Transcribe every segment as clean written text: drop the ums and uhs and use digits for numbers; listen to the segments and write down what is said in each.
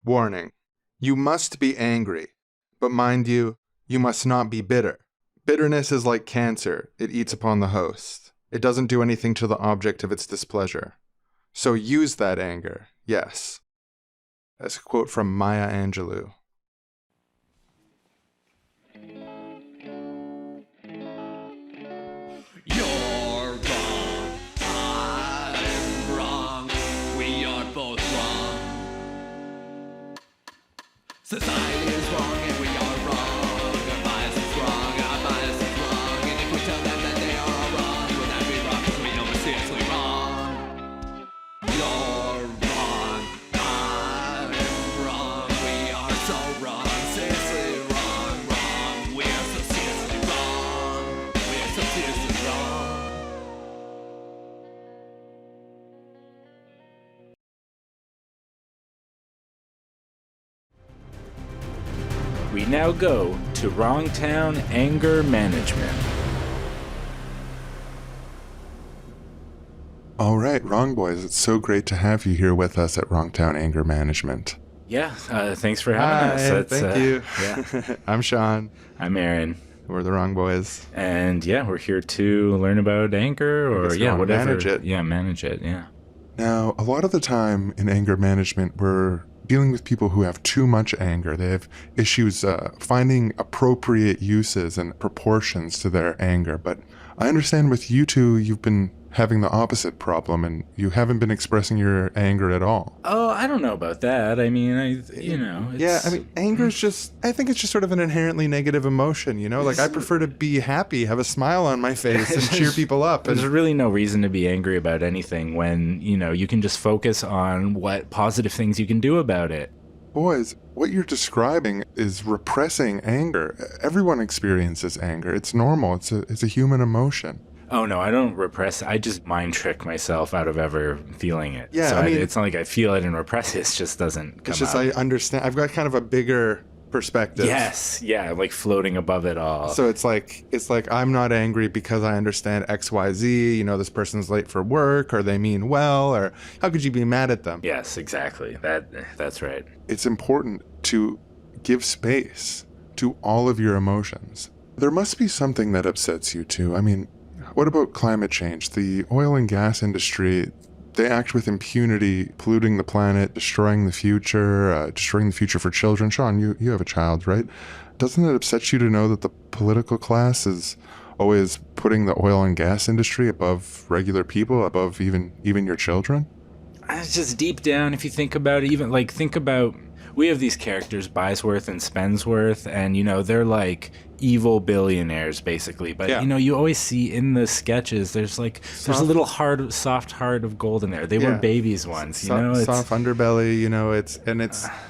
Warning. You must be angry. But mind you, you must not be bitter. Bitterness is like cancer. It eats upon the host. It doesn't do anything to the object of its displeasure. So use that anger, yes. That's a quote from Maya Angelou. You're wrong, I'm wrong, we are both wrong. Society is wrong and we are wrong. Our bias is wrong, our bias is wrong. And if we tell them that they are all wrong, would that be wrong? Because we know we're seriously wrong. You're wrong, I'm wrong, we are so wrong. Seriously wrong, wrong. We are so seriously wrong. We are so seriously wrong. We now go to Wrongtown Anger Management. All right, Wrong Boys, it's so great to have you here with us at Wrongtown Anger Management. Yeah, thanks for having us. Thank you. Yeah. I'm Sean. I'm Aaron. We're the Wrong Boys. And yeah, we're here to learn about anger or whatever. Manage it. Yeah, manage it, yeah. Now, a lot of the time in anger management, we're dealing with people who have too much anger. They have issues finding appropriate uses and proportions to their anger. But I understand with you two, you've been having the opposite problem and you haven't been expressing your anger at all. Oh, I don't know about that. I mean, it's... Yeah, I mean, anger is just, I think it's just sort of an inherently negative emotion, you know? Like, I prefer to be happy, have a smile on my face, and cheer people up. There's really no reason to be angry about anything when, you can just focus on what positive things you can do about it. Boys, what you're describing is repressing anger. Everyone experiences anger. It's normal. It's a human emotion. Oh, no, I don't repress. I just mind trick myself out of ever feeling it. Yeah, so I mean, it's not like I feel it and repress it. It just doesn't come It's just, out. I understand. I've got kind of a bigger perspective. Yes, yeah, like floating above it all. So it's like I'm not angry because I understand X, Y, Z. This person's late for work, or they mean well, or how could you be mad at them? Yes, exactly. That's right. It's important to give space to all of your emotions. There must be something that upsets you too. I mean, what about climate change? The oil and gas industry, they act with impunity, polluting the planet, destroying the future for children. Sean, you have a child, right? Doesn't it upset you to know that the political class is always putting the oil and gas industry above regular people, above even your children? It's just deep down, if you think about it, we have these characters, Buysworth and Spensworth, and, they're like evil billionaires, basically. But, Yeah. You always see in the sketches, there's a little soft heart of gold in there. They were babies once, Soft underbelly,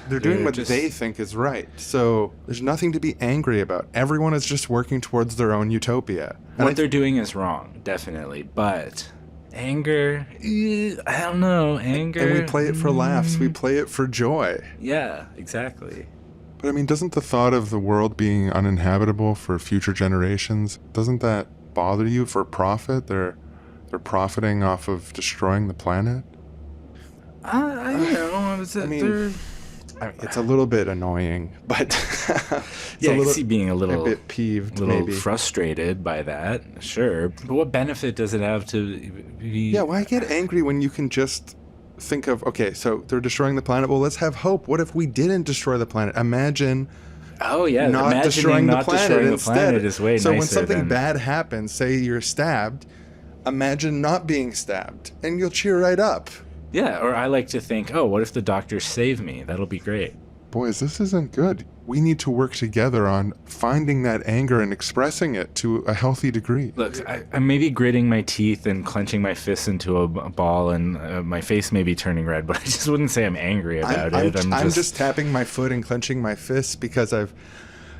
they're doing what they think is right. So there's nothing to be angry about. Everyone is just working towards their own utopia. What they're doing is wrong, definitely. But anger, I don't know, anger. And we play it for laughs. We play it for joy. Yeah, exactly. But I mean, doesn't the thought of the world being uninhabitable for future generations, doesn't that bother you? For profit? They're profiting off of destroying the planet? I don't know. It's a little bit annoying, but yeah, I can see being a bit peeved, maybe frustrated by that. Sure, but what benefit does it have to be? Yeah, why get angry when you can just think of, okay, so they're destroying the planet. Well, let's have hope. What if we didn't destroy the planet? Imagine. Oh yeah, not destroying the planet instead. Is way so nicer when something than... bad happens, say you're stabbed, imagine not being stabbed, and you'll cheer right up. Yeah, or I like to think, oh, what if the doctors save me? That'll be great. Boys, this isn't good. We need to work together on finding that anger and expressing it to a healthy degree. Look, I'm maybe gritting my teeth and clenching my fists into a ball, and my face may be turning red, but I just wouldn't say I'm angry about it. I'm just tapping my foot and clenching my fists because I've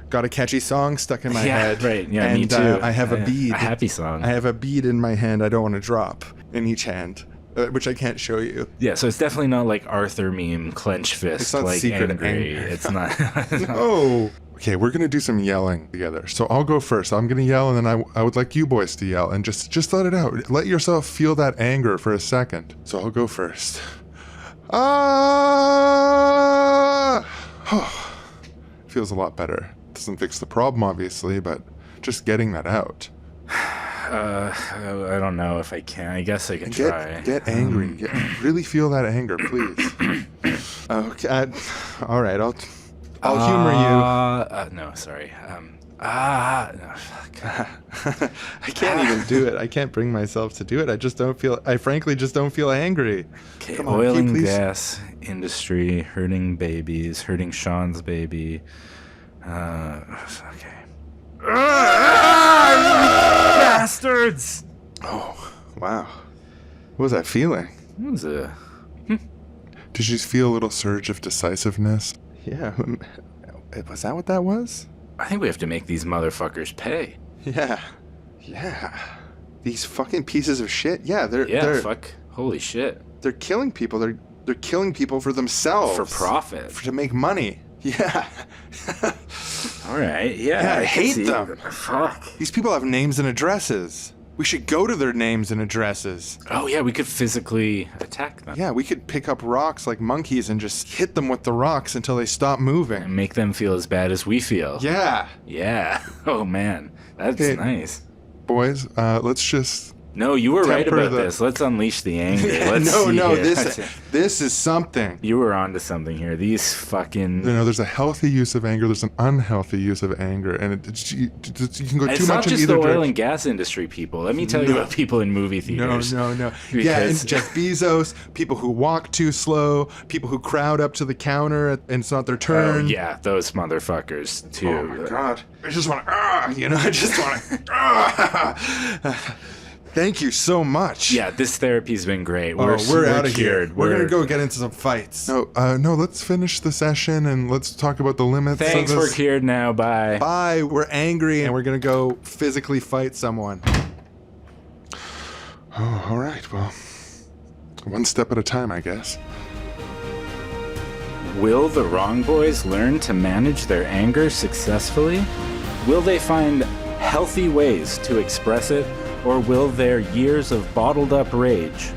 got a catchy song stuck in my head. Right. Yeah, and, me too. I have a bead. A happy song. I have a bead in my hand I don't want to drop in each hand. Which I can't show you. Yeah, so it's definitely not like Arthur meme, clench fist, it's not like secret angry. anger. It's not. No. Okay, we're going to do some yelling together. So I'll go first. I'm going to yell, and then I would like you boys to yell. And just let it out. Let yourself feel that anger for a second. So I'll go first. Ah! feels a lot better. Doesn't fix the problem, obviously, but just getting that out. I don't know if I can. I guess I can try. Get angry. Really feel that anger, please. Okay. All right. I'll humor you. No, sorry. No, fuck. I can't even do it. I can't bring myself to do it. I frankly just don't feel angry. Okay, Come on, oil can you and please? gas industry, hurting babies, hurting Sean's baby. Okay. Bastards! Oh, wow. What was that feeling? What was a... Did you just feel a little surge of decisiveness? Yeah. Was that what that was? I think we have to make these motherfuckers pay. Yeah. These fucking pieces of shit. Yeah, they're Fuck. Holy shit. They're killing people. They're killing people for themselves. For profit. To make money. Yeah. All right, Yeah, I can hate see. them. Fuck. These people have names and addresses. We should go to their names and addresses. Oh, yeah, we could physically attack them. Yeah, we could pick up rocks like monkeys and just hit them with the rocks until they stop moving. And make them feel as bad as we feel. Yeah. Yeah. Oh, man. That's Okay. nice. Boys, let's just... No, you were right Temper about the- this. Let's unleash the anger. Let's see no, here. this is something. You were onto something here. These fucking... You know, there's a healthy use of anger, there's an unhealthy use of anger, and you can go It's too not much in just either the oil direction. and gas industry people. Let me tell you about people in movie theaters. No. Yeah, Because- and Jeff Bezos, people who walk too slow, people who crowd up to the counter and it's not their Oh, turn. yeah, those motherfuckers, too. Oh my god. I just want to, I just want to, Thank you so much. Yeah, this therapy's been great. We're out of here. cured. We're gonna go get into some fights. No, let's finish the session and let's talk about the limits. Thanks, of we're this. cured now. Bye. Bye. We're angry and we're gonna go physically fight someone. Oh, all right. Well, one step at a time, I guess. Will the wrong boys learn to manage their anger successfully? Will they find healthy ways to express it, or will their years of bottled up rage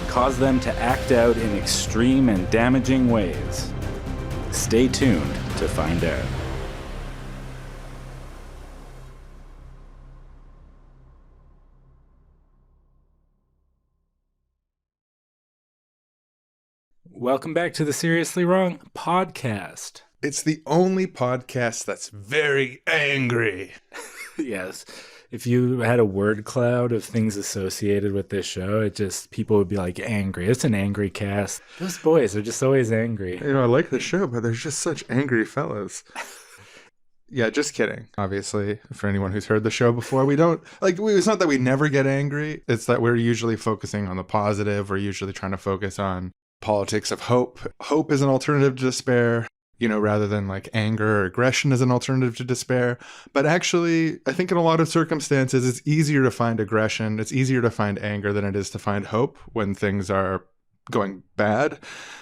cause them to act out in extreme and damaging ways? Stay tuned to find out. Welcome back to the Seriously Wrong podcast. It's the only podcast that's very angry. Yes. If you had a word cloud of things associated with this show, people would be like angry. It's an angry cast. Those boys are just always angry. You know, I like the show, but there's just such angry fellas. Yeah, just kidding. Obviously, for anyone who's heard the show before, we don't it's not that we never get angry. It's that we're usually focusing on the positive. We're usually trying to focus on politics of hope. Hope is an alternative to despair, rather than like anger or aggression as an alternative to despair. But actually, I think in a lot of circumstances, it's easier to find aggression. It's easier to find anger than it is to find hope when things are going bad.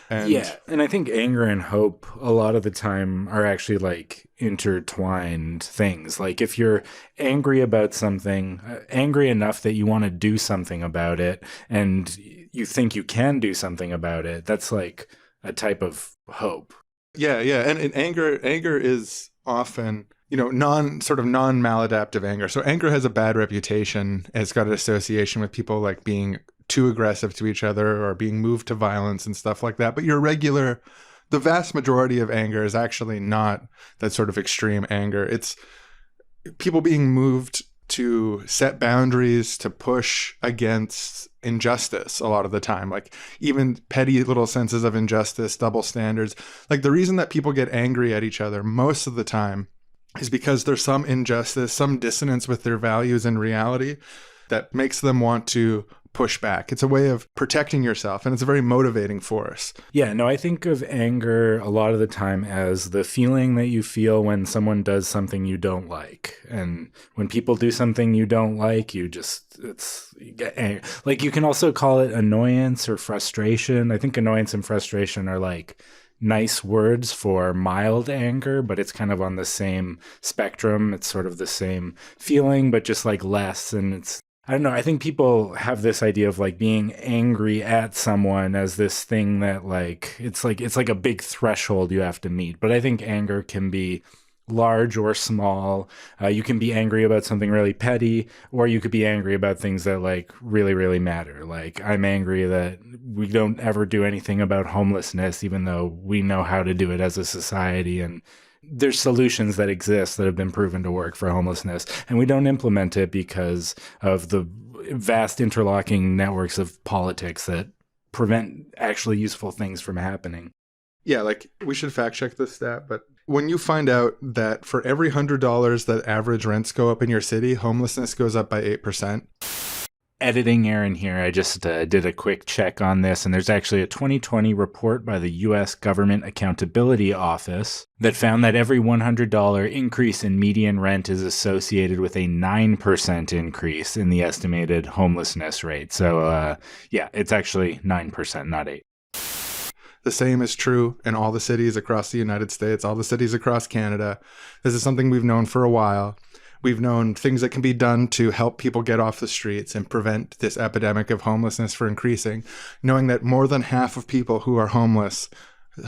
And Yeah, and I think anger and hope a lot of the time are actually like intertwined things. Like if you're angry about something, angry enough that you want to do something about it, and you think you can do something about it, that's like a type of hope. Yeah. And anger is often, non-maladaptive anger. So anger has a bad reputation. It's got an association with people like being too aggressive to each other or being moved to violence and stuff like that. But the vast majority of anger is actually not that sort of extreme anger. It's people being moved to set boundaries, to push against injustice a lot of the time, like even petty little senses of injustice, double standards. Like the reason that people get angry at each other most of the time is because there's some injustice, some dissonance with their values and reality that makes them want to push back. It's a way of protecting yourself, and it's a very motivating force. Yeah, no, I think of anger a lot of the time as the feeling that you feel when someone does something you don't like. And when people do something you don't like, you get angry. Like you can also call it annoyance or frustration. I think annoyance and frustration are like nice words for mild anger, but it's kind of on the same spectrum. It's sort of the same feeling, but just like less. And I don't know. I think people have this idea of like being angry at someone as this thing that like it's like a big threshold you have to meet. But I think anger can be large or small. You can be angry about something really petty, or you could be angry about things that like really, really matter. Like I'm angry that we don't ever do anything about homelessness, even though we know how to do it as a society. And there's solutions that exist that have been proven to work for homelessness, and we don't implement it because of the vast interlocking networks of politics that prevent actually useful things from happening. Yeah, like we should fact check this stat, but when you find out that for every $100 that average rents go up in your city, homelessness goes up by 8%. Editing Aaron here, I just did a quick check on this, and there's actually a 2020 report by the U.S. Government Accountability Office that found that every $100 increase in median rent is associated with a 9% increase in the estimated homelessness rate. So, yeah, it's actually 9%, not 8%. The same is true in all the cities across the United States, all the cities across Canada. This is something we've known for a while. We've known things that can be done to help people get off the streets and prevent this epidemic of homelessness from increasing, knowing that more than half of people who are homeless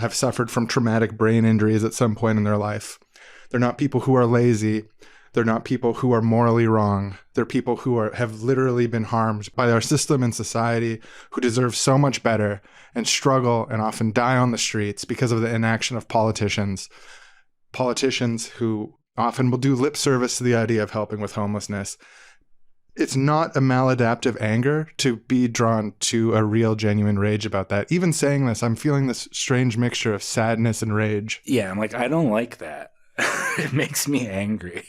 have suffered from traumatic brain injuries at some point in their life. They're not people who are lazy. They're not people who are morally wrong. They're people who have literally been harmed by our system and society, who deserve so much better and struggle and often die on the streets because of the inaction of politicians. Politicians who often will do lip service to the idea of helping with homelessness. It's not a maladaptive anger to be drawn to a real, genuine rage about that. Even saying this, I'm feeling this strange mixture of sadness and rage. Yeah, I'm like, I don't like that. It makes me angry.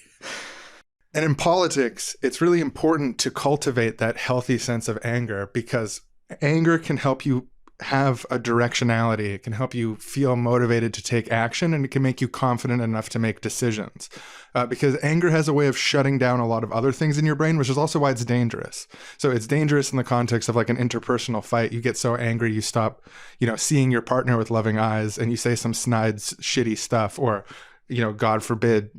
And in politics, it's really important to cultivate that healthy sense of anger, because anger can help you have a directionality. It can help you feel motivated to take action, and it can make you confident enough to make decisions. Because anger has a way of shutting down a lot of other things in your brain, which is also why it's dangerous. So it's dangerous in the context of like an interpersonal fight. You get so angry, you stop, seeing your partner with loving eyes, and you say some snide, shitty stuff, or God forbid,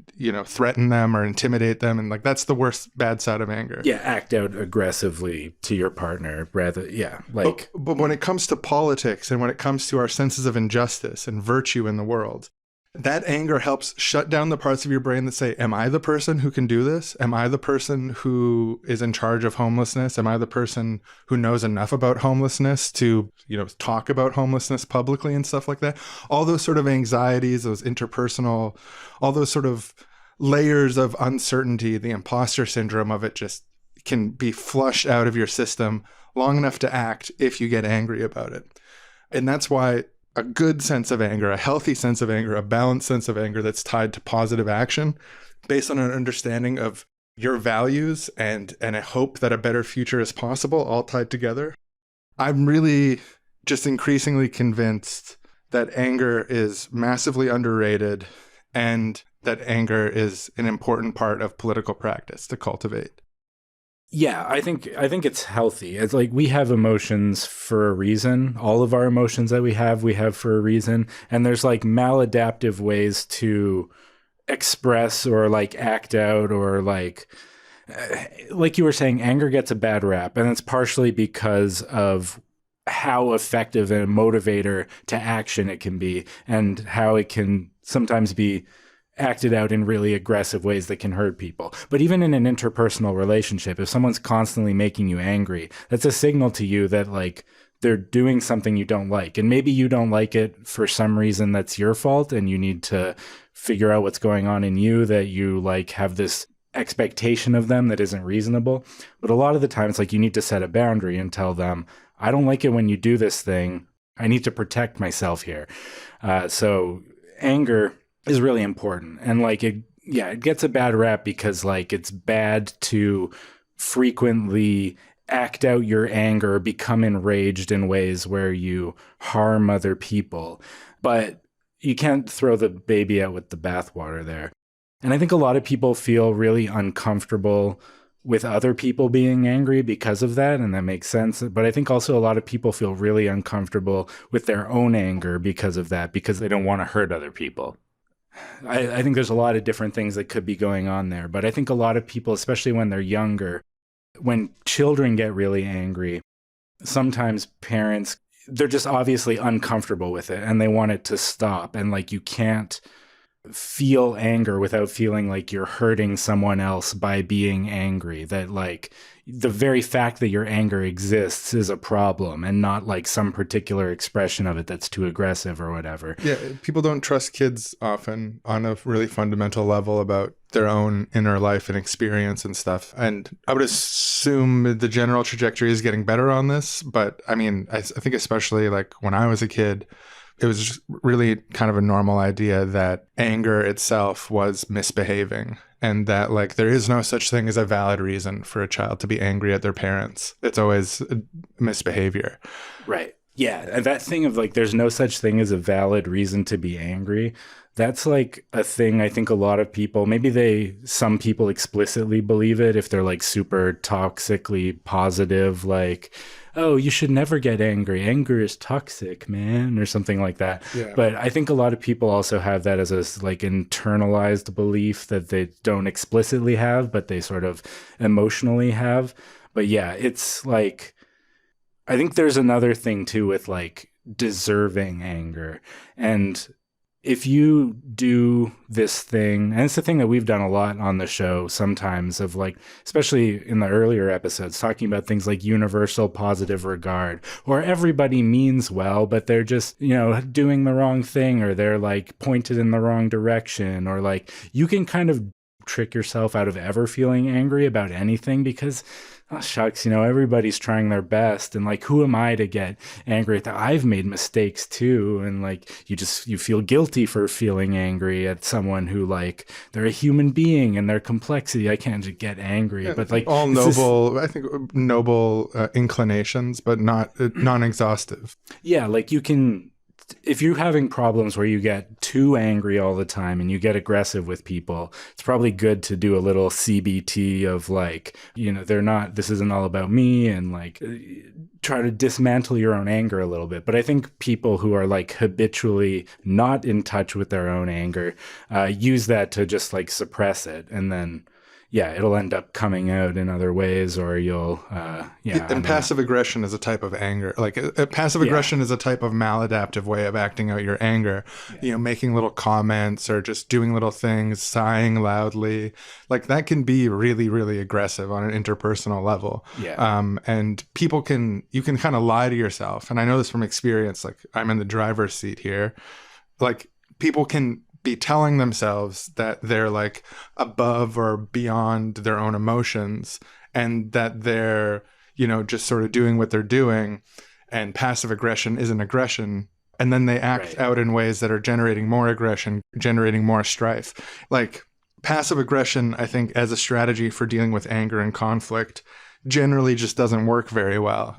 threaten them or intimidate them. And like, that's the worst bad side of anger. Yeah, act out aggressively to your partner rather. Yeah, like. But when it comes to politics and when it comes to our senses of injustice and virtue in the world, that anger helps shut down the parts of your brain that say, am I the person who can do this? Am I the person who is in charge of homelessness? Am I the person who knows enough about homelessness to, talk about homelessness publicly and stuff like that? All those sort of anxieties, those interpersonal, all those sort of layers of uncertainty, the imposter syndrome of it just can be flushed out of your system long enough to act if you get angry about it. And that's why a good sense of anger, a healthy sense of anger, a balanced sense of anger that's tied to positive action based on an understanding of your values and a hope that a better future is possible, all tied together. I'm really just increasingly convinced that anger is massively underrated and that anger is an important part of political practice to cultivate. Yeah, I think it's healthy. It's like we have emotions for a reason. All of our emotions that we have for a reason. And there's like maladaptive ways to express or like act out or like you were saying, anger gets a bad rap. And it's partially because of how effective a motivator to action it can be and how it can sometimes be acted out in really aggressive ways that can hurt people. But even in an interpersonal relationship, if someone's constantly making you angry, that's a signal to you that like they're doing something you don't like. And maybe you don't like it for some reason that's your fault, and you need to figure out what's going on in you, that you like have this expectation of them that isn't reasonable. But a lot of the time it's like you need to set a boundary and tell them, I don't like it when you do this thing. I need to protect myself here. So anger is really important. And like, it gets a bad rap because like it's bad to frequently act out your anger, become enraged in ways where you harm other people. But you can't throw the baby out with the bathwater there. And I think a lot of people feel really uncomfortable with other people being angry because of that, and that makes sense. But I think also a lot of people feel really uncomfortable with their own anger because of that, because they don't want to hurt other people. I think there's a lot of different things that could be going on there, but I think a lot of people, especially when they're younger, when children get really angry, sometimes parents, they're just obviously uncomfortable with it and they want it to stop. And like, you can't feel anger without feeling like you're hurting someone else by being angry. That like the very fact that your anger exists is a problem and not like some particular expression of it that's too aggressive or whatever. Yeah, people don't trust kids often on a really fundamental level about their own inner life and experience and stuff. And I would assume the general trajectory is getting better on this. But I mean, I think especially like when I was a kid, it was just really kind of a normal idea that anger itself was misbehaving and that like there is no such thing as a valid reason for a child to be angry at their parents. It's always misbehavior. Right. Yeah. And that thing of like, there's no such thing as a valid reason to be angry. That's like a thing I think a lot of people, maybe some people explicitly believe it if they're like super toxically positive, like, oh, you should never get angry. Anger is toxic, man, or something like that. Yeah. But I think a lot of people also have that as a like internalized belief that they don't explicitly have, but they sort of emotionally have. But yeah, it's like, I think there's another thing too with like deserving anger. And if you do this thing, and it's the thing that we've done a lot on the show sometimes of like, especially in the earlier episodes, talking about things like universal positive regard, or everybody means well, but they're just, you know, doing the wrong thing, or they're like pointed in the wrong direction, or like you can kind of trick yourself out of ever feeling angry about anything because, oh, shucks, you know, everybody's trying their best. And like, who am I to get angry at that? I've made mistakes too. And like, you feel guilty for feeling angry at someone who like, they're a human being and their complexity. I can't just get angry, but like all noble, I think noble inclinations, but not non-exhaustive. Yeah. Like you can, if you're having problems where you get too angry all the time and you get aggressive with people, it's probably good to do a little CBT of like, you know, this isn't all about me, and like try to dismantle your own anger a little bit. But I think people who are like habitually not in touch with their own anger use that to just like suppress it. And then, yeah, it'll end up coming out in other ways, or you'll, And passive aggression is a type of anger. Like passive aggression is a type of maladaptive way of acting out your anger. Yeah. You know, making little comments or just doing little things, sighing loudly. Like that can be really, really aggressive on an interpersonal level. Yeah. And you can kind of lie to yourself. And I know this from experience. Like I'm in the driver's seat here. Like people can be telling themselves that they're like above or beyond their own emotions and that they're, you know, just sort of doing what they're doing, and passive aggression isn't aggression. And then they act out in ways that are generating more aggression, generating more strife. Like passive aggression, I think, as a strategy for dealing with anger and conflict generally just doesn't work very well.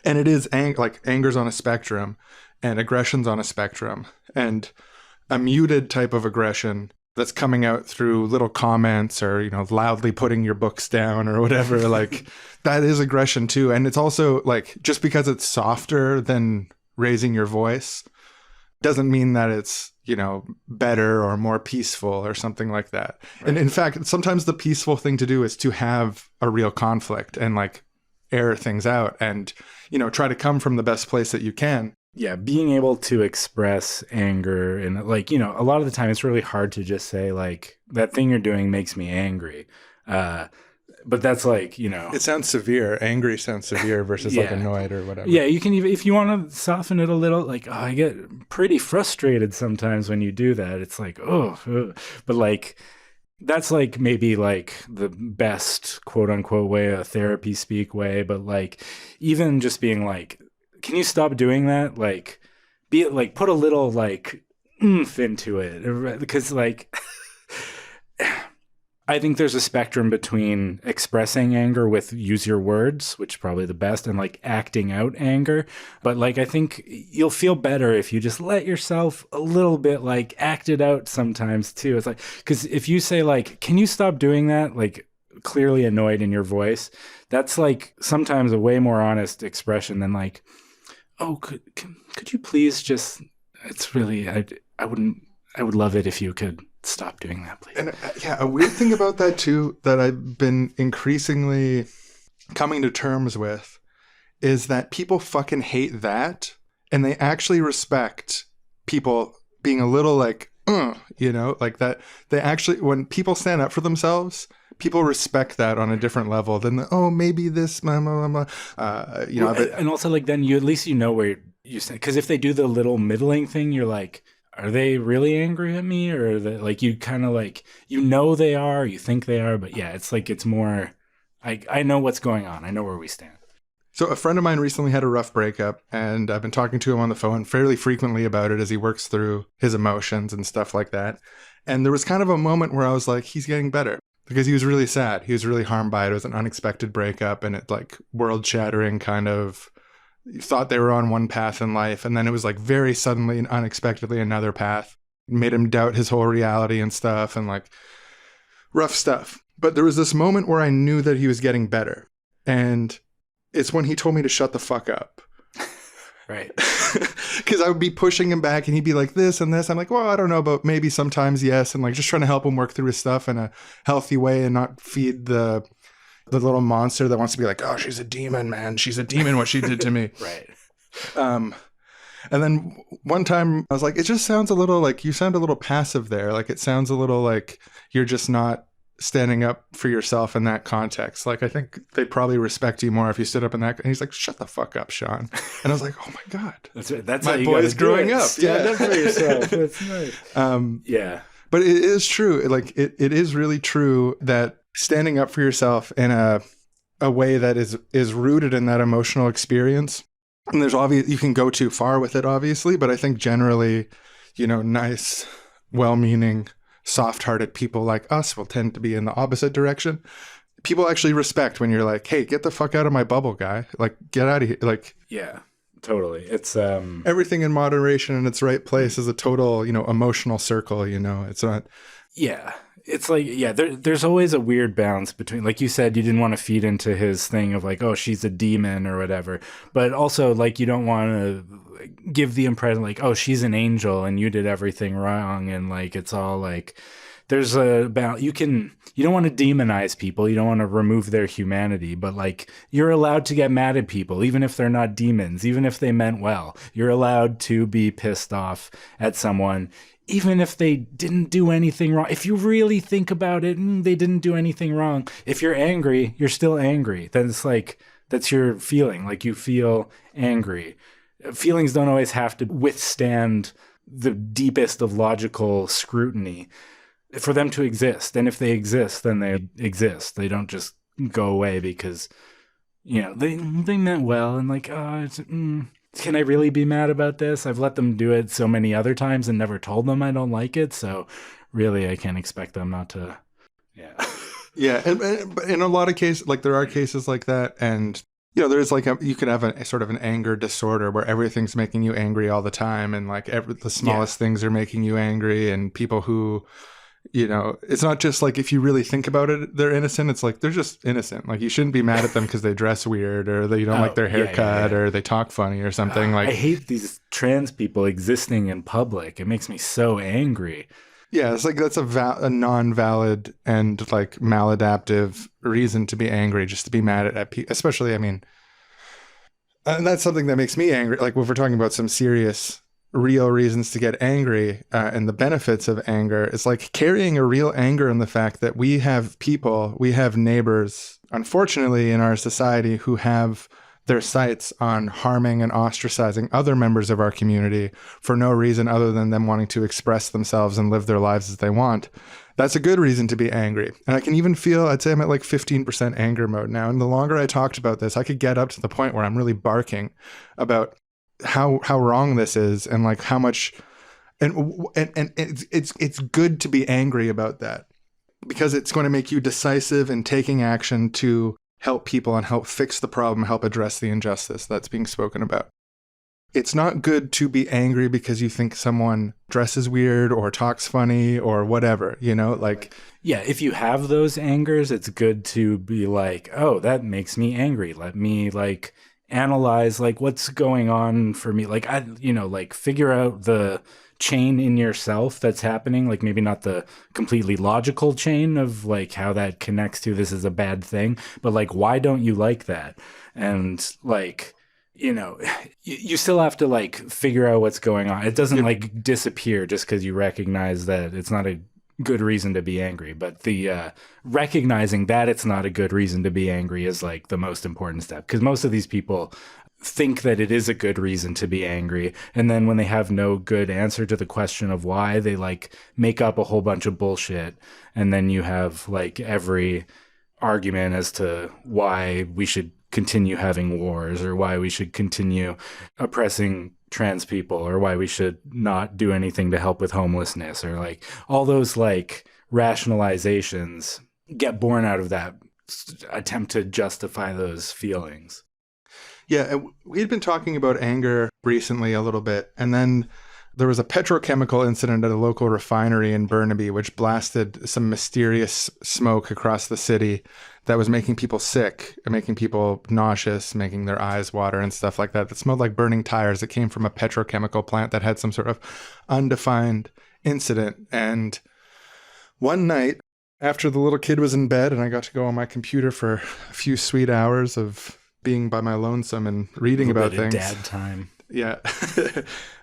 And it is anger's on a spectrum and aggression's on a spectrum. And a muted type of aggression that's coming out through little comments or, you know, loudly putting your books down or whatever, like that is aggression too. And it's also like, just because it's softer than raising your voice doesn't mean that it's, you know, better or more peaceful or something like that. Right. And in fact, sometimes the peaceful thing to do is to have a real conflict and like air things out and, you know, try to come from the best place that you can. Yeah, being able to express anger, and like, you know, a lot of the time it's really hard to just say like, that thing you're doing makes me angry. But that's like, you know, it sounds severe. Angry sounds severe versus like annoyed or whatever. Yeah, you can even, if you want to soften it a little, like, oh, I get pretty frustrated sometimes when you do that. It's like, oh, but like, that's like maybe like the best quote unquote way, a therapy speak way. But like, even just being like, can you stop doing that? Like, be it like, put a little like oomph into it, because like, I think there's a spectrum between expressing anger with use your words, which is probably the best, and like acting out anger. But like, I think you'll feel better if you just let yourself a little bit like act it out sometimes too. It's like, because if you say like, can you stop doing that? Like, clearly annoyed in your voice, that's like sometimes a way more honest expression than like, oh, could you please just, it's really, I would love it if you could stop doing that, please. And a weird thing about that too, that I've been increasingly coming to terms with is that people fucking hate that, and they actually respect people being a little like, you know, like that. They actually, when people stand up for themselves, people respect that on a different level than maybe this, blah, blah, blah, you know. And also, like, then you at least you know where you stand, because if they do the little middling thing, you're like, are they really angry at me, or are they, like, you kind of like, you know, they are, you think they are, but yeah, it's like, it's more, I know what's going on, I know where we stand. So a friend of mine recently had a rough breakup, and I've been talking to him on the phone fairly frequently about it as he works through his emotions and stuff like that. And there was kind of a moment where I was like, he's getting better, because he was really sad. He was really harmed by it. It was an unexpected breakup, and it like world shattering kind of, you thought they were on one path in life, and then it was like very suddenly and unexpectedly another path. It made him doubt his whole reality and stuff, and like rough stuff. But there was this moment where I knew that he was getting better. And it's when he told me to shut the fuck up. Right. Because I would be pushing him back and he'd be like this and this. I'm like, well, I don't know, but maybe sometimes yes. And like just trying to help him work through his stuff in a healthy way and not feed the little monster that wants to be like, oh, she's a demon, man. She's a demon, what she did to me. Right. And then one time I was like, it just sounds a little like you sound a little passive there. Like it sounds a little like you're just not standing up for yourself in that context. Like, I think they'd probably respect you more if you stood up in that. And he's like, shut the fuck up, Sean. And I was like, oh my God. That's my how you boy's growing up. Stand up for yourself. That's nice. Yeah. But it is true. Like, it is really true that standing up for yourself in a way that is rooted in that emotional experience. And there's you can go too far with it, obviously. But I think generally, you know, nice, well-meaning, soft-hearted people like us will tend to be in the opposite direction. People actually respect when you're like, hey, get the fuck out of my bubble, guy. Like, get out of here. Like, yeah, totally. It's everything in moderation in its right place is a total, you know, emotional circle, you know. It's not. Yeah. It's like, yeah, there's always a weird balance between, like you said, you didn't want to feed into his thing of like, oh, she's a demon or whatever. But also, like, you don't want to give the impression like, oh, she's an angel and you did everything wrong. And like, it's all like, there's a balance. You don't want to demonize people. You don't want to remove their humanity. But like, you're allowed to get mad at people, even if they're not demons, even if they meant well. You're allowed to be pissed off at someone, even if they didn't do anything wrong. If you really think about it, they didn't do anything wrong. If you're angry, you're still angry. Then it's like, that's your feeling. Like, you feel angry. Feelings don't always have to withstand the deepest of logical scrutiny for them to exist. And if they exist, then they exist. They don't just go away because, you know, they meant well and like, can I really be mad about this? I've let them do it so many other times and never told them I don't like it. So really, I can't expect them not to. Yeah. Yeah. And in a lot of cases, like there are cases like that. And, you know, there's like, you could have a sort of an anger disorder where everything's making you angry all the time. And like the smallest things are making you angry. And people who, you know, it's not just like, if you really think about it, they're innocent. It's like, they're just innocent. Like, you shouldn't be mad at them because they dress weird or they don't like their haircut or they talk funny or something. Like, I hate these trans people existing in public. It makes me so angry. Yeah, it's like that's a non-valid and like maladaptive reason to be angry, just to be mad at people. Especially, I mean, and that's something that makes me angry. Like, if we're talking about some serious, real reasons to get angry and the benefits of anger, it's like carrying a real anger in the fact that we have people, we have neighbors, unfortunately, in our society who have their sights on harming and ostracizing other members of our community for no reason other than them wanting to express themselves and live their lives as they want. That's a good reason to be angry. And I can even feel, I'd say I'm at like 15% anger mode now. And the longer I talked about this, I could get up to the point where I'm really barking about how wrong this is and like how much, and it's good to be angry about that because it's going to make you decisive in taking action to help people and help fix the problem, help address the injustice that's being spoken about. It's not good to be angry because you think someone dresses weird or talks funny or whatever, you know, like. Yeah, if you have those angers, it's good to be like, oh, that makes me angry. Let me like analyze like what's going on for me. Like, I, you know, like figure out the chain in yourself that's happening, like maybe not the completely logical chain of like how that connects to this is a bad thing, but like, why don't you like that? And like, you know, you still have to like figure out what's going on. It doesn't like disappear just because you recognize that it's not a good reason to be angry, but the recognizing that it's not a good reason to be angry is like the most important step, because most of these people think that it is a good reason to be angry, and then when they have no good answer to the question of why, they like make up a whole bunch of bullshit, and then you have like every argument as to why we should continue having wars, or why we should continue oppressing trans people, or why we should not do anything to help with homelessness, or like all those like rationalizations get born out of that attempt to justify those feelings. Yeah, we had been talking about anger recently a little bit, and then there was a petrochemical incident at a local refinery in Burnaby, which blasted some mysterious smoke across the city that was making people sick, making people nauseous, making their eyes water and stuff like that. That smelled like burning tires. It came from a petrochemical plant that had some sort of undefined incident. And one night, after the little kid was in bed and I got to go on my computer for a few sweet hours of being by my lonesome and reading about things. Dad time. Yeah.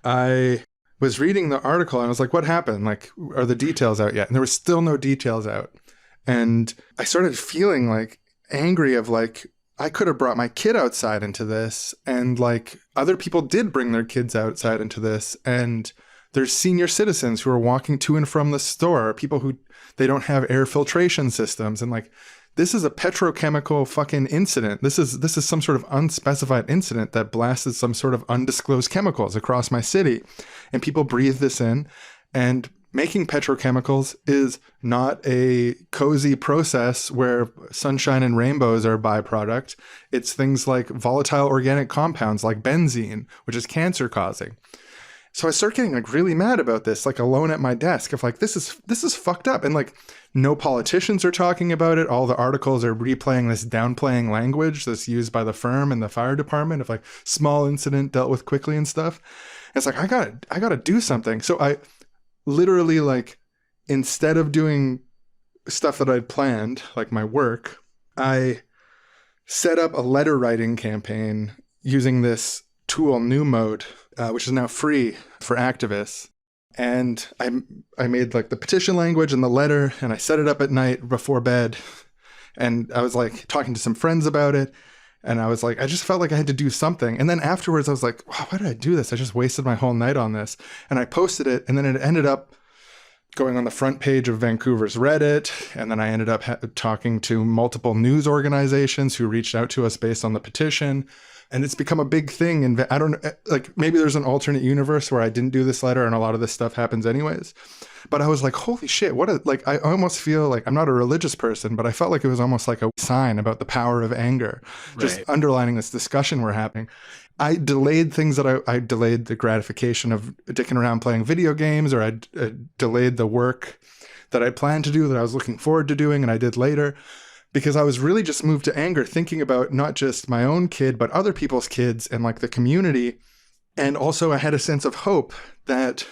I was reading the article and I was like, what happened? Like, are the details out yet? And there was still no details out. And I started feeling like angry of like, I could have brought my kid outside into this. And like other people did bring their kids outside into this. And there's senior citizens who are walking to and from the store, people who they don't have air filtration systems. And like, this is a petrochemical fucking incident. This is some sort of unspecified incident that blasted some sort of undisclosed chemicals across my city. And people breathe this in. And making petrochemicals is not a cozy process where sunshine and rainbows are a byproduct. It's things like volatile organic compounds like benzene, which is cancer causing. So I start getting like really mad about this, like alone at my desk of like, this is fucked up. And like no politicians are talking about it. All the articles are replaying this downplaying language that's used by the firm and the fire department of like small incident dealt with quickly and stuff. And it's like, I gotta do something. So I literally like, instead of doing stuff that I'd planned, like my work, I set up a letter writing campaign using this tool, New Mode, which is now free for activists. And I made like the petition language and the letter, and I set it up at night before bed. And I was like talking to some friends about it. And I was like, I just felt like I had to do something. And then afterwards I was like, wow, why did I do this? I just wasted my whole night on this. And I posted it, and then it ended up going on the front page of Vancouver's Reddit. And then I ended up talking to multiple news organizations who reached out to us based on the petition. And it's become a big thing. And I don't like, maybe there's an alternate universe where I didn't do this letter and a lot of this stuff happens anyways. But I was like, holy shit, I almost feel like, I'm not a religious person, but I felt like it was almost like a sign about the power of anger, just underlining this discussion we're having. I delayed things that I delayed the gratification of dicking around playing video games, or I delayed the work that I planned to do that I was looking forward to doing and I did later. Because I was really just moved to anger, thinking about not just my own kid, but other people's kids and like the community. And also I had a sense of hope that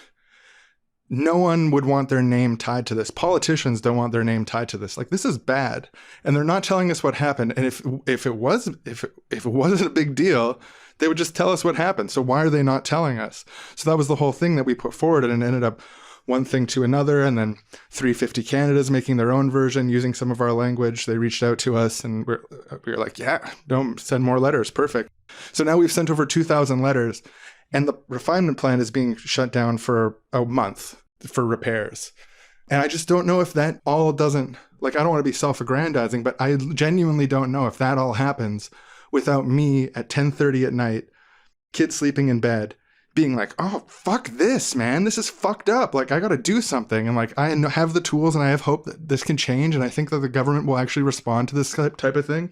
no one would want their name tied to this. Politicians don't want their name tied to this. Like, this is bad. And they're not telling us what happened. And if it wasn't a big deal, they would just tell us what happened. So why are they not telling us? So that was the whole thing that we put forward, and it ended up one thing to another, and then 350 Canada's making their own version using some of our language. They reached out to us, and we were like, yeah, don't send more letters. Perfect. So now we've sent over 2,000 letters, and the refinement plant is being shut down for a month for repairs. And I just don't know if that all doesn't, like, I don't want to be self-aggrandizing, but I genuinely don't know if that all happens without me at 10:30 at night, kids sleeping in bed, being like, oh, fuck this, man. This is fucked up. Like, I got to do something. And like, I have the tools and I have hope that this can change. And I think that the government will actually respond to this type of thing.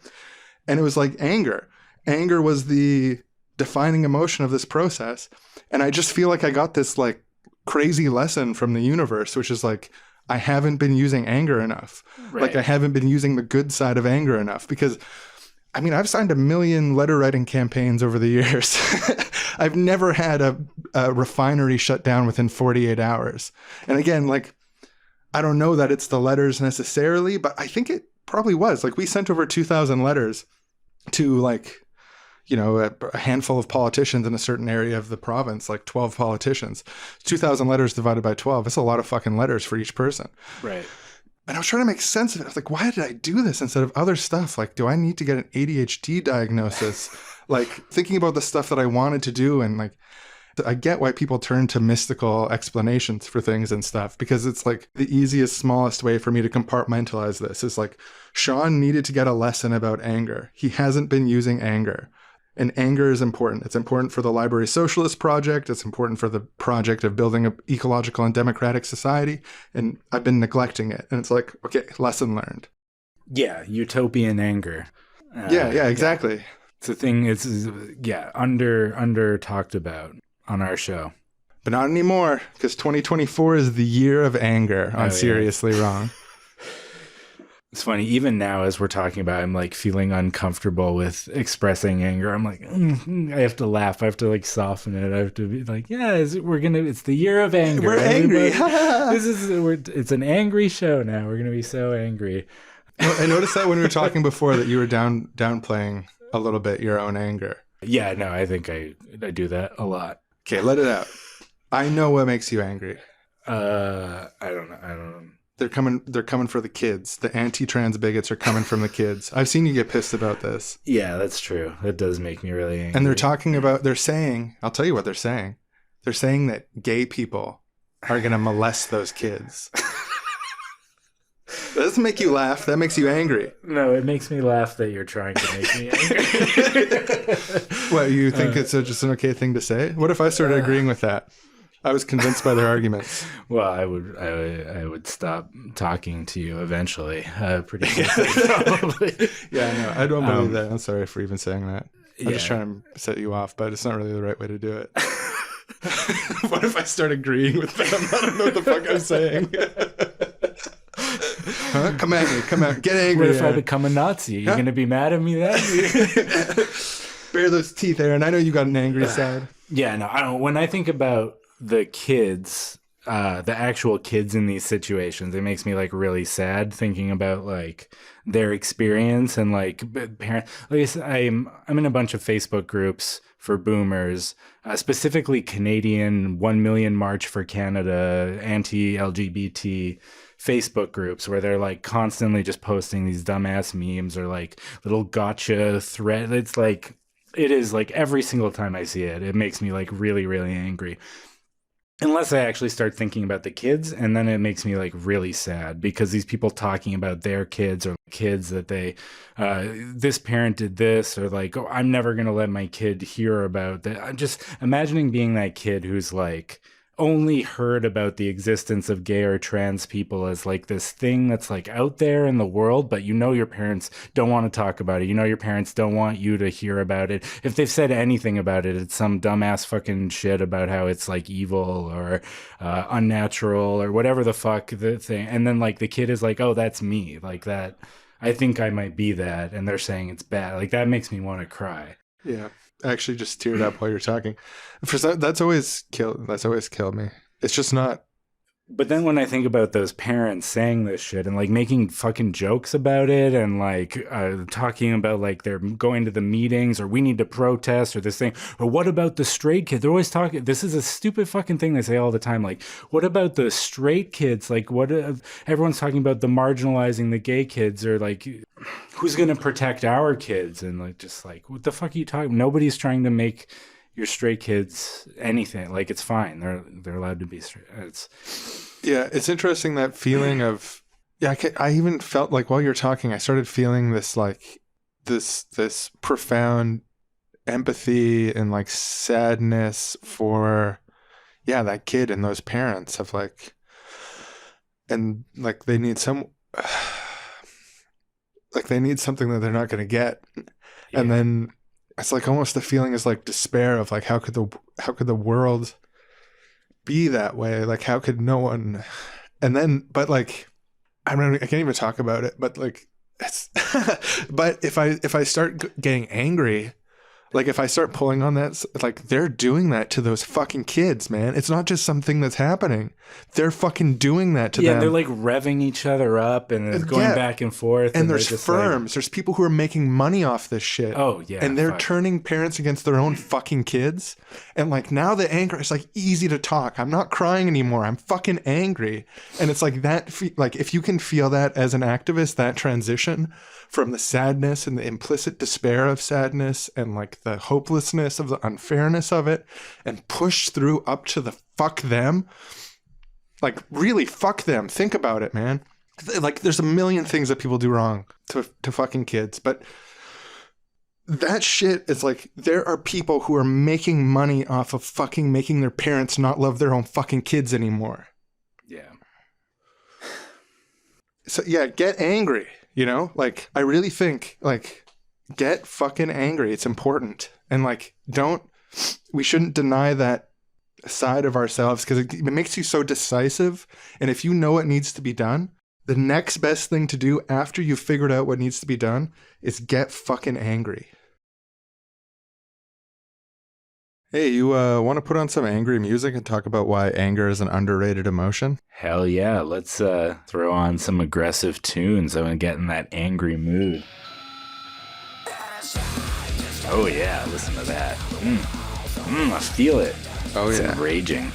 And it was like anger. Anger was the defining emotion of this process. And I just feel like I got this like crazy lesson from the universe, which is like, I haven't been using anger enough. Right. Like, I haven't been using the good side of anger enough, because I mean, I've signed 1 million letter writing campaigns over the years. I've never had a refinery shut down within 48 hours. And again, like, I don't know that it's the letters necessarily, but I think it probably was. Like, we sent over 2,000 letters to, like, you know, a handful of politicians in a certain area of the province, like 12 politicians. 2,000 letters divided by 12. That's a lot of fucking letters for each person. Right. And I was trying to make sense of it. I was like, why did I do this instead of other stuff? Like, do I need to get an ADHD diagnosis? Like, thinking about the stuff that I wanted to do. And like, I get why people turn to mystical explanations for things and stuff, because it's like the easiest, smallest way for me to compartmentalize this is like, Sean needed to get a lesson about anger. He hasn't been using anger. And anger is important. It's important for the Library Socialist Project. It's important for the project of building an ecological and democratic society. And I've been neglecting it. And it's like, okay, lesson learned. Yeah, utopian anger. Yeah, exactly. Yeah. It's a thing. It's under talked about on our show, but not anymore, because 2024 is the year of anger on Seriously Wrong. It's funny, even now as we're talking about it, I'm like feeling uncomfortable with expressing anger. I'm like, I have to laugh. I have to like soften it. I have to be like, yeah, it's the year of anger. We're angry. It's an angry show now. We're going to be so angry. Well, I noticed that when we were talking before that you were downplaying a little bit your own anger. Yeah, no, I think I do that a lot. Okay, let it out. I know what makes you angry. I don't know. They're coming for the kids. The anti-trans bigots are coming from the kids. I've seen you get pissed about this. Yeah, that's true. That does make me really angry. And they're saying, I'll tell you what they're saying. They're saying that gay people are going to molest those kids. That doesn't make you laugh. That makes you angry. No, it makes me laugh that you're trying to make me angry. What, you think it's just an okay thing to say? What if I started agreeing with that? I was convinced by their arguments. Well, I would stop talking to you eventually. Pretty quickly, probably. Yeah, no, I don't believe that. I'm sorry for even saying that. I'm just trying to set you off, but it's not really the right way to do it. What if I start agreeing with them? I don't know what the fuck I'm saying. Huh? Come at me. Come at. Get angry. What if I become a Nazi? You're going to be mad at me then? Bare those teeth, Aaron. I know you got an angry side. Yeah, no, I don't. When I think about the kids, the actual kids in these situations, it makes me like really sad thinking about like their experience and like parents. Like I said, I'm in a bunch of Facebook groups for boomers, specifically Canadian 1 Million March for Canada, anti-LGBT Facebook groups where they're like constantly just posting these dumbass memes or like little gotcha thread. It's like, it is like every single time I see it, it makes me like really, really angry. Unless I actually start thinking about the kids, and then it makes me like really sad because these people talking about their kids or kids that they, this parent did this, or like, oh, I'm never going to let my kid hear about that. I'm just imagining being that kid who's like only heard about the existence of gay or trans people as like this thing that's like out there in the world, but you know your parents don't want to talk about it. You know your parents don't want you to hear about it. If they've said anything about it, it's some dumbass fucking shit about how it's like evil or unnatural or whatever the fuck the thing. And then like the kid is like, oh, that's me. Like that, I think I might be that. And they're saying it's bad. Like that makes me want to cry. Yeah. I actually just teared up while you're talking. That's always killed me. It's just not. But then when I think about those parents saying this shit and like making fucking jokes about it and like talking about like they're going to the meetings or we need to protest or this thing, or what about the straight kid? They're always talking. This is a stupid fucking thing they say all the time. Like, what about the straight kids? Like, what? Everyone's talking about the marginalizing the gay kids, or like, who's going to protect our kids? And like, just like, what the fuck are you talking? Nobody's trying to make your straight kids anything. Like, it's fine. They're allowed to be straight. It's interesting, that feeling of, I even felt like while you're talking, I started feeling this like this profound empathy and like sadness for that kid and those parents of like, and like they need something that they're not going to get. And then it's like almost the feeling is like despair of like, how could the world be that way? Like, how could no one? And then, but like, I can't even talk about it, but like, It's but if I start getting angry, like if I start pulling on that, like they're doing that to those fucking kids, man. It's not just something that's happening. They're fucking doing that to them. Yeah, they're like revving each other up and it's going back and forth. And there's just firms. There's people who are making money off this shit. Oh, yeah. And they're turning parents against their own fucking kids. And like now the anger is like easy to talk. I'm not crying anymore. I'm fucking angry. And it's like that, like if you can feel that as an activist, that transition from the sadness and the implicit despair of sadness and like the hopelessness of the unfairness of it and push through up to the fuck them, like really fuck them. Think about it, man. Like there's a million things that people do wrong to fucking kids, but that shit is like, there are people who are making money off of fucking making their parents not love their own fucking kids anymore. Yeah. So yeah, get angry. You know, like, I really think, like, get fucking angry. It's important. And, like, we shouldn't deny that side of ourselves because it makes you so decisive. And if you know what needs to be done, the next best thing to do after you've figured out what needs to be done is get fucking angry. Hey, you want to put on some angry music and talk about why anger is an underrated emotion? Hell yeah. Let's throw on some aggressive tunes and get in that angry mood. Oh yeah, listen to that. I feel it. Oh it's yeah. Enraging.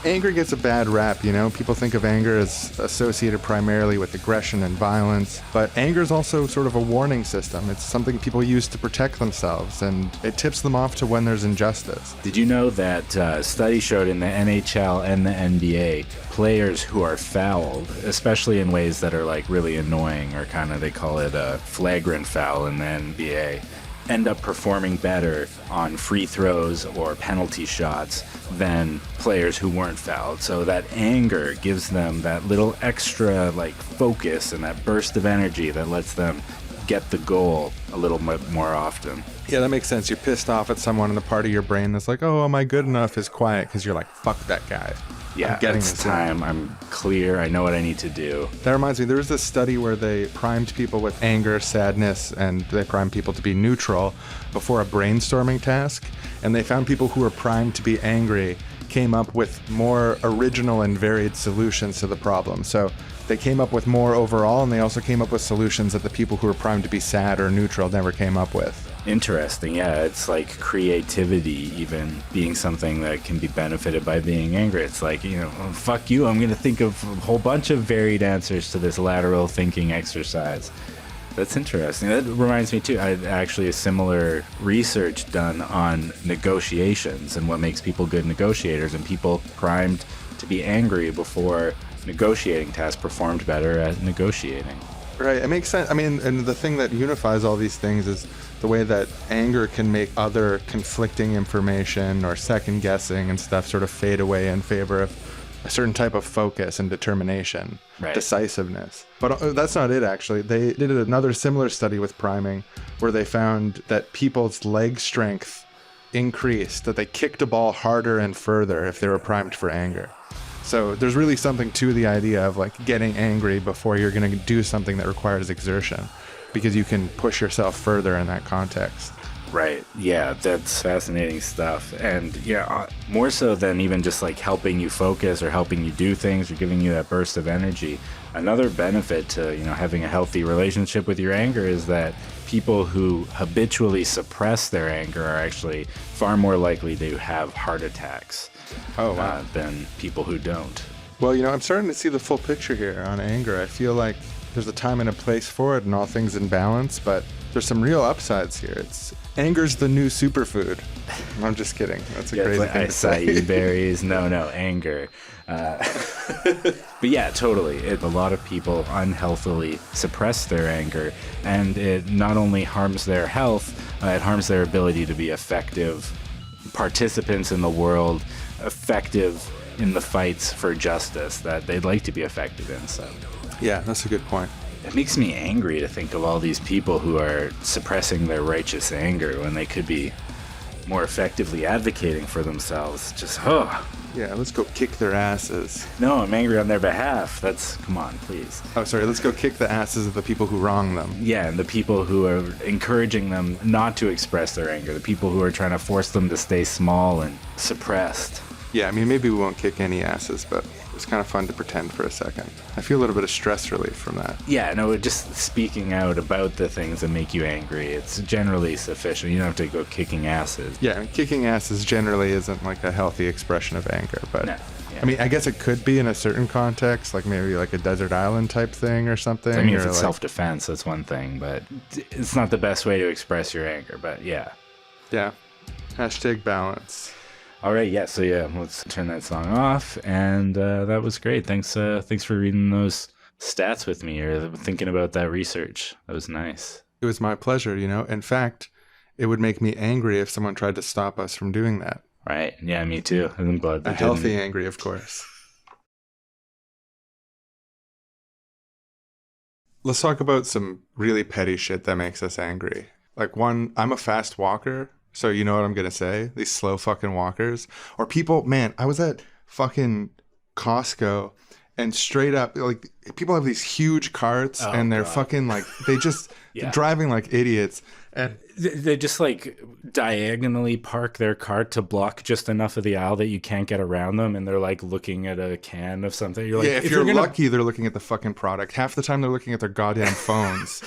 Anger gets a bad rap, you know? People think of anger as associated primarily with aggression and violence, but anger is also sort of a warning system. It's something people use to protect themselves, and it tips them off to when there's injustice. Did you know that studies showed in the NHL and the NBA, players who are fouled, especially in ways that are like really annoying or kind of, they call it a flagrant foul in the NBA, end up performing better on free throws or penalty shots than players who weren't fouled. So that anger gives them that little extra like focus and that burst of energy that lets them get the goal a little bit more often. Yeah, that makes sense. You're pissed off at someone and the part of your brain that's like, oh, am I good enough is quiet because you're like, fuck that guy. Yeah, I'm getting it's this time. I'm clear. I know what I need to do. That reminds me, there was this study where they primed people with anger, sadness, and they primed people to be neutral before a brainstorming task. And they found people who were primed to be angry came up with more original and varied solutions to the problem. So they came up with more overall, and they also came up with solutions that the people who were primed to be sad or neutral never came up with. Interesting. Yeah, it's like creativity even being something that can be benefited by being angry. It's like, you know, oh, fuck you, I'm going to think of a whole bunch of varied answers to this lateral thinking exercise. That's interesting. That reminds me too, I had actually a similar research done on negotiations and what makes people good negotiators, and people primed to be angry before negotiating tasks performed better at negotiating. Right, it makes sense. I mean, and the thing that unifies all these things is the way that anger can make other conflicting information or second guessing and stuff sort of fade away in favor of a certain type of focus and determination, right. Decisiveness. But that's not it, actually. They did another similar study with priming where they found that people's leg strength increased, that they kicked a ball harder and further if they were primed for anger. So there's really something to the idea of like getting angry before you're going to do something that requires exertion, because you can push yourself further in that context. Right. Yeah, that's fascinating stuff. And yeah, more so than even just like helping you focus or helping you do things or giving you that burst of energy. Another benefit to, you know, having a healthy relationship with your anger is that people who habitually suppress their anger are actually far more likely to have heart attacks. Oh, wow. Than people who don't. Well, you know, I'm starting to see the full picture here on anger. I feel like there's a time and a place for it and all things in balance, but there's some real upsides here. Anger's the new superfood. I'm just kidding. That's a crazy like thing to say. Acai berries. No, anger. But yeah, totally. A lot of people unhealthily suppress their anger, and it not only harms their health, it harms their ability to be effective participants in the world, effective in the fights for justice that they'd like to be effective in. So yeah, that's a good point. It makes me angry to think of all these people who are suppressing their righteous anger when they could be more effectively advocating for themselves. Just, Yeah, let's go kick their asses. no, I'm angry on their behalf. Come on, please. Oh, sorry, let's go kick the asses of the people who wrong them. Yeah, and the people who are encouraging them not to express their anger, the people who are trying to force them to stay small and suppressed. Yeah, I mean, maybe we won't kick any asses, but it's kind of fun to pretend for a second. I feel a little bit of stress relief from that. Yeah, no, just speaking out about the things that make you angry, it's generally sufficient. You don't have to go kicking asses. Yeah, I mean, kicking asses generally isn't like a healthy expression of anger, but No, yeah. I mean, I guess it could be in a certain context, like maybe like a desert island type thing or something. I mean, if or it's like, self-defense, that's one thing, but it's not the best way to express your anger, but yeah. yeah, hashtag balance. All right, yeah, so yeah, let's turn that song off, and that was great. Thanks for reading those stats with me, or thinking about that research. That was nice. It was my pleasure, you know. In fact, it would make me angry if someone tried to stop us from doing that. Right, yeah, me too. I'm glad they A healthy angry, of course. Let's talk about some really petty shit that makes us angry. Like one, I'm a fast walker. So you know what I'm going to say? These slow fucking walkers. Or people, man, I was at fucking Costco and straight up, like, people have these huge carts and they're fucking like, they just driving like idiots. And they just like diagonally park their cart to block just enough of the aisle that you can't get around them, and they're like looking at a can of something. You're like, yeah, if you're lucky, they're looking at the fucking product. Half the time they're looking at their goddamn phones.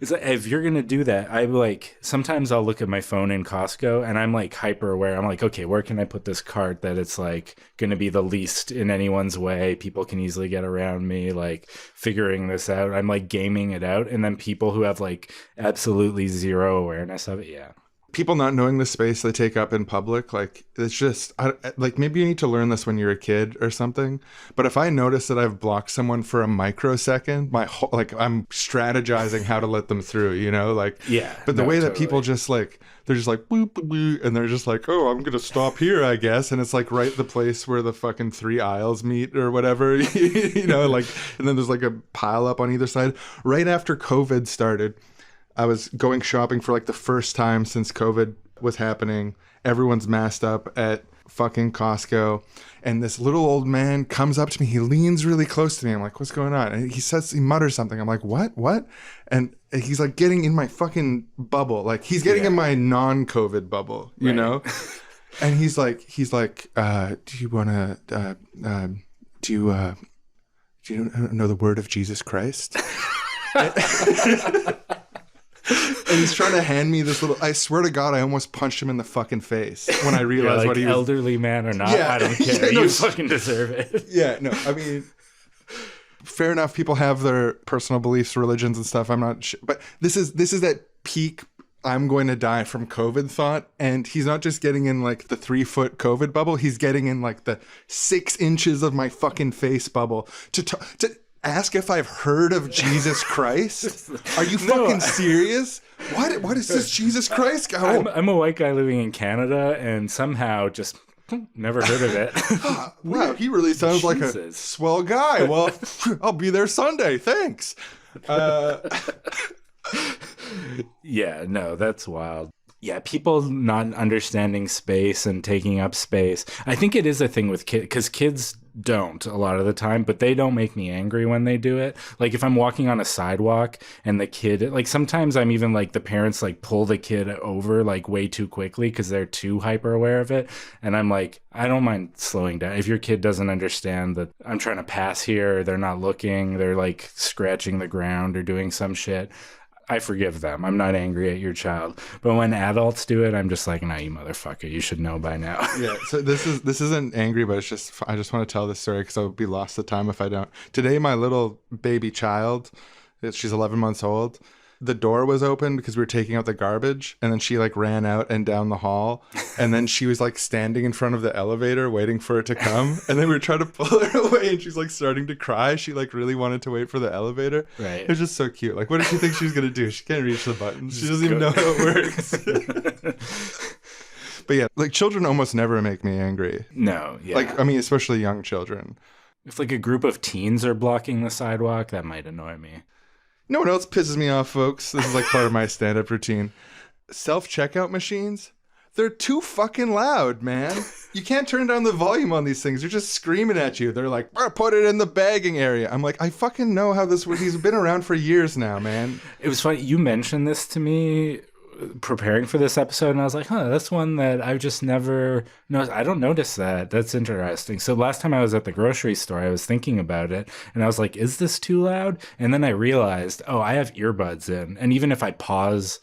It's like, if you're gonna do that, I like sometimes I'll look at my phone in Costco and I'm like hyper aware. I'm like, okay, where can I put this cart that it's like gonna be the least in anyone's way? People can easily get around me, like figuring this out. I'm like gaming it out, and then people who have like absolutely zero awareness of it, yeah. People not knowing the space they take up in public, like, it's just, like, maybe you need to learn this when you're a kid or something. But if I notice that I've blocked someone for a microsecond, my whole, like, I'm strategizing how to let them through, you know, like, yeah. But the way that people just like, they're just like, boop, boop, boop, and they're just like, oh, I'm gonna stop here, I guess, and it's like right the place where the fucking 3 aisles meet or whatever, you know, like, and then there's like a pile up on either side. Right after COVID started, I was going shopping for like the first time since COVID was happening. Everyone's masked up at fucking Costco. And this little old man comes up to me. He leans really close to me. I'm like, what's going on? And he mutters something. I'm like, what? And he's like getting in my fucking bubble. Like he's getting in my non-COVID bubble, you know? And he's like, do you want to, do you know the word of Jesus Christ? And he's trying to hand me this little, I swear to God, I almost punched him in the fucking face when I realized like, what he was. Elderly man or not, Yeah. I don't care. Yeah, no, you fucking deserve it. Yeah, no, I mean, fair enough. People have their personal beliefs, religions and stuff. I'm not sure. But this is that peak I'm going to die from COVID thought. And he's not just getting in like the 3-foot COVID bubble. He's getting in like the 6 inches of my fucking face bubble to ask if I've heard of Jesus Christ. Are you fucking serious? What is this Jesus Christ guy? I'm a white guy living in Canada and somehow just never heard of it. Wow, he really sounds like a swell guy. Well, I'll be there Sunday. Thanks. Yeah, no, that's wild. Yeah, people not understanding space and taking up space. I think it is a thing with kids, because kids don't a lot of the time, but they don't make me angry when they do it. Like if I'm walking on a sidewalk and the kid, like sometimes I'm even like the parents like pull the kid over like way too quickly because they're too hyper aware of it. And I'm like, I don't mind slowing down. If your kid doesn't understand that I'm trying to pass here, they're not looking, they're like scratching the ground or doing some shit, I forgive them. I'm not angry at your child. But when adults do it, I'm just like, nah, you motherfucker, you should know by now. Yeah, so this isn't angry, but it's just, I just want to tell this story because I'll be lost the time if I don't. Today, my little baby child, she's 11 months old, the door was open because we were taking out the garbage, and then she like ran out and down the hall, and then she was like standing in front of the elevator waiting for it to come, and then we were trying to pull her away, and she's like starting to cry. She like really wanted to wait for the elevator. Right. It was just so cute. Like, what did she think she was gonna do? She can't reach the buttons. She doesn't even know how it works. But yeah, like children almost never make me angry. No, yeah. Like, I mean, especially young children. If like a group of teens are blocking the sidewalk, that might annoy me. No one else pisses me off, folks. This is like part of my stand-up routine. Self-checkout machines, They're too fucking loud, man. You can't turn down the volume on these things. They're just screaming at you. They're like, put it in the bagging area. I'm like, I fucking know how this works. He's been around for years now, man. It was funny. You mentioned this to me preparing for this episode, and I was like, that's one that I've just never noticed. I don't notice that. That's interesting. So last time I was at the grocery store, I was thinking about it, and I was like, is this too loud? And then I realized, I have earbuds in. And even if I pause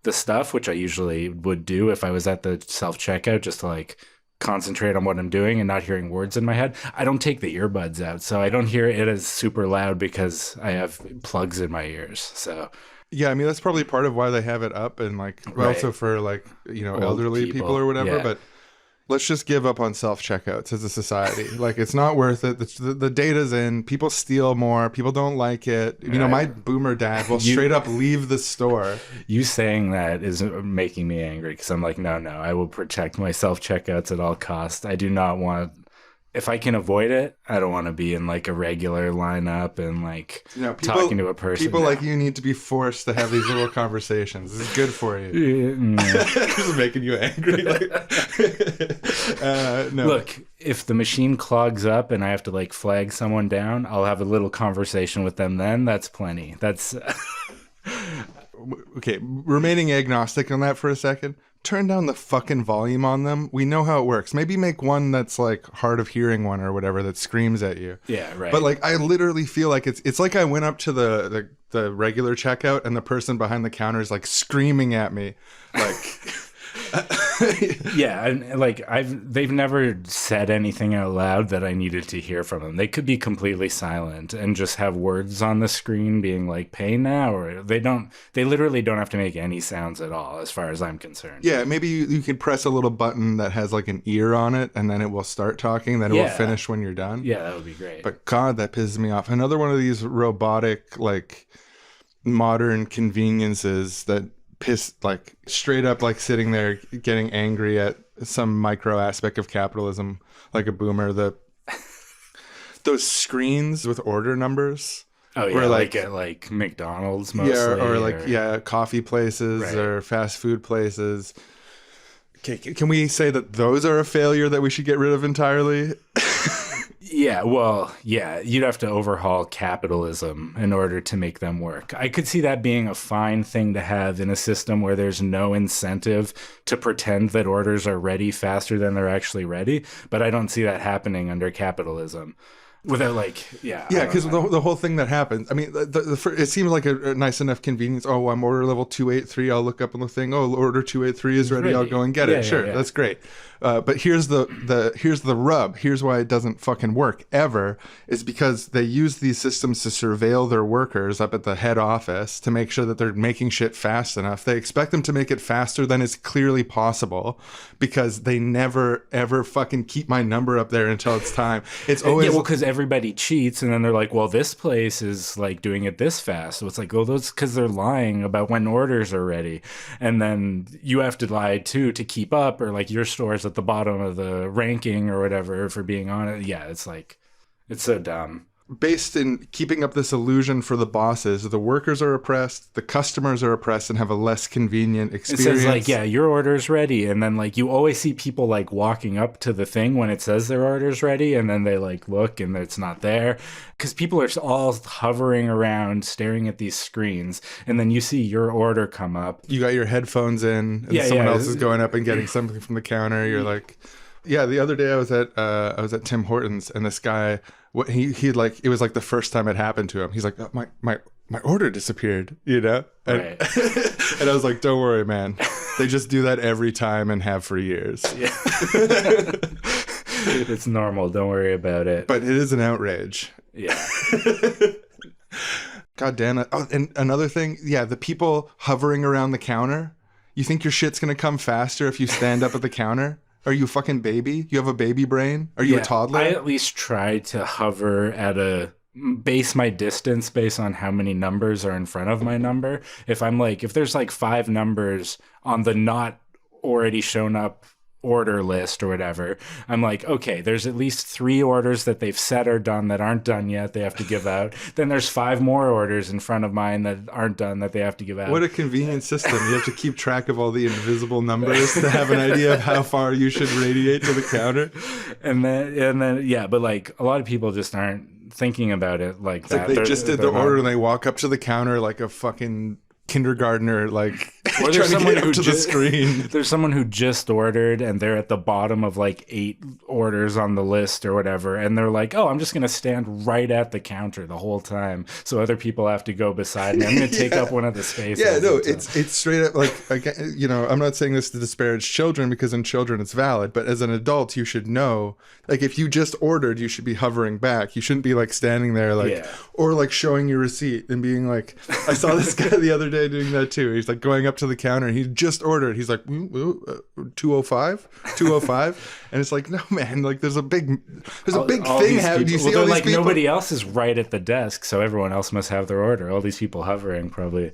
the stuff, which I usually would do if I was at the self-checkout, just to like concentrate on what I'm doing and not hearing words in my head, I don't take the earbuds out. So I don't hear it as super loud because I have plugs in my ears. So yeah, I mean, that's probably part of why they have it up, and like also for like, Old elderly people or whatever. Yeah. But let's just give up on self-checkouts as a society. Like, it's not worth it. The data's in. People steal more. People don't like it. My boomer dad will straight up leave the store. You saying that is making me angry because I'm like, no, I will protect my self-checkouts at all costs. I do not want... If I can avoid it, I don't want to be in like a regular lineup and like talking to a person. People like you need to be forced to have these little conversations. This is good for you. This is making you angry. No. Look, if the machine clogs up and I have to like flag someone down, I'll have a little conversation with them then. That's plenty. That's... Okay, remaining agnostic on that for a second. Turn down the fucking volume on them. We know how it works. Maybe make one that's like hard of hearing one or whatever that screams at you. Yeah, right. But like, I literally feel like it's like I went up to the regular checkout and the person behind the counter is like screaming at me, like. Yeah, and like they've never said anything out loud that I needed to hear from them. They could be completely silent and just have words on the screen being like pay now, or they literally don't have to make any sounds at all as far as I'm concerned. Yeah, maybe you could press a little button that has like an ear on it and then it will start talking, then it will finish when you're done. Yeah, that would be great. But God, that pisses me off. Another one of these robotic, like modern conveniences that piss, like straight up like sitting there getting angry at some micro aspect of capitalism, like a boomer. Those screens with order numbers. Oh yeah, like at like McDonald's mostly. Yeah, or like coffee places or fast food places. Okay, can we say that those are a failure that we should get rid of entirely? Yeah, well, yeah, you'd have to overhaul capitalism in order to make them work. I could see that being a fine thing to have in a system where there's no incentive to pretend that orders are ready faster than they're actually ready, but I don't see that happening under capitalism. Without yeah, because the whole thing that happens, I mean, it seems like a nice enough convenience. Oh, I'm order level 283. I'll look up on the thing. Oh, order 283 is ready. I'll go and get it. Sure, that's great. But here's the rub. Here's why it doesn't fucking work ever, is because they use these systems to surveil their workers up at the head office to make sure that they're making shit fast enough. They expect them to make it faster than is clearly possible because they never ever fucking keep my number up there until it's time. It's always because everybody cheats, and then they're like, well, this place is like doing it this fast. So it's like, oh, that's because they're lying about when orders are ready, and then you have to lie too to keep up, or like your store's at the bottom of the ranking or whatever for being on it. Yeah, it's like, it's so dumb. Based in keeping up this illusion for the bosses, the workers are oppressed, the customers are oppressed and have a less convenient experience. It says like, yeah, your order's ready, and then like you always see people like walking up to the thing when it says their order's ready, and then they like look and it's not there because people are all hovering around staring at these screens, and then you see your order come up. You got your headphones in, and someone else is going up and getting something from the counter. You're like, yeah. The other day I was at Tim Hortons, and this guy. He like, it was like the first time it happened to him. He's like, oh, my order disappeared, you know? And, right. And I was like, don't worry, man. They just do that every time and have for years. Yeah. It's normal. Don't worry about it. But it is an outrage. Yeah. God damn it. Oh, and another thing. Yeah, the people hovering around the counter. You think your shit's going to come faster if you stand up at the counter? Are you a fucking baby? You have a baby brain? Are you a toddler? I at least try to hover at base my distance based on how many numbers are in front of my number. If there's like 5 numbers on the not already shown up order list or whatever, I'm like, okay, there's at least 3 orders that they've said are done that aren't done yet, they have to give out. Then there's 5 more orders in front of mine that aren't done that they have to give out. What a convenient system. You have to keep track of all the invisible numbers to have an idea of how far you should radiate to the counter. And then yeah, but like a lot of people just aren't thinking about it like that. Like they just did the order and they walk up to the counter like a fucking kindergartner, like or trying to get up to the screen. There's someone who just ordered and they're at the bottom of like 8 orders on the list or whatever, and they're like, oh, I'm just gonna stand right at the counter the whole time so other people have to go beside me. I'm gonna take up one of the spaces. Yeah, no, it's straight up like I'm not saying this to disparage children, because in children it's valid, but as an adult you should know, like if you just ordered, you should be hovering back. You shouldn't be like standing there like or like showing your receipt and being like, I saw this guy the other day doing that too. He's like going up to the counter and he just ordered. He's like 205, and it's like, no man, like there's a big thing happening. You see all these like people? Nobody else is right at the desk, so everyone else must have their order. All these people hovering probably,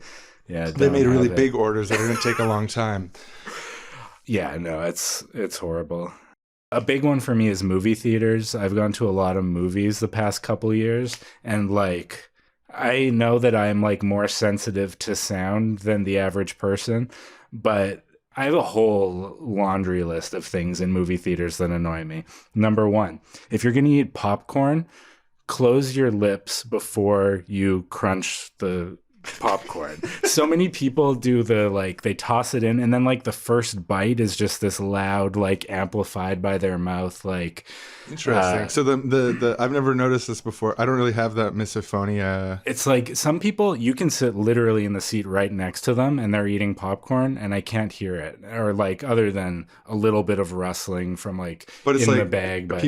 they made really big orders that are going to take a long time. Yeah, no, it's horrible. A big one for me is movie theaters. I've gone to a lot of movies the past couple years, and like I know that I'm like more sensitive to sound than the average person, but I have a whole laundry list of things in movie theaters that annoy me. Number 1, if you're going to eat popcorn, close your lips before you crunch the popcorn. So many people do they toss it in and then like the first bite is just this loud, like amplified by their mouth, like interesting. So the I've never noticed this before. I don't really have that misophonia. It's like some people, you can sit literally in the seat right next to them and they're eating popcorn and I can't hear it, or like other than a little bit of rustling from like but it's in like the bag. But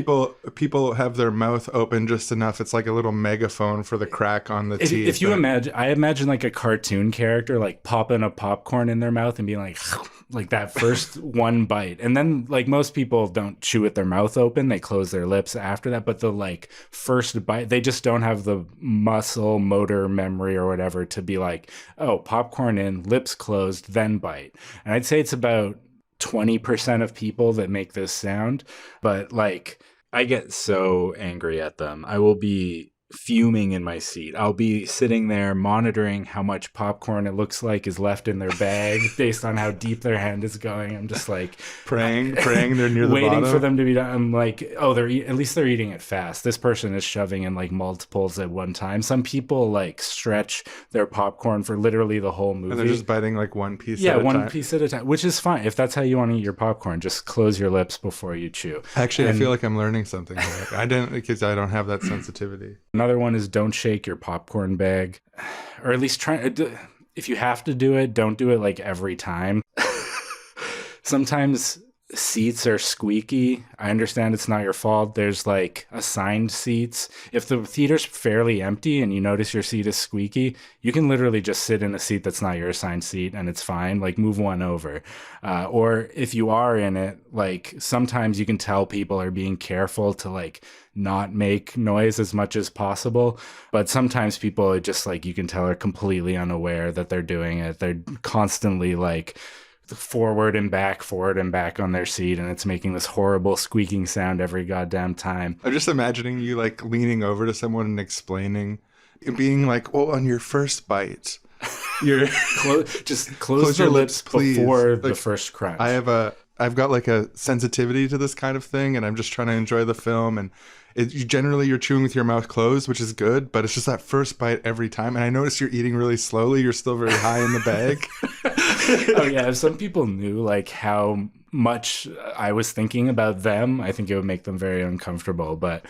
people have their mouth open just enough. It's like a little megaphone for the crack on the teeth. If you imagine like a cartoon character like popping a popcorn in their mouth and being like that first one bite, and then like most people don't chew with their mouth open, they close their lips after that, but the like first bite, they just don't have the muscle motor memory or whatever to be like, oh, popcorn in, lips closed, then bite. And I'd say it's about 20% of people that make this sound, but like I get so angry at them. I will be fuming in my seat. I'll be sitting there monitoring how much popcorn it looks like is left in their bag based on how deep their hand is going. I'm just like praying they're near the waiting bottom. for them to be done. I'm like, oh, at least they're eating it fast. This person is shoving in like multiples at one time. Some people like stretch their popcorn for literally the whole movie. And they're just biting like one piece at a time. Yeah, one piece at a time, which is fine. If that's how you want to eat your popcorn, just close your lips before you chew. Actually, I feel like I'm learning something here. I don't have that sensitivity. Another one is don't shake your popcorn bag, or at least try. If you have to do it, don't do it like every time. Sometimes seats are squeaky. I understand it's not your fault. There's like assigned seats. If the theater's fairly empty and you notice your seat is squeaky, you can literally just sit in a seat that's not your assigned seat and it's fine. Like move one over. Or if you are in it, like sometimes you can tell people are being careful to like not make noise as much as possible. But sometimes people are just like, you can tell are completely unaware that they're doing it. They're constantly like forward and back on their seat, and it's making this horrible squeaking sound every goddamn time. I'm just imagining you like leaning over to someone and explaining, being like, "Oh, on your first bite, you're just close your lips please. Before like, the first crunch." I've got like a sensitivity to this kind of thing, and I'm just trying to enjoy the film. And generally you're chewing with your mouth closed, which is good, but it's just that first bite every time. And I notice you're eating really slowly. You're still very high in the bag. Oh yeah, if some people knew like how much I was thinking about them, I think it would make them very uncomfortable, but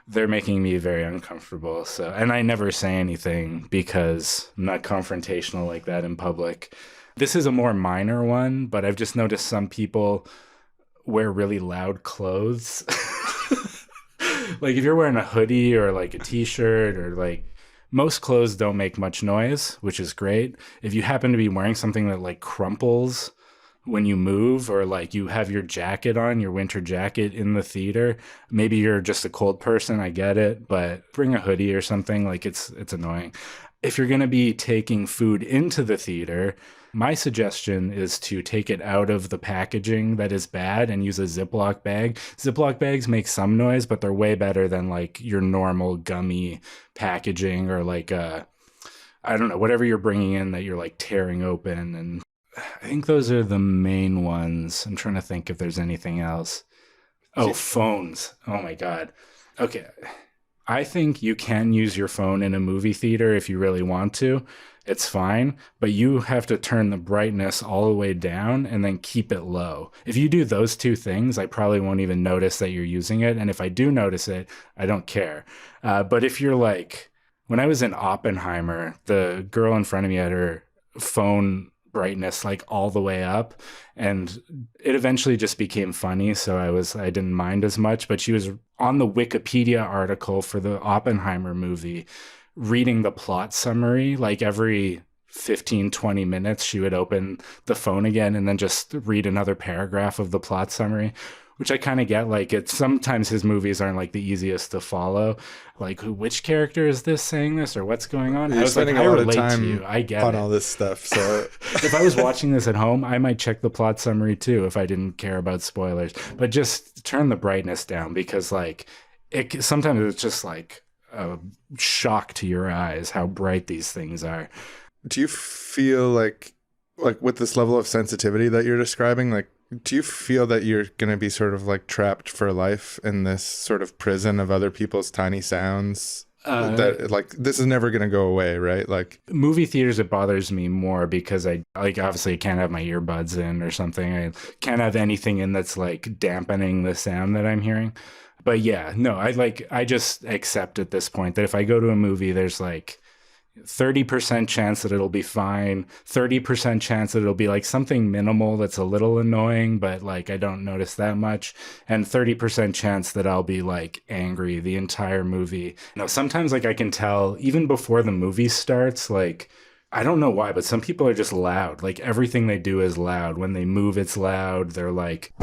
they're making me very uncomfortable. So, and I never say anything because I'm not confrontational like that in public. This is a more minor one, but I've just noticed some people wear really loud clothes. Like if you're wearing a hoodie or like a t-shirt, or like most clothes don't make much noise, which is great. If you happen to be wearing something that like crumples when you move, or like you have your jacket on, your winter jacket in the theater, maybe you're just a cold person, I get it, but bring a hoodie or something. Like it's annoying. if you're going to be taking food into the theater, my suggestion is to take it out of the packaging that is bad and use a Ziploc bag. Ziploc bags make some noise, but they're way better than like your normal gummy packaging or like I don't know, whatever you're bringing in that you're like tearing open. And I think those are the main ones. I'm trying to think if there's anything else. Oh, phones. Oh my God. Okay. I think you can use your phone in a movie theater if you really want to. It's fine, but you have to turn the brightness all the way down and then keep it low. If you do those two things, I probably won't even notice that you're using it. And if I do notice it, I don't care. But if you're like, when I was in Oppenheimer, the girl in front of me had her phone brightness like all the way up, and it eventually just became funny, so I didn't mind as much. But she was on the Wikipedia article for the Oppenheimer movie reading the plot summary. Like every 15-20 minutes she would open the phone again and then just read another paragraph of the plot summary, which I kind of get. Like, it's sometimes his movies aren't like the easiest to follow. Like, which character is this saying this, or what's going on? You're I was like, spending I a lot of relate time to you. I get on it. all this stuff. So If I was watching this at home, I might check the plot summary too if I didn't care about spoilers. But just turn the brightness down, because like sometimes it's just like a shock to your eyes how bright these things are. do you feel like with this level of sensitivity that you're describing, like, do you feel that you're going to be sort of like trapped for life in this sort of prison of other people's tiny sounds? That like this is never going to go away, right? Like movie theaters, it bothers me more because I like, obviously I can't have my earbuds in or something. I can't have anything in that's like dampening the sound that I'm hearing. But yeah, no, I just accept at this point that if I go to a movie, there's like 30% chance that it'll be fine, 30% chance that it'll be like something minimal that's a little annoying, but like I don't notice that much, and 30% chance that I'll be like angry the entire movie. You know, sometimes like I can tell even before the movie starts, like I don't know why, but some people are just loud. Like everything they do is loud. When they move, it's loud. They're like...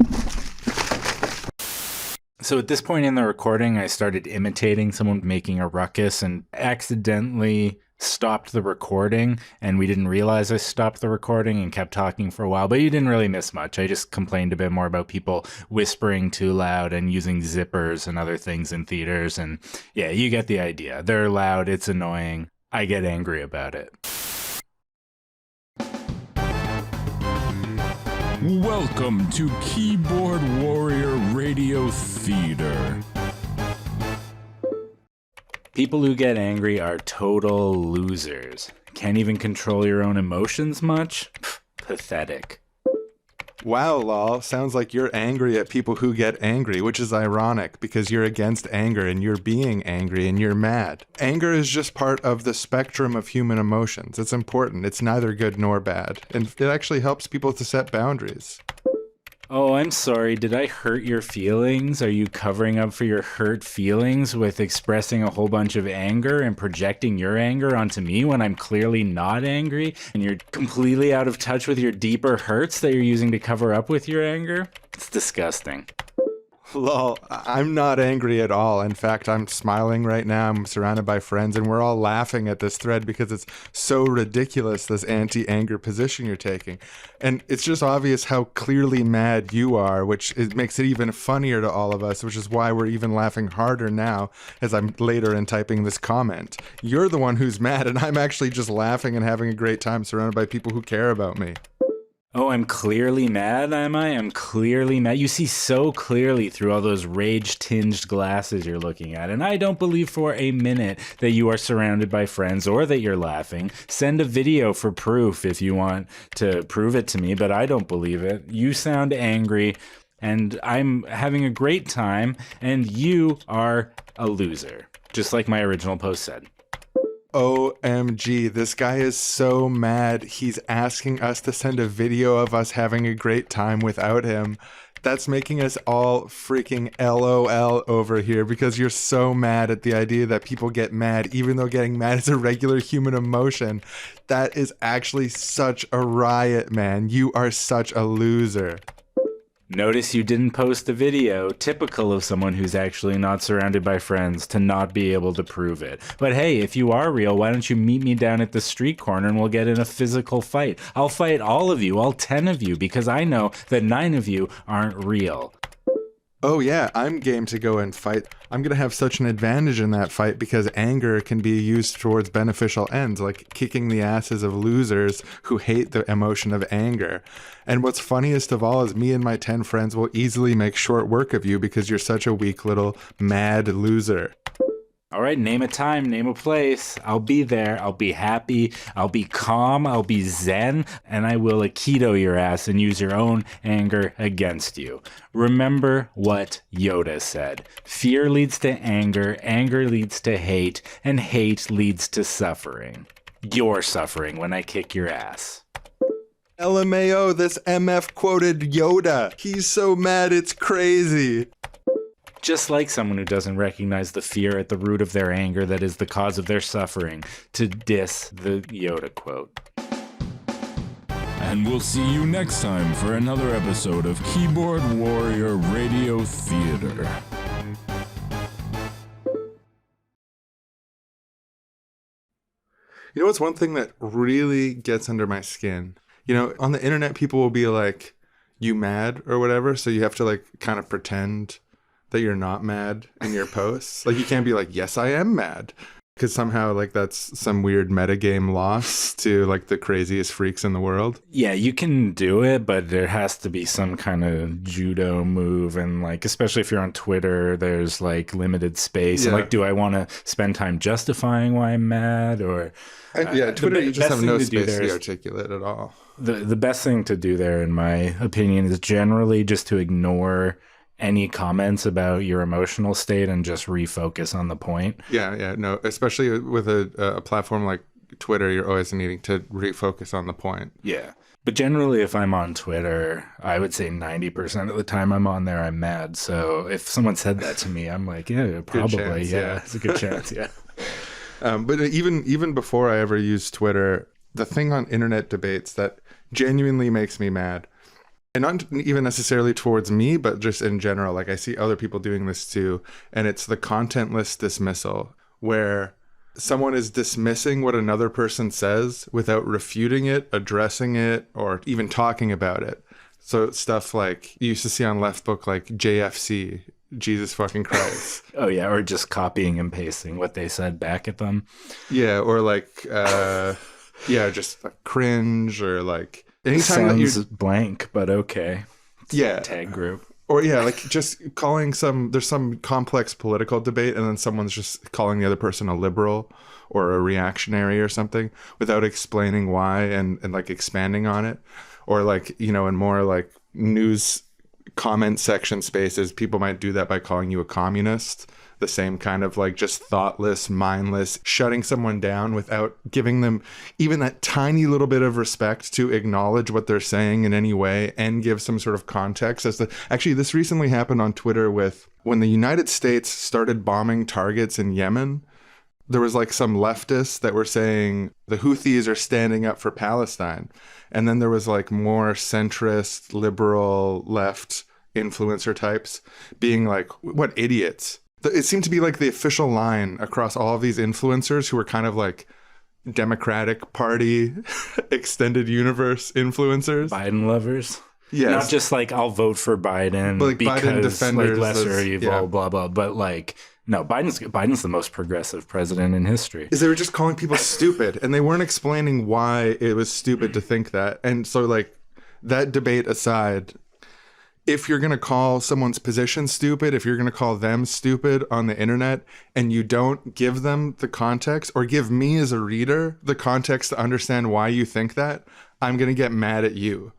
So at this point in the recording, I started imitating someone making a ruckus and accidentally stopped the recording, and we didn't realize I stopped the recording and kept talking for a while, but you didn't really miss much. I just complained a bit more about people whispering too loud and using zippers and other things in theaters, and yeah, you get the idea. They're loud, it's annoying. I get angry about it. Welcome to Keyboard Warrior Radio Theater. People who get angry are total losers. Can't even control your own emotions much? Pff, pathetic. wow, lol, sounds like you're angry at people who get angry, which is ironic because you're against anger and you're being angry and you're mad. Anger is just part of the spectrum of human emotions. It's important. It's neither good nor bad. And it actually helps people to set boundaries. Oh, I'm sorry. Did I hurt your feelings? Are you covering up for your hurt feelings with expressing a whole bunch of anger and projecting your anger onto me when I'm clearly not angry? And you're completely out of touch with your deeper hurts that you're using to cover up with your anger? It's disgusting. Lol, I'm not angry at all. In fact, I'm smiling right now. I'm surrounded by friends and we're all laughing at this thread because it's so ridiculous, this anti-anger position you're taking. And it's just obvious how clearly mad you are, which makes it even funnier to all of us, which is why we're even laughing harder now as I'm later in typing this comment. You're the one who's mad and I'm actually just laughing and having a great time surrounded by people who care about me. Oh, I'm clearly mad, am I? I'm clearly mad. You see so clearly through all those rage-tinged glasses you're looking at, and I don't believe for a minute that you are surrounded by friends or that you're laughing. Send a video for proof if you want to prove it to me, but I don't believe it. You sound angry, and I'm having a great time, and you are a loser, just like my original post said. OMG, this guy is so mad. He's asking us to send a video of us having a great time without him. That's making us all freaking LOL over here because you're so mad at the idea that people get mad, even though getting mad is a regular human emotion. That is actually such a riot, man. You are such a loser. Notice you didn't post a video, typical of someone who's actually not surrounded by friends, to not be able to prove it. But hey, if you are real, why don't you meet me down at the street corner and we'll get in a physical fight? I'll fight all of you, all 10 of you, because I know that 9 of you aren't real. Oh yeah, I'm game to go and fight. I'm going to have such an advantage in that fight because anger can be used towards beneficial ends, like kicking the asses of losers who hate the emotion of anger. And what's funniest of all is me and my 10 friends will easily make short work of you because you're such a weak little mad loser. All right, name a time, name a place. I'll be there. I'll be happy. I'll be calm. I'll be zen. And I will Aikido your ass and use your own anger against you. Remember what Yoda said. Fear leads to anger. Anger leads to hate. And hate leads to suffering. You're suffering when I kick your ass. LMAO, this MF quoted Yoda. He's so mad it's crazy. Just like someone who doesn't recognize the fear at the root of their anger that is the cause of their suffering, to diss the Yoda quote. And we'll see you next time for another episode of Keyboard Warrior Radio Theater. You know what's one thing that really gets under my skin? You know, on the internet, people will be like, you mad or whatever, so you have to like kind of pretend that you're not mad in your posts. Like you can't be like, yes, I am mad. Because somehow like that's some weird metagame loss to like the craziest freaks in the world. Yeah, you can do it, but there has to be some kind of judo move. And like, especially if you're on Twitter, there's like limited space. Yeah. Like, do I want to spend time justifying why I'm mad? Or Yeah, Twitter, you just have no space to be is articulate at all. the best thing to do there, in my opinion, is generally just to ignore any comments about your emotional state and just refocus on the point. Yeah, no, especially with a platform like Twitter, you're always needing to refocus on the point. Yeah. But generally, if I'm on Twitter, I would say 90% of the time I'm on there, I'm mad. So if someone said that to me, I'm like, yeah, probably. chance, yeah. It's a good chance. Yeah. But even before I ever used Twitter, the thing on internet debates that genuinely makes me mad, and not even necessarily towards me, but just in general, like I see other people doing this too, and it's the contentless dismissal, where someone is dismissing what another person says without refuting it, addressing it, or even talking about it. So stuff like you used to see on Left Book, like JFC, Jesus fucking Christ. Oh, yeah. Or just copying and pasting what they said back at them. Yeah, or like, just like cringe, or like anytime that Sounds blank, but okay. It's Yeah. a tag group. Or yeah, like just calling there's some complex political debate and then someone's just calling the other person a liberal or a reactionary or something without explaining why and like expanding on it. Or like, you know, in more like news comment section spaces, people might do that by calling you a communist. The same kind of like just thoughtless, mindless, shutting someone down without giving them even that tiny little bit of respect to acknowledge what they're saying in any way and give some sort of context. Actually, this recently happened on Twitter with when the United States started bombing targets in Yemen. There was like some leftists that were saying the Houthis are standing up for Palestine. And then there was like more centrist, liberal, left influencer types being like, what idiots. It seemed to be like the official line across all of these influencers who were kind of like Democratic Party extended universe influencers. Biden lovers. Yes. Not just like, I'll vote for Biden But like because Biden defenders, like lesser that's- evil, yeah. blah, blah. But like, no, Biden's the most progressive president in history. Is they were just calling people stupid and they weren't explaining why it was stupid to think that. And so like that debate aside, if you're going to call someone's position stupid, if you're going to call them stupid on the internet and you don't give them the context or give me as a reader the context to understand why you think that, I'm going to get mad at you.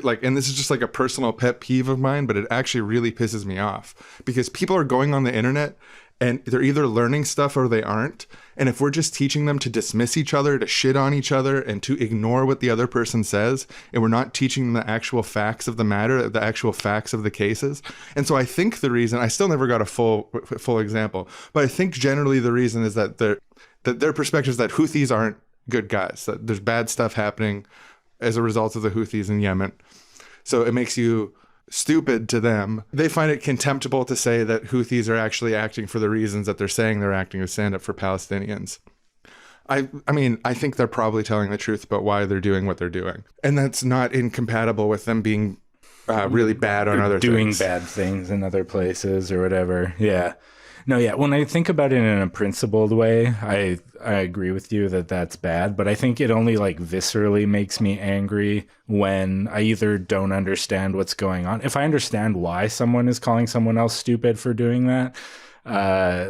Like, and this is just like a personal pet peeve of mine, but it actually really pisses me off because people are going on the internet and they're either learning stuff or they aren't. And if we're just teaching them to dismiss each other, to shit on each other, and to ignore what the other person says, and we're not teaching them the actual facts of the matter, the actual facts of the cases. And so I think the reason, I still never got a full example, but I think generally the reason is that their perspective is that Houthis aren't good guys, that there's bad stuff happening as a result of the Houthis in Yemen. So it makes you stupid to them. They find it contemptible to say that Houthis are actually acting for the reasons that they're saying they're acting to stand up for Palestinians. I mean, I think they're probably telling the truth about why they're doing what they're doing. And that's not incompatible with them being really bad on other doing things. bad things in other places or whatever. Yeah. No, yeah. When I think about it in a principled way, I agree with you that that's bad, but I think it only like viscerally makes me angry when I either don't understand what's going on. If I understand why someone is calling someone else stupid for doing that,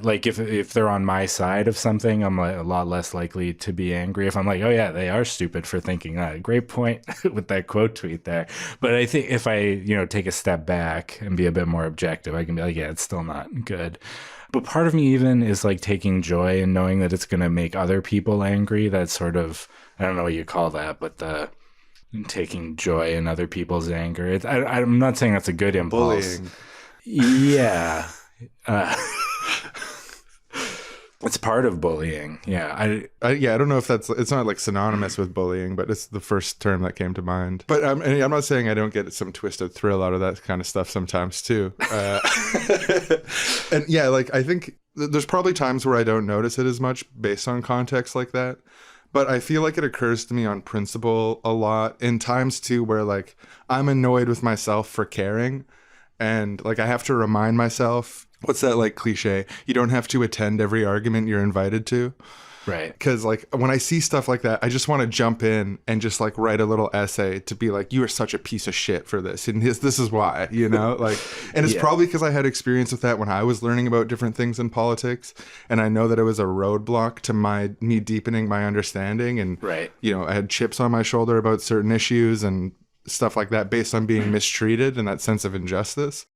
like if they're on my side of something, I'm like a lot less likely to be angry. If I'm like, oh yeah, they are stupid for thinking that. Great point with that quote tweet there. But I think if I, take a step back and be a bit more objective, I can be like, yeah, it's still not good. But part of me even is like taking joy in knowing that it's going to make other people angry. That sort of, I don't know what you call that, but the taking joy in other people's anger. I'm not saying that's a good impulse. Bullying. Yeah. It's part of bullying. Yeah. I don't know if it's not like synonymous with bullying, but it's the first term that came to mind. But and I'm not saying I don't get some twisted thrill out of that kind of stuff sometimes too. And yeah, like I think there's probably times where I don't notice it as much based on context like that. But I feel like it occurs to me on principle a lot in times too where like I'm annoyed with myself for caring. And like I have to remind myself, what's that like cliche? You don't have to attend every argument you're invited to. Right. Because like when I see stuff like that, I just want to jump in and just like write a little essay to be like, you are such a piece of shit for this. And this is why, like, and it's probably because I had experience with that when I was learning about different things in politics. And I know that it was a roadblock to me deepening my understanding. And, Right. I had chips on my shoulder about certain issues and stuff like that based on being mistreated and that sense of injustice.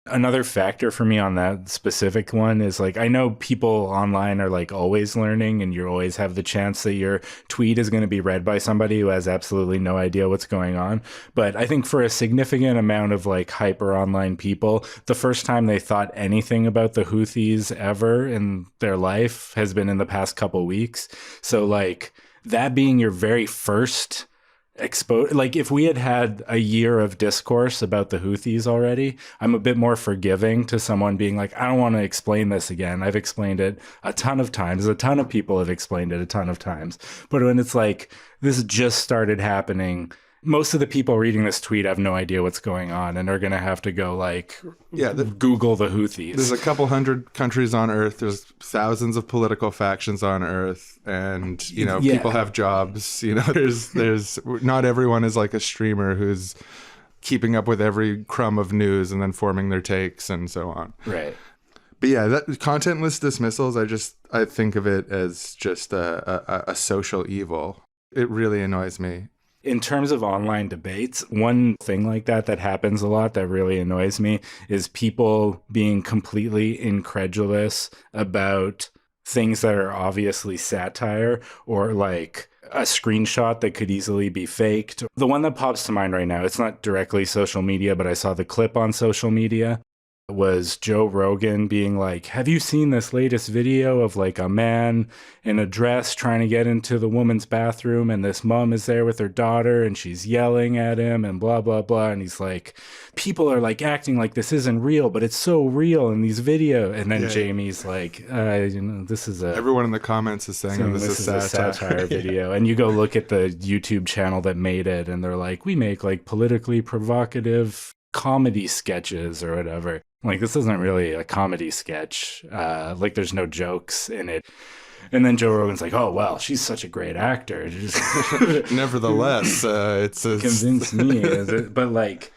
Another factor for me on that specific one is like, I know people online are like always learning and you always have the chance that your tweet is going to be read by somebody who has absolutely no idea what's going on. But I think for a significant amount of like hyper online people, the first time they thought anything about the Houthis ever in their life has been in the past couple weeks. So like that being your very first like if we had a year of discourse about the Houthis already, I'm a bit more forgiving to someone being like, I don't want to explain this again. I've explained it a ton of times. A ton of people have explained it a ton of times. But when it's like, this just started happening, most of the people reading this tweet have no idea what's going on and are going to have to go like Google the Houthis. There's a couple hundred countries on Earth. There's thousands of political factions on Earth, and people have jobs. There's not everyone is like a streamer who's keeping up with every crumb of news and then forming their takes and so on. Right. But yeah, that contentless dismissals, I think of it as just a social evil. It really annoys me. In terms of online debates, one thing like that happens a lot that really annoys me is people being completely incredulous about things that are obviously satire or like a screenshot that could easily be faked. The one that pops to mind right now, it's not directly social media, but I saw the clip on social media, was Joe Rogan being like, have you seen this latest video of like a man in a dress trying to get into the woman's bathroom and this mom is there with her daughter and she's yelling at him and blah, blah, blah. And he's like, people are like acting like this isn't real, but it's so real in these videos. And then Jamie's like, this is everyone in the comments is saying this is a satire video. And you go look at the YouTube channel that made it and they're like, we make like politically provocative comedy sketches or whatever. Like, this isn't really a comedy sketch. Like, there's no jokes in it. And then Joe Rogan's like, oh, well, she's such a great actor. Nevertheless, it's convinced me. But, like,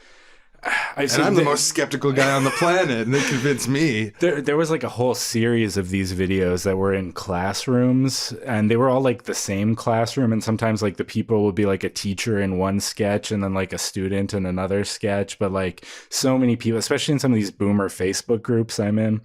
I'm the most skeptical guy on the planet, and they convinced me. There was, like, a whole series of these videos that were in classrooms, and they were all, like, the same classroom. And sometimes, like, the people would be, like, a teacher in one sketch and then, like, a student in another sketch. But, like, so many people, especially in some of these boomer Facebook groups I'm in,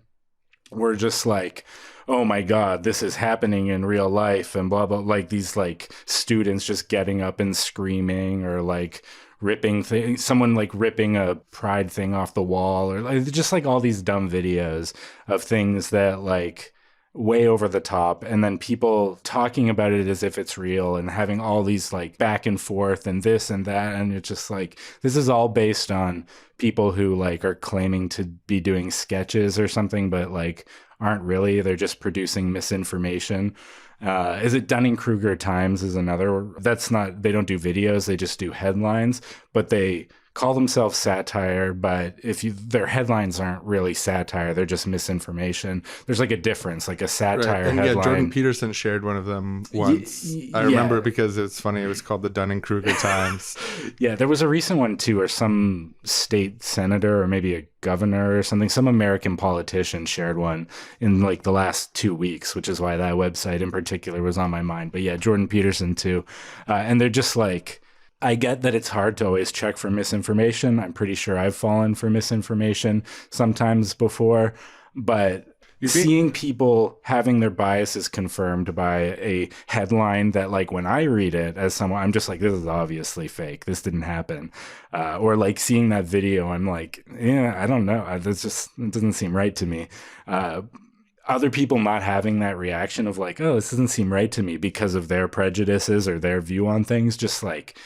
were just like, oh my God, this is happening in real life and blah, blah, like these like students just getting up and screaming or like ripping things, someone like ripping a pride thing off the wall or like just like all these dumb videos of things that like way over the top, and then people talking about it as if it's real and having all these like back and forth and this and that, and it's just like, this is all based on people who like are claiming to be doing sketches or something, but like aren't really. They're just producing misinformation. Is it Dunning-Kruger Times is another? That's not, they don't do videos, they just do headlines, but they call themselves satire, but their headlines aren't really satire, they're just misinformation. There's like a difference, like a satire And headline. yeah, Jordan Peterson shared one of them once. I remember it because it's funny. It was called the Dunning-Kruger Times. Yeah, there was a recent one too, where some state senator or maybe a governor or something, some American politician shared one in like the last 2 weeks, which is why that website in particular was on my mind. But yeah, Jordan Peterson too. And they're just like, I get that it's hard to always check for misinformation. I'm pretty sure I've fallen for misinformation sometimes before, but seeing people having their biases confirmed by a headline that, like, when I read it as someone, I'm just like, this is obviously fake. This didn't happen. Or like seeing that video, I'm like, yeah, I don't know. It doesn't seem right to me. Other people not having that reaction of like, oh, this doesn't seem right to me because of their prejudices or their view on things, just like,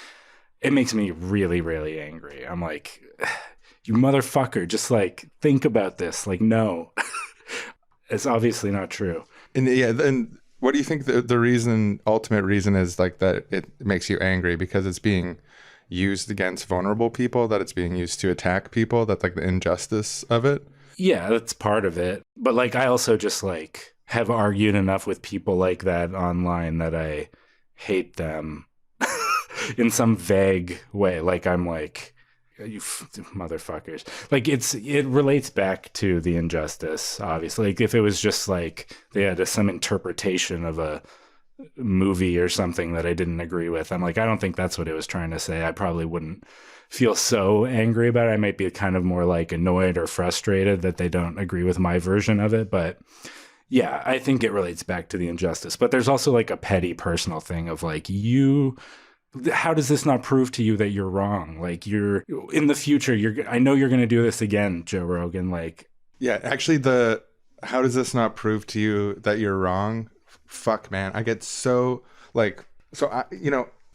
it makes me really, really angry. I'm like, you motherfucker, just like, think about this. Like, no, it's obviously not true. And yeah, and what do you think the ultimate reason is, like, that it makes you angry? Because it's being used against vulnerable people, that it's being used to attack people, that's like the injustice of it? Yeah, that's part of it. But like, I also just like have argued enough with people like that online that I hate them in some vague way. Like, I'm like, you motherfuckers. Like, it relates back to the injustice, obviously. Like, if it was just like they had some interpretation of a movie or something that I didn't agree with, I'm like, I don't think that's what it was trying to say. I probably wouldn't feel so angry about it. I might be kind of more like annoyed or frustrated that they don't agree with my version of it. But yeah, I think it relates back to the injustice. But there's also like a petty personal thing of like, how does this not prove to you that you're wrong? Like, you're in the future, I know you're going to do this again, Joe Rogan. Like, yeah, actually, how does this not prove to you that you're wrong? Fuck, man. I get so like,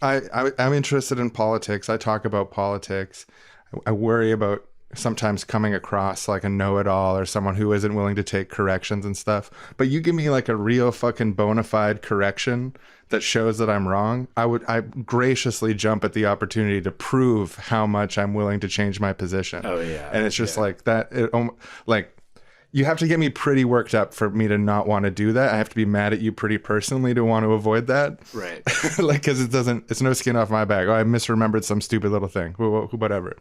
I'm interested in politics. I talk about politics. I worry about sometimes coming across like a know-it-all or someone who isn't willing to take corrections and stuff. But you give me like a real fucking bona fide correction that shows that I'm wrong, I graciously jump at the opportunity to prove how much I'm willing to change my position. Oh yeah. And it's just like that. Like, you have to get me pretty worked up for me to not want to do that. I have to be mad at you pretty personally to want to avoid that. Right. Like, because it's no skin off my back. Oh, I misremembered some stupid little thing. Whatever.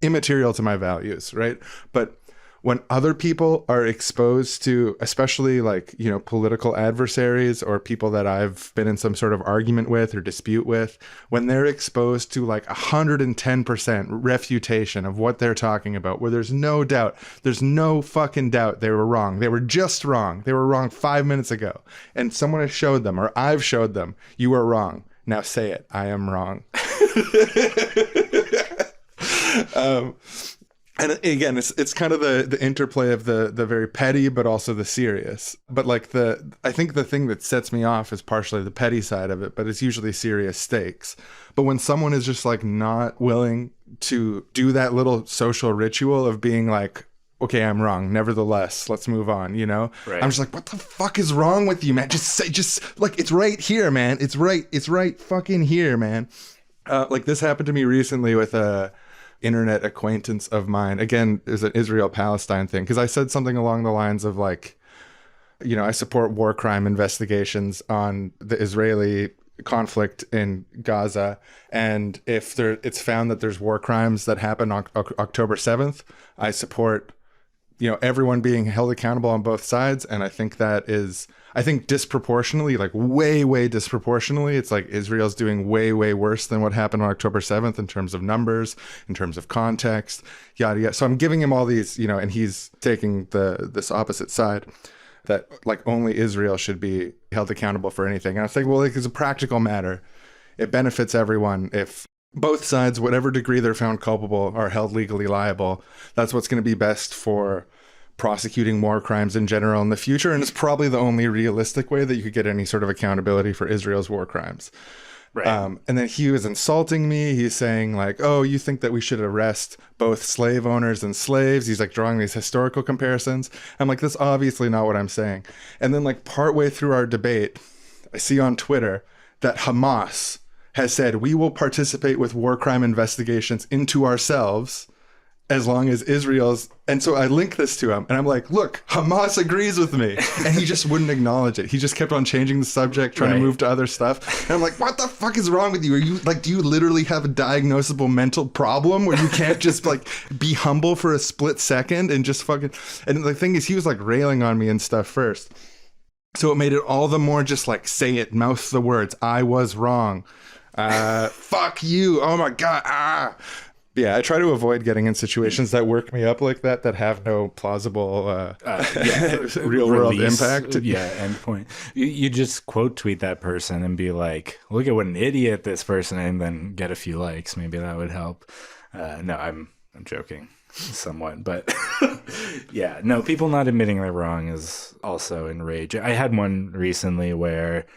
Immaterial to my values, right? But when other people are exposed to, especially like, political adversaries or people that I've been in some sort of argument with or dispute with, when they're exposed to like 110% refutation of what they're talking about, where there's no doubt, there's no fucking doubt they were wrong. They were just wrong. They were wrong 5 minutes ago. And someone has showed them, or I've showed them, you are wrong. Now say it. I am wrong. And again, it's kind of the interplay of the very petty, but also the serious. But like I think the thing that sets me off is partially the petty side of it, but it's usually serious stakes. But when someone is just like not willing to do that little social ritual of being like, okay, I'm wrong, nevertheless, let's move on, Right. I'm just like, what the fuck is wrong with you, man? Just like, it's right here, man. It's right fucking here, man. Like, this happened to me recently with a internet acquaintance of mine. Again, there's an Israel-Palestine thing, because I said something along the lines of like, I support war crime investigations on the Israeli conflict in Gaza, and if it's found that there's war crimes that happened on October 7th, I support everyone being held accountable on both sides. And I think disproportionately, like way disproportionately, it's like Israel's doing way worse than what happened on October 7th in terms of numbers, in terms of context, yada yada. So I'm giving him all these, and he's taking this opposite side, that like only Israel should be held accountable for anything. And I was like, well, like, it's a practical matter. It benefits everyone if both sides, whatever degree they're found culpable, are held legally liable. That's what's going to be best for prosecuting war crimes in general in the future. And it's probably the only realistic way that you could get any sort of accountability for Israel's war crimes. Right. And then he was insulting me. He's saying like, oh, you think that we should arrest both slave owners and slaves? He's like drawing these historical comparisons. I'm like, that's obviously not what I'm saying. And then like partway through our debate, I see on Twitter that Hamas has said, we will participate with war crime investigations into ourselves as long as Israel's. And so I link this to him and I'm like, look, Hamas agrees with me. And he just wouldn't acknowledge it. He just kept on changing the subject, trying to move to other stuff. And I'm like, what the fuck is wrong with you? Are you like, do you literally have a diagnosable mental problem where you can't just like be humble for a split second and just fucking. And the thing is, he was like railing on me and stuff first. So it made it all the more just like, say it, mouth the words, I was wrong. Fuck you. Oh my God. Yeah, I try to avoid getting in situations that work me up like that have no plausible real world impact. Yeah, endpoint. You just quote tweet that person and be like, look at what an idiot this person, and then get a few likes. Maybe that would help. No, I'm joking somewhat, but yeah, no, people not admitting they're wrong is also enraging. I had one recently where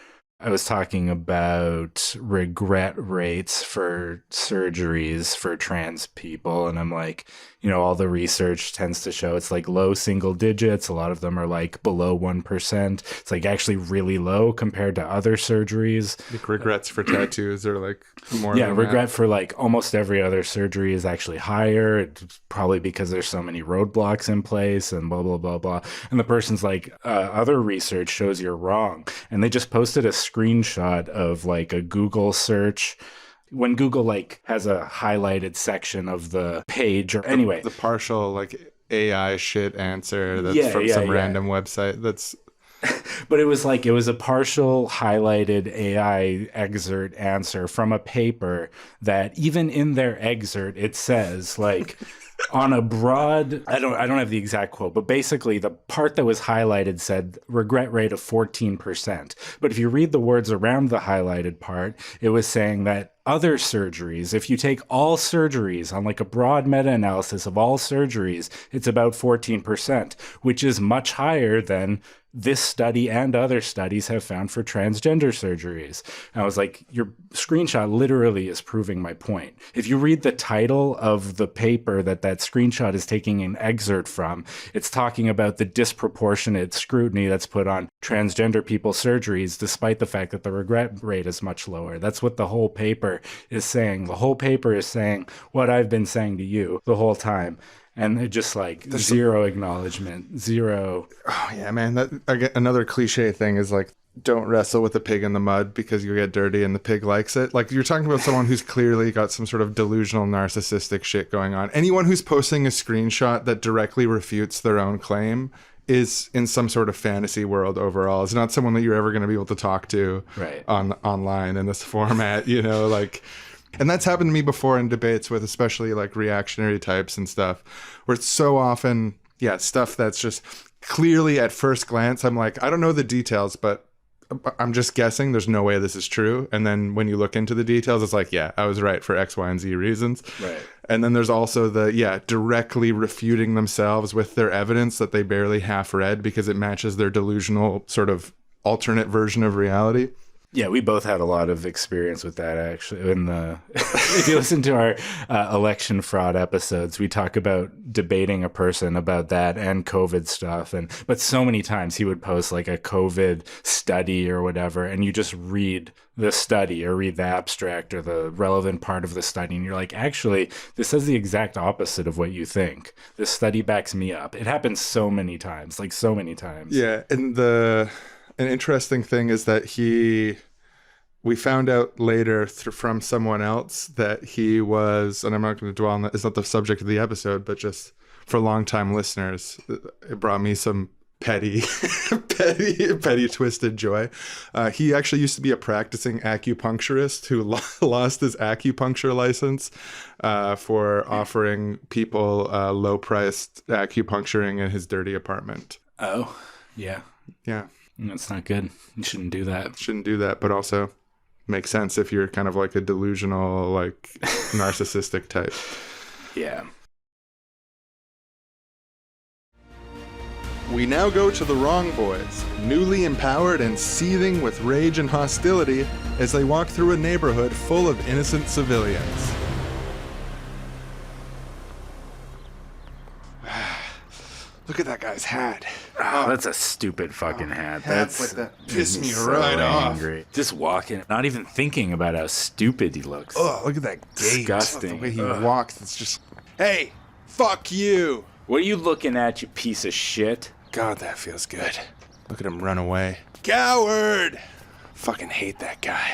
I was talking about regret rates for surgeries for trans people. And I'm like, all the research tends to show it's like low single digits. A lot of them are like below 1%. It's like actually really low compared to other surgeries. Like regrets for tattoos are like more. Yeah, regret for like almost every other surgery is actually higher. It's probably because there's so many roadblocks in place and blah, blah, blah, blah. And the person's like, other research shows you're wrong. And they just posted a screenshot of like a Google search. When Google like has a highlighted section of the page, or anyway, the partial like AI shit answer that's from some random website that's. But it was a partial highlighted AI excerpt answer from a paper that even in their excerpt it says like on a broad, I don't have the exact quote, but basically the part that was highlighted said regret rate of 14%. But if you read the words around the highlighted part, it was saying that other surgeries, if you take all surgeries on like a broad meta-analysis of all surgeries, it's about 14%, which is much higher than this study and other studies have found for transgender surgeries. And I was like, your screenshot literally is proving my point. If you read the title of the paper that screenshot is taking an excerpt from, it's talking about the disproportionate scrutiny that's put on transgender people's surgeries, despite the fact that the regret rate is much lower. That's what the whole paper is saying. The whole paper is saying what I've been saying to you the whole time. And it just like zero acknowledgement, zero. Oh yeah, man. That another cliche thing is like, don't wrestle with the pig in the mud because you get dirty and the pig likes it. Like you're talking about someone who's clearly got some sort of delusional narcissistic shit going on. Anyone who's posting a screenshot that directly refutes their own claim is in some sort of fantasy world overall. It's not someone that you're ever going to be able to talk to online in this format, like. And that's happened to me before in debates with especially like reactionary types and stuff, where it's so often, stuff that's just clearly at first glance, I'm like, I don't know the details, but I'm just guessing there's no way this is true. And then when you look into the details, it's like, I was right for X, Y, and Z reasons. Right. And then there's also the, directly refuting themselves with their evidence that they barely half read because it matches their delusional sort of alternate version of reality. Yeah, we both had a lot of experience with that, actually. If you listen to our election fraud episodes, we talk about debating a person about that and COVID stuff. But so many times he would post like a COVID study or whatever, and you just read the study or read the abstract or the relevant part of the study, and you're like, actually, this says the exact opposite of what you think. This study backs me up. It happens so many times, like so many times. Yeah, and an interesting thing is that we found out later from someone else that he was, and I'm not going to dwell on that, it's not the subject of the episode, but just for longtime listeners, it brought me some petty twisted joy. He actually used to be a practicing acupuncturist who lost his acupuncture license for offering people low-priced acupuncturing in his dirty apartment. Oh, yeah. Yeah. That's not good. You shouldn't do that. Shouldn't do that, but also makes sense if you're kind of like a delusional, like narcissistic type. Yeah. We now go to the Wrong Boys, newly empowered and seething with rage and hostility as they walk through a neighborhood full of innocent civilians. Look at that guy's hat. Oh, that's a stupid fucking hat. That's that pissed me right off. Just walking, not even thinking about how stupid he looks. Oh, look at that gait. Disgusting. The way he walks, it's just, hey, fuck you. What are you looking at, you piece of shit? God, that feels good. Look at him run away. Coward! Fucking hate that guy.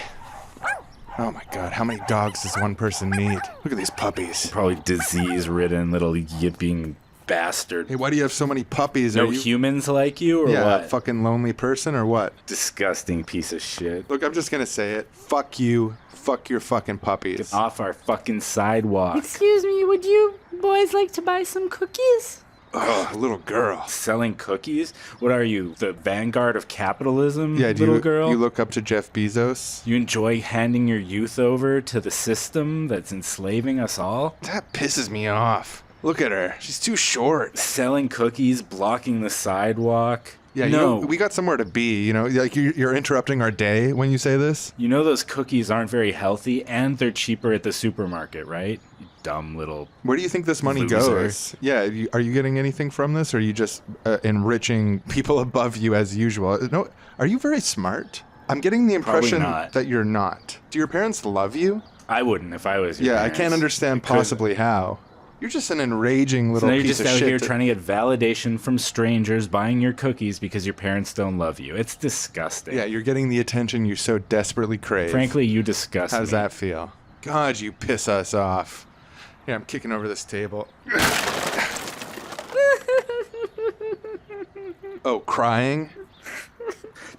Oh my God, how many dogs does one person need? Look at these puppies. Probably disease-ridden little yipping bastard. Hey, why do you have so many puppies? No Are you humans like you, or a what? fucking lonely person or what? Disgusting piece of shit. Look, I'm just gonna say it. Fuck you. Fuck your fucking puppies. Off our fucking sidewalk. Excuse me, would you boys like to buy some cookies? Oh, little girl. Selling cookies? What are you, the vanguard of capitalism, Yeah, do little you, girl? you look up to Jeff Bezos? You enjoy handing your youth over to the system that's enslaving us all? That pisses me off. Look at her. She's too short. Selling cookies, blocking the sidewalk. Yeah, no. we got somewhere to be, like you're interrupting our day when you say this. You know those cookies aren't very healthy, and they're cheaper at the supermarket, right? You dumb little... Where do you think this money Loser. goes? Yeah, are you getting anything from this, or are you just enriching people above you as usual? No, are you very smart? I'm getting the impression not. that you're not. Do your parents love you? I wouldn't if I was your Yeah, I parents. can't understand Couldn't. possibly how. You're just an enraging So little now you're piece just of out shit. here that- trying to get validation from strangers buying your cookies because your parents don't love you. It's disgusting. Yeah, you're getting the attention you so desperately crave. Frankly, you disgust How does me. that feel? God, you piss us off. Yeah, I'm kicking over this table. Oh, crying?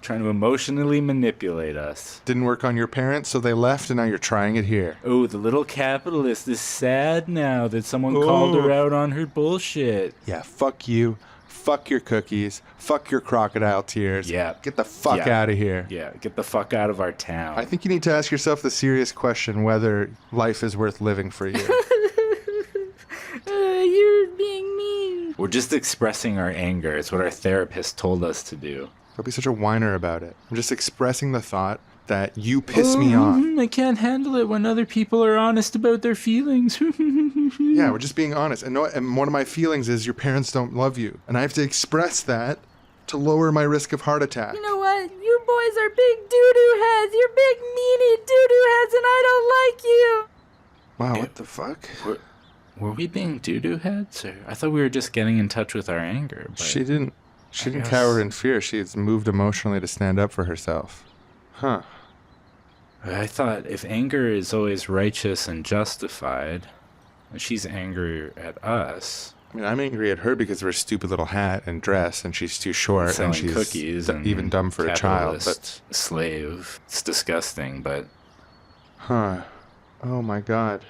Trying to emotionally manipulate us. Didn't work on your parents, so they left, and now you're trying it here. Oh, the little capitalist is sad now that someone called her out on her bullshit. Yeah, fuck you. Fuck your cookies. Fuck your crocodile tears. Yeah. Get the fuck Yeah. out of here. Yeah, get the fuck out of our town. I think you need to ask yourself the serious question whether life is worth living for you. You're being mean. We're just expressing our anger. It's what our therapist told us to do. Don't be such a whiner about it. I'm just expressing the thought that you piss me off. I can't handle it when other people are honest about their feelings. Yeah, we're just being honest. And one of my feelings is your parents don't love you. And I have to express that to lower my risk of heart attack. You know what? You boys are big doo-doo heads. You're big meanie doo-doo heads, and I don't like you. Wow, what the fuck? Were we being doo-doo heads? Or I thought we were just getting in touch with our anger. But She didn't guess. cower in fear. She's moved emotionally to stand up for herself. Huh. I thought if anger is always righteous and justified, she's angry at us. I mean, I'm angry at her because of her stupid little hat and dress, and she's too short, Selling and she's cookies and even dumb for a child. capitalist But slave. It's disgusting, but huh? Oh my God.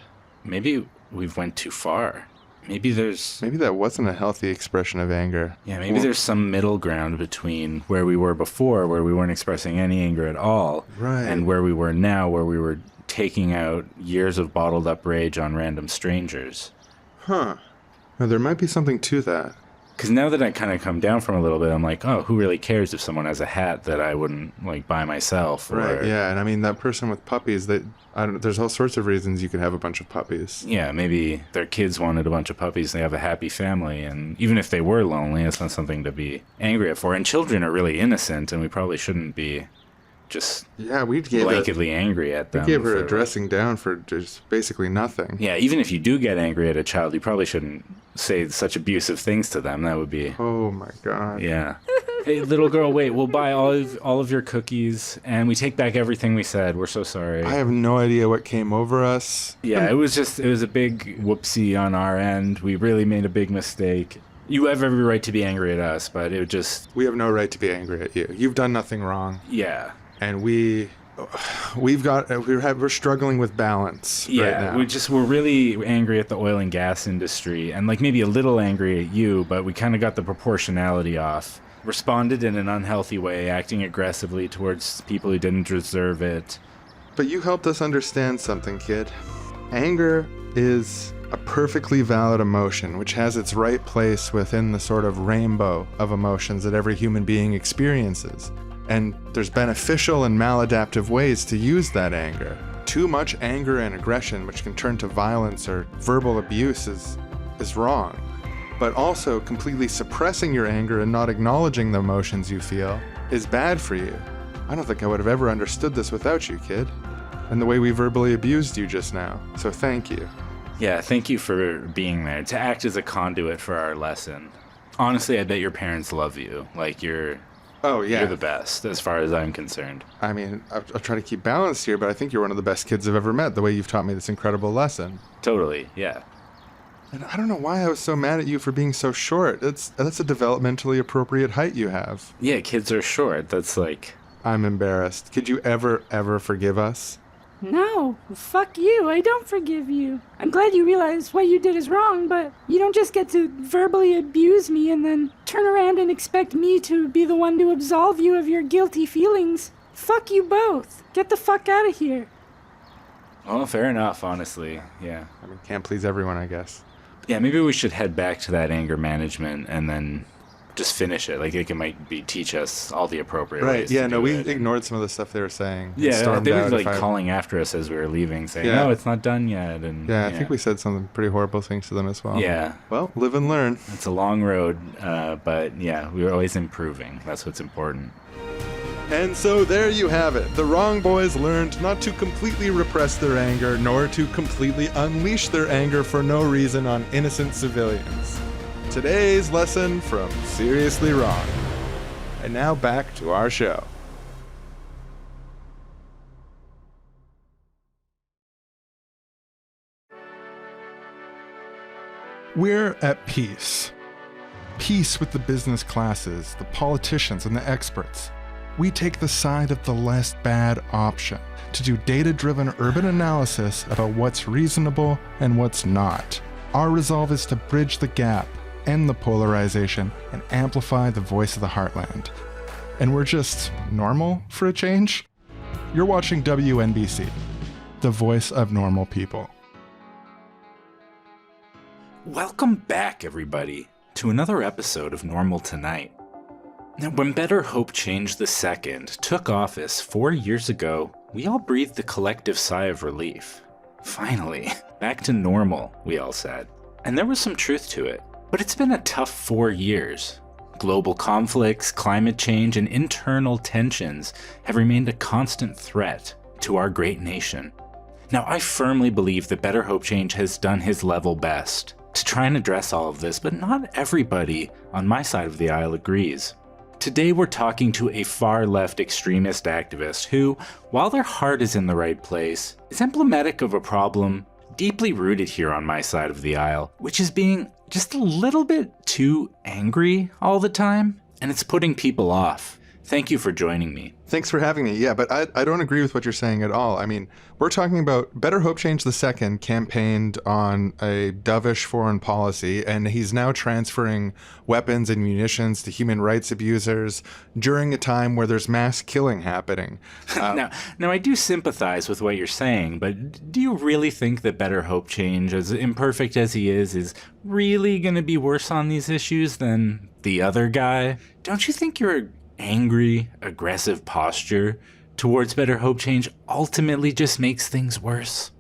maybe we've went too far. Maybe there's Maybe that wasn't a healthy expression of anger. maybe Well, there's some middle ground between where we were before, where we weren't expressing any anger at all, Right. and where we were now, where we were taking out years of bottled up rage on random strangers. Huh. Now, there might be something to that. Because now that I kind of come down from a little bit, I'm like, oh, who really cares if someone has a hat that I wouldn't like buy myself? Or, Right. Yeah. And I mean, that person with puppies, there's all sorts of reasons you could have a bunch of puppies. Yeah, maybe their kids wanted a bunch of puppies. They have a happy family, and even if they were lonely, it's not something to be angry at for. And children are really innocent, and we probably shouldn't be just Yeah, we gave blanketly angry at we them. gave her a for- dressing down for just basically nothing. Yeah, even if you do get angry at a child, you probably shouldn't say such abusive things to them. That would be, Oh my God. yeah. Hey, little girl, wait. We'll buy all of your cookies, and we take back everything we said. We're so sorry. I have no idea what came over us. Yeah, it was a big whoopsie on our end. We really made a big mistake. You have every right to be angry at us, but it just, We have no right to be angry at you. You've done nothing wrong, yeah. and we're struggling with balance right Yeah, now. we're really angry at the oil and gas industry, and like maybe a little angry at you, but we kind of got the proportionality off. Responded in an unhealthy way, acting aggressively towards people who didn't deserve it. But you helped us understand something, kid. Anger is a perfectly valid emotion, which has its right place within the sort of rainbow of emotions that every human being experiences. And there's beneficial and maladaptive ways to use that anger. Too much anger and aggression, which can turn to violence or verbal abuse, is wrong. But also, completely suppressing your anger and not acknowledging the emotions you feel is bad for you. I don't think I would have ever understood this without you, kid. And the way we verbally abused you just now. So thank you. Yeah, thank you for being there to act as a conduit for our lesson. Honestly, I bet your parents love you. Like, you're the best, as far as I'm concerned. I mean, I'll try to keep balance here, but I think you're one of the best kids I've ever met, the way you've taught me this incredible lesson. Totally, yeah. And I don't know why I was so mad at you for being so short. That's a developmentally appropriate height you have. Yeah, kids are short. That's like... I'm embarrassed. Could you ever forgive us? No, fuck you. I don't forgive you. I'm glad you realize what you did is wrong, but you don't just get to verbally abuse me and then turn around and expect me to be the one to absolve you of your guilty feelings. Fuck you both. Get the fuck out of here. Well, fair enough, honestly. Yeah. I mean, can't please everyone, I guess. Yeah, maybe we should head back to that anger management and then just finish it. Like, it might teach us all the appropriate ways Yeah, to no, do we it. ignored some of the stuff they were saying. Yeah, they were like calling after us as we were leaving, saying, "No, it's not done yet." And I think we said some pretty horrible things to them as well. Yeah. Well, live and learn. It's a long road, but yeah, we were always improving. That's what's important. And so there you have it. The Wrong Boys learned not to completely repress their anger, nor to completely unleash their anger for no reason on innocent civilians. Today's lesson from Seriously Wrong. And now back to our show. We're at peace. Peace with the business classes, the politicians, and the experts. We take the side of the less bad option to do data-driven urban analysis about what's reasonable and what's not. Our resolve is to bridge the gap, end the polarization, and amplify the voice of the heartland. And we're just normal for a change? You're watching WNBC, the voice of normal people. Welcome back, everybody, to another episode of Normal Tonight. Now, when Better Hope Change II took office 4 years ago, we all breathed a collective sigh of relief. Finally, back to normal, we all said. And there was some truth to it. But it's been a tough 4 years. Global conflicts, climate change, and internal tensions have remained a constant threat to our great nation. Now, I firmly believe that Better Hope Change has done his level best to try and address all of this, but not everybody on my side of the aisle agrees. Today we're talking to a far-left extremist activist who, while their heart is in the right place, is emblematic of a problem deeply rooted here on my side of the aisle, which is being just a little bit too angry all the time, and it's putting people off. Thank you for joining me. Thanks for having me. Yeah, but I don't agree with what you're saying at all. I mean, we're talking about Better Hope Change II campaigned on a dovish foreign policy, and he's now transferring weapons and munitions to human rights abusers during a time where there's mass killing happening. Now, I do sympathize with what you're saying, but do you really think that Better Hope Change, as imperfect as he is really going to be worse on these issues than the other guy? Don't you think your angry, aggressive posture towards Better Hope Change ultimately just makes things worse?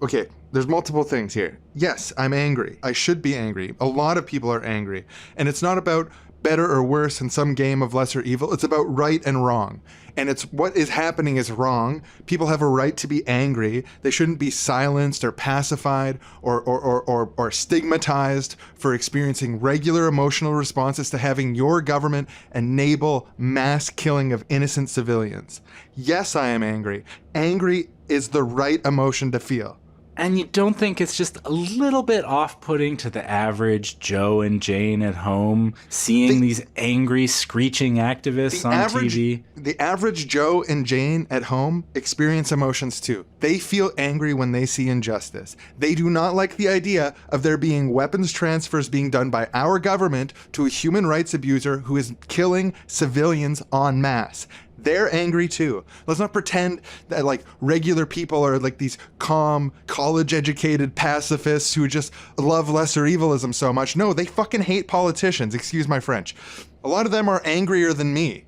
Okay, there's multiple things here. Yes, I'm angry. I should be angry. A lot of people are angry. And it's not about better or worse in some game of lesser evil. It's about right and wrong. And it's what is happening is wrong. People have a right to be angry. They shouldn't be silenced or pacified or stigmatized for experiencing regular emotional responses to having your government enable mass killing of innocent civilians. Yes, I am angry. Angry is the right emotion to feel. And you don't think it's just a little bit off-putting to the average Joe and Jane at home seeing these angry, screeching activists on TV? The average Joe and Jane at home experience emotions too. They feel angry when they see injustice. They do not like the idea of there being weapons transfers being done by our government to a human rights abuser who is killing civilians en masse. They're angry too. Let's not pretend that like regular people are like these calm, college-educated pacifists who just love lesser evilism so much. No, they fucking hate politicians. Excuse my French. A lot of them are angrier than me.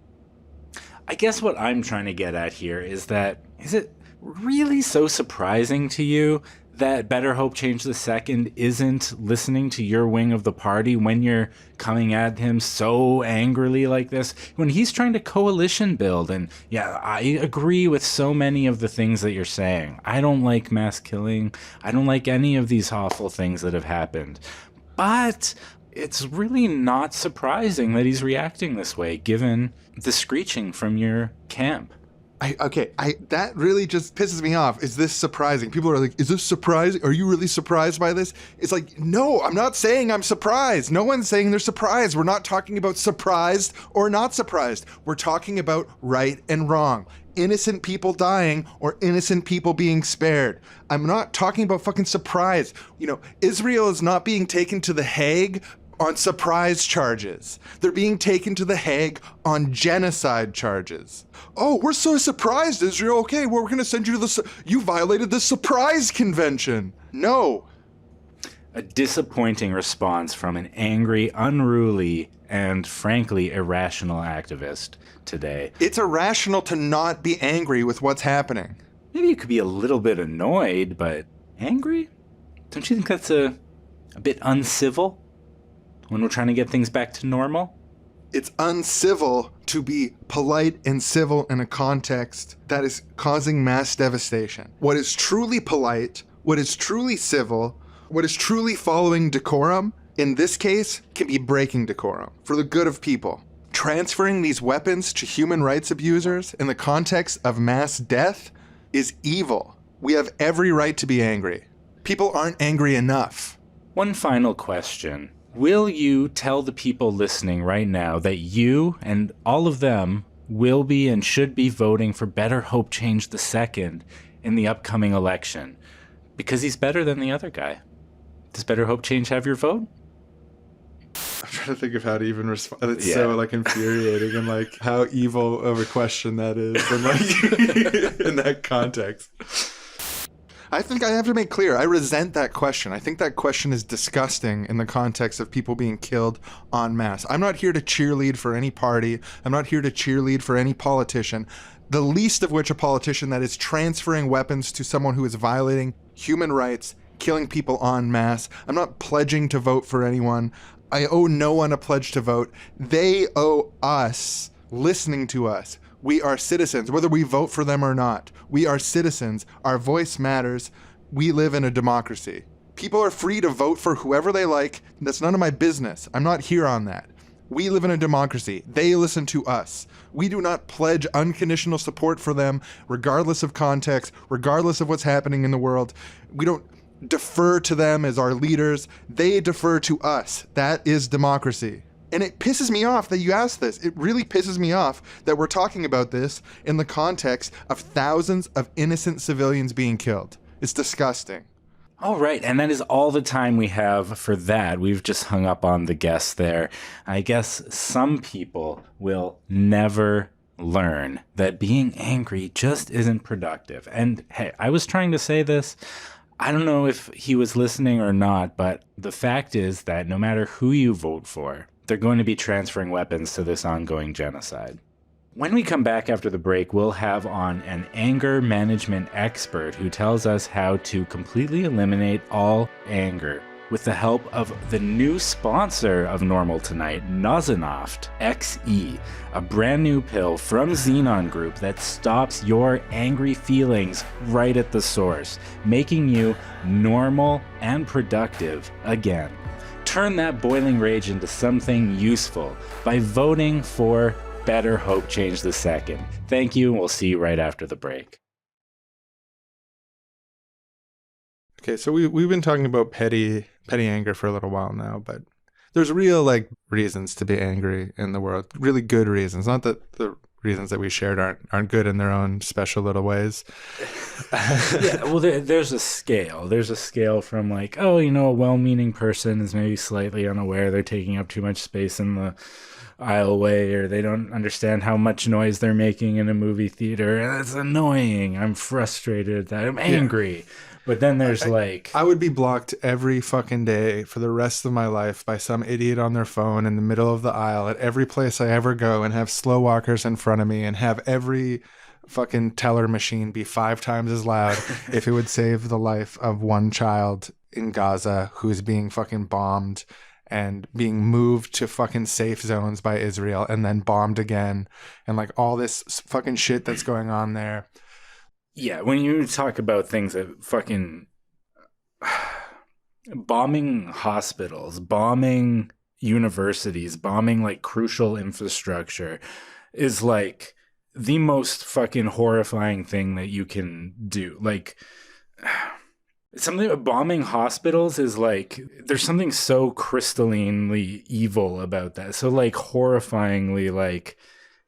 I guess what I'm trying to get at here is it really so surprising to you that Better Hope Change the Second isn't listening to your wing of the party when you're coming at him so angrily like this, when he's trying to coalition build? And yeah, I agree with so many of the things that you're saying. I don't like mass killing. I don't like any of these awful things that have happened. But it's really not surprising that he's reacting this way, given the screeching from your camp. That really just pisses me off. Is this surprising? People are like, is this surprising? Are you really surprised by this? It's like, no, I'm not saying I'm surprised. No one's saying they're surprised. We're not talking about surprised or not surprised. We're talking about right and wrong. Innocent people dying or innocent people being spared. I'm not talking about fucking surprise. You know, Israel is not being taken to The Hague on surprise charges. They're being taken to The Hague on genocide charges. Oh, we're so surprised, Israel. Okay, well, we're going to send you to you violated the surprise convention. No. A disappointing response from an angry, unruly, and frankly irrational activist today. It's irrational to not be angry with what's happening. Maybe you could be a little bit annoyed, but angry? Don't you think that's a bit uncivil when we're trying to get things back to normal? It's uncivil to be polite and civil in a context that is causing mass devastation. What is truly polite, what is truly civil, what is truly following decorum, in this case, can be breaking decorum for the good of people. Transferring these weapons to human rights abusers in the context of mass death is evil. We have every right to be angry. People aren't angry enough. One final question. Will you tell the people listening right now that you and all of them will be and should be voting for Better Hope Change the Second in the upcoming election? Because he's better than the other guy. Does Better Hope Change have your vote? I'm trying to think of how to even respond. It's so like infuriating and like how evil of a question that is, and like in that context. I think I have to make clear, I resent that question. I think that question is disgusting in the context of people being killed en masse. I'm not here to cheerlead for any party. I'm not here to cheerlead for any politician. The least of which a politician that is transferring weapons to someone who is violating human rights, killing people en masse. I'm not pledging to vote for anyone. I owe no one a pledge to vote. They owe us listening to us. We are citizens, whether we vote for them or not. We are citizens. Our voice matters. We live in a democracy. People are free to vote for whoever they like. That's none of my business. I'm not here on that. We live in a democracy. They listen to us. We do not pledge unconditional support for them, regardless of context, regardless of what's happening in the world. We don't defer to them as our leaders. They defer to us. That is democracy. And it pisses me off that you asked this. It really pisses me off that we're talking about this in the context of thousands of innocent civilians being killed. It's disgusting. All right, and that is all the time we have for that. We've just hung up on the guest there. I guess some people will never learn that being angry just isn't productive. And hey, I was trying to say this. I don't know if he was listening or not, but the fact is that no matter who you vote for, they're going to be transferring weapons to this ongoing genocide. When we come back after the break, we'll have on an anger management expert who tells us how to completely eliminate all anger with the help of the new sponsor of Normal Tonight, Nozanoft XE, a brand new pill from Xenon Group that stops your angry feelings right at the source, making you normal and productive again. Turn that boiling rage into something useful by voting for Better Hope Change the Second. Thank you, and we'll see you right after the break. Okay, so we've been talking about petty anger for a little while now, but there's real reasons to be angry in the world. Really good reasons. Not that the reasons that we shared aren't good in their own special little ways. Yeah, well, there's a scale. There's a scale from a well-meaning person is maybe slightly unaware they're taking up too much space in the aisleway, or they don't understand how much noise they're making in a movie theater. And it's annoying. I'm frustrated. I'm angry. But then there's I would be blocked every fucking day for the rest of my life by some idiot on their phone in the middle of the aisle at every place I ever go, and have slow walkers in front of me, and have every fucking teller machine be 5 times as loud if it would save the life of one child in Gaza who's being fucking bombed and being moved to fucking safe zones by Israel and then bombed again, and like all this fucking shit that's going on there. Yeah, when you talk about things that fucking bombing hospitals, bombing universities, bombing like crucial infrastructure is like the most fucking horrifying thing that you can do. Like, something bombing hospitals is like, there's something so crystallinely evil about that. So like horrifyingly, like,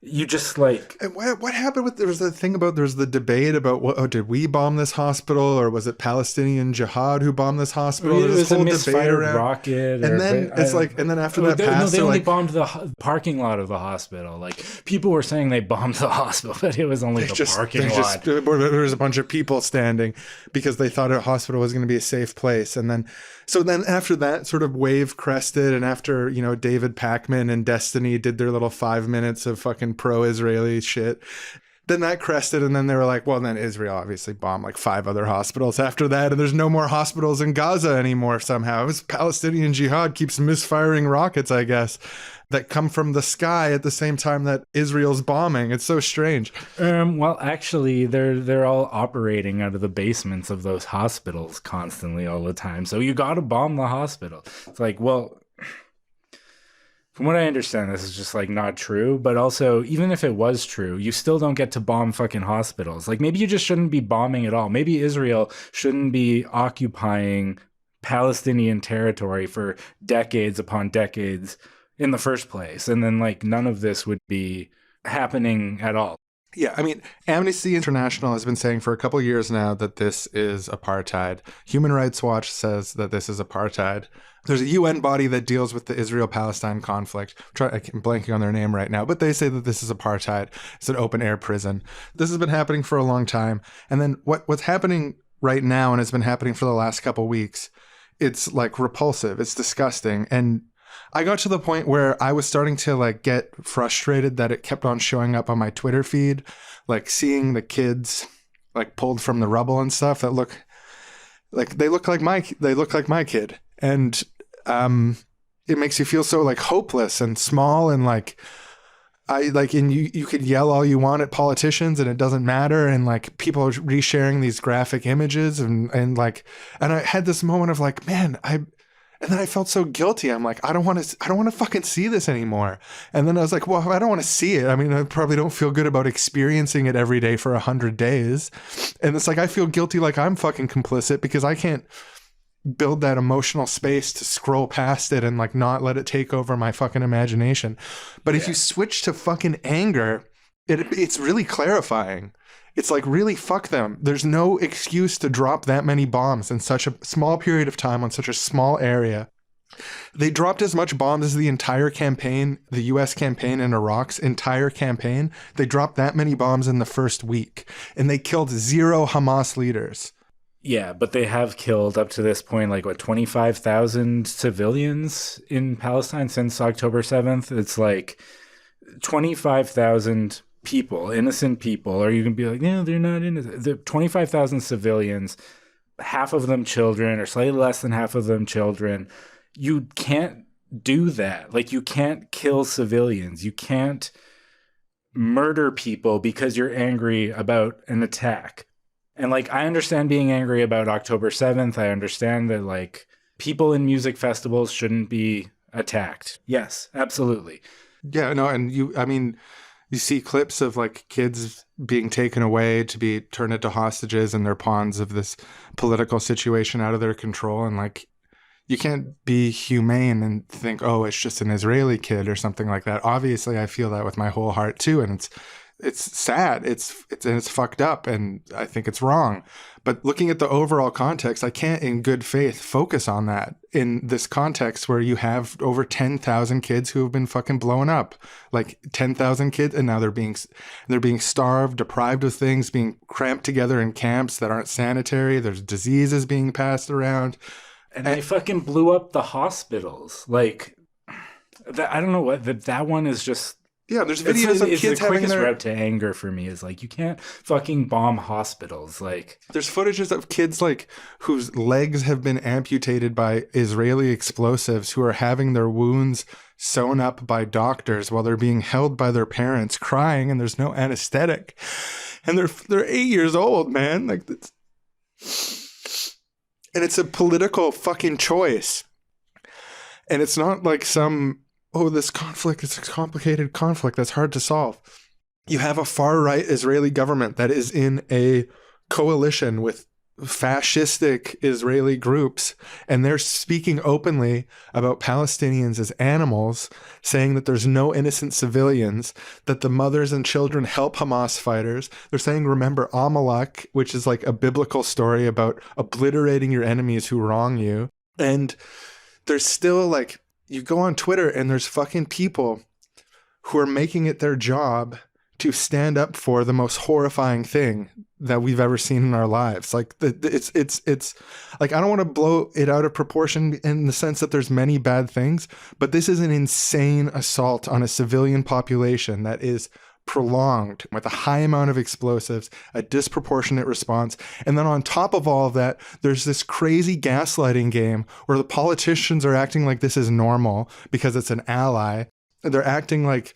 you just like... And what happened with... There was the debate about, did we bomb this hospital, or was it Palestinian Jihad who bombed this hospital? It was this whole a misfired debate rocket. And then and then after that passed... they only bombed the parking lot of the hospital. Like, people were saying they bombed the hospital, but it was only the parking lot. There was a bunch of people standing because they thought a hospital was going to be a safe place. And then... So then after that sort of wave crested, and after, you know, David Pakman and Destiny did their little 5 minutes of fucking pro-Israeli shit, then that crested, and then they were like, well, then Israel obviously bombed like 5 other hospitals after that, and there's no more hospitals in Gaza anymore somehow. It was Palestinian Jihad keeps misfiring rockets, I guess, that come from the sky at the same time that Israel's bombing. It's so strange. Well, actually, they're all operating out of the basements of those hospitals constantly all the time. So you got to bomb the hospital. It's like, well, from what I understand, this is just like not true. But also, even if it was true, you still don't get to bomb fucking hospitals. Like, maybe you just shouldn't be bombing at all. Maybe Israel shouldn't be occupying Palestinian territory for decades upon decades in the first place, and then like none of this would be happening at all. Yeah, I mean, Amnesty International has been saying for a couple of years now that this is apartheid. Human Rights Watch says that this is apartheid. There's a UN body that deals with the Israel-Palestine conflict. I'm blanking on their name right now, but they say that this is apartheid. It's an open-air prison. This has been happening for a long time. And then what's happening right now, and has been happening for the last couple of weeks, it's like repulsive. It's disgusting. And I got to the point where I was starting to like get frustrated that it kept on showing up on my Twitter feed, like seeing the kids like pulled from the rubble and stuff that look like my kid. And it makes you feel so like hopeless and small, and like and you could yell all you want at politicians and it doesn't matter, and like people are resharing these graphic images and I had this moment of like, man, and then I felt so guilty. I'm like, I don't want to fucking see this anymore. And then I was like, well, I don't want to see it. I mean, I probably don't feel good about experiencing it every day for 100 days. And it's like, I feel guilty, like I'm fucking complicit because I can't build that emotional space to scroll past it and like not let it take over my fucking imagination. But if you switch to fucking anger, it's really clarifying. It's like, really, fuck them. There's no excuse to drop that many bombs in such a small period of time on such a small area. They dropped as much bombs as the entire campaign, the U.S. campaign in Iraq's entire campaign. They dropped that many bombs in the first week, and they killed 0 Hamas leaders. Yeah, but they have killed up to this point, like, 25,000 civilians in Palestine since October 7th? It's like 25,000 people, innocent people, or you can be like, no, they're not innocent. The 25,000 civilians, half of them children, or slightly less than half of them children. You can't do that. Like, you can't kill civilians. You can't murder people because you're angry about an attack. And like, I understand being angry about October 7th. I understand that like people in music festivals shouldn't be attacked. Yes, absolutely. Yeah, no, and you see clips of like kids being taken away to be turned into hostages, and they're pawns of this political situation out of their control. And like, you can't be humane and think, oh, it's just an Israeli kid or something like that. Obviously, I feel that with my whole heart too. And sad. It's fucked up, and I think it's wrong. But looking at the overall context, I can't in good faith focus on that in this context where you have over 10,000 kids who have been fucking blown up. Like 10,000 kids, and now they're being starved, deprived of things, being cramped together in camps that aren't sanitary. There's diseases being passed around. And they fucking blew up the hospitals. Like, I don't know what, that one is just... Yeah, there's videos of kids the having quickest their... route to anger for me is like, you can't fucking bomb hospitals. Like, there's footages of kids like whose legs have been amputated by Israeli explosives who are having their wounds sewn up by doctors while they're being held by their parents crying, and there's no anesthetic. And they're 8 years old, man. Like, and it's a political fucking choice. And it's not like this conflict is a complicated conflict that's hard to solve. You have a far-right Israeli government that is in a coalition with fascistic Israeli groups, and they're speaking openly about Palestinians as animals, saying that there's no innocent civilians, that the mothers and children help Hamas fighters. They're saying, remember Amalek, which is like a biblical story about obliterating your enemies who wrong you. And there's still like, you go on Twitter and there's fucking people who are making it their job to stand up for the most horrifying thing that we've ever seen in our lives. Like it's like, I don't want to blow it out of proportion in the sense that there's many bad things, but this is an insane assault on a civilian population that is prolonged with a high amount of explosives, a disproportionate response. And then on top of all of that, there's this crazy gaslighting game where the politicians are acting like this is normal because it's an ally. They're acting like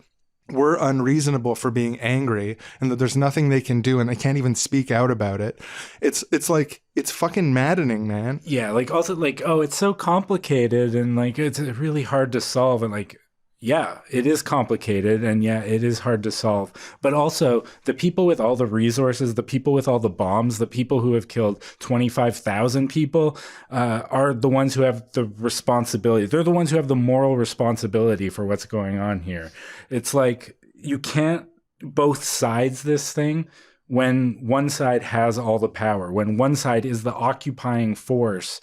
we're unreasonable for being angry and that there's nothing they can do and they can't even speak out about it. It's like, it's fucking maddening, man. yeah, like also like, oh, it's so complicated and like it's really hard to solve, and like, yeah, it is complicated, and yeah, it is hard to solve. But also, the people with all the resources, the people with all the bombs, the people who have killed 25,000 people are the ones who have the responsibility. They're the ones who have the moral responsibility for what's going on here. It's like, you can't both sides this thing when one side has all the power, when one side is the occupying force,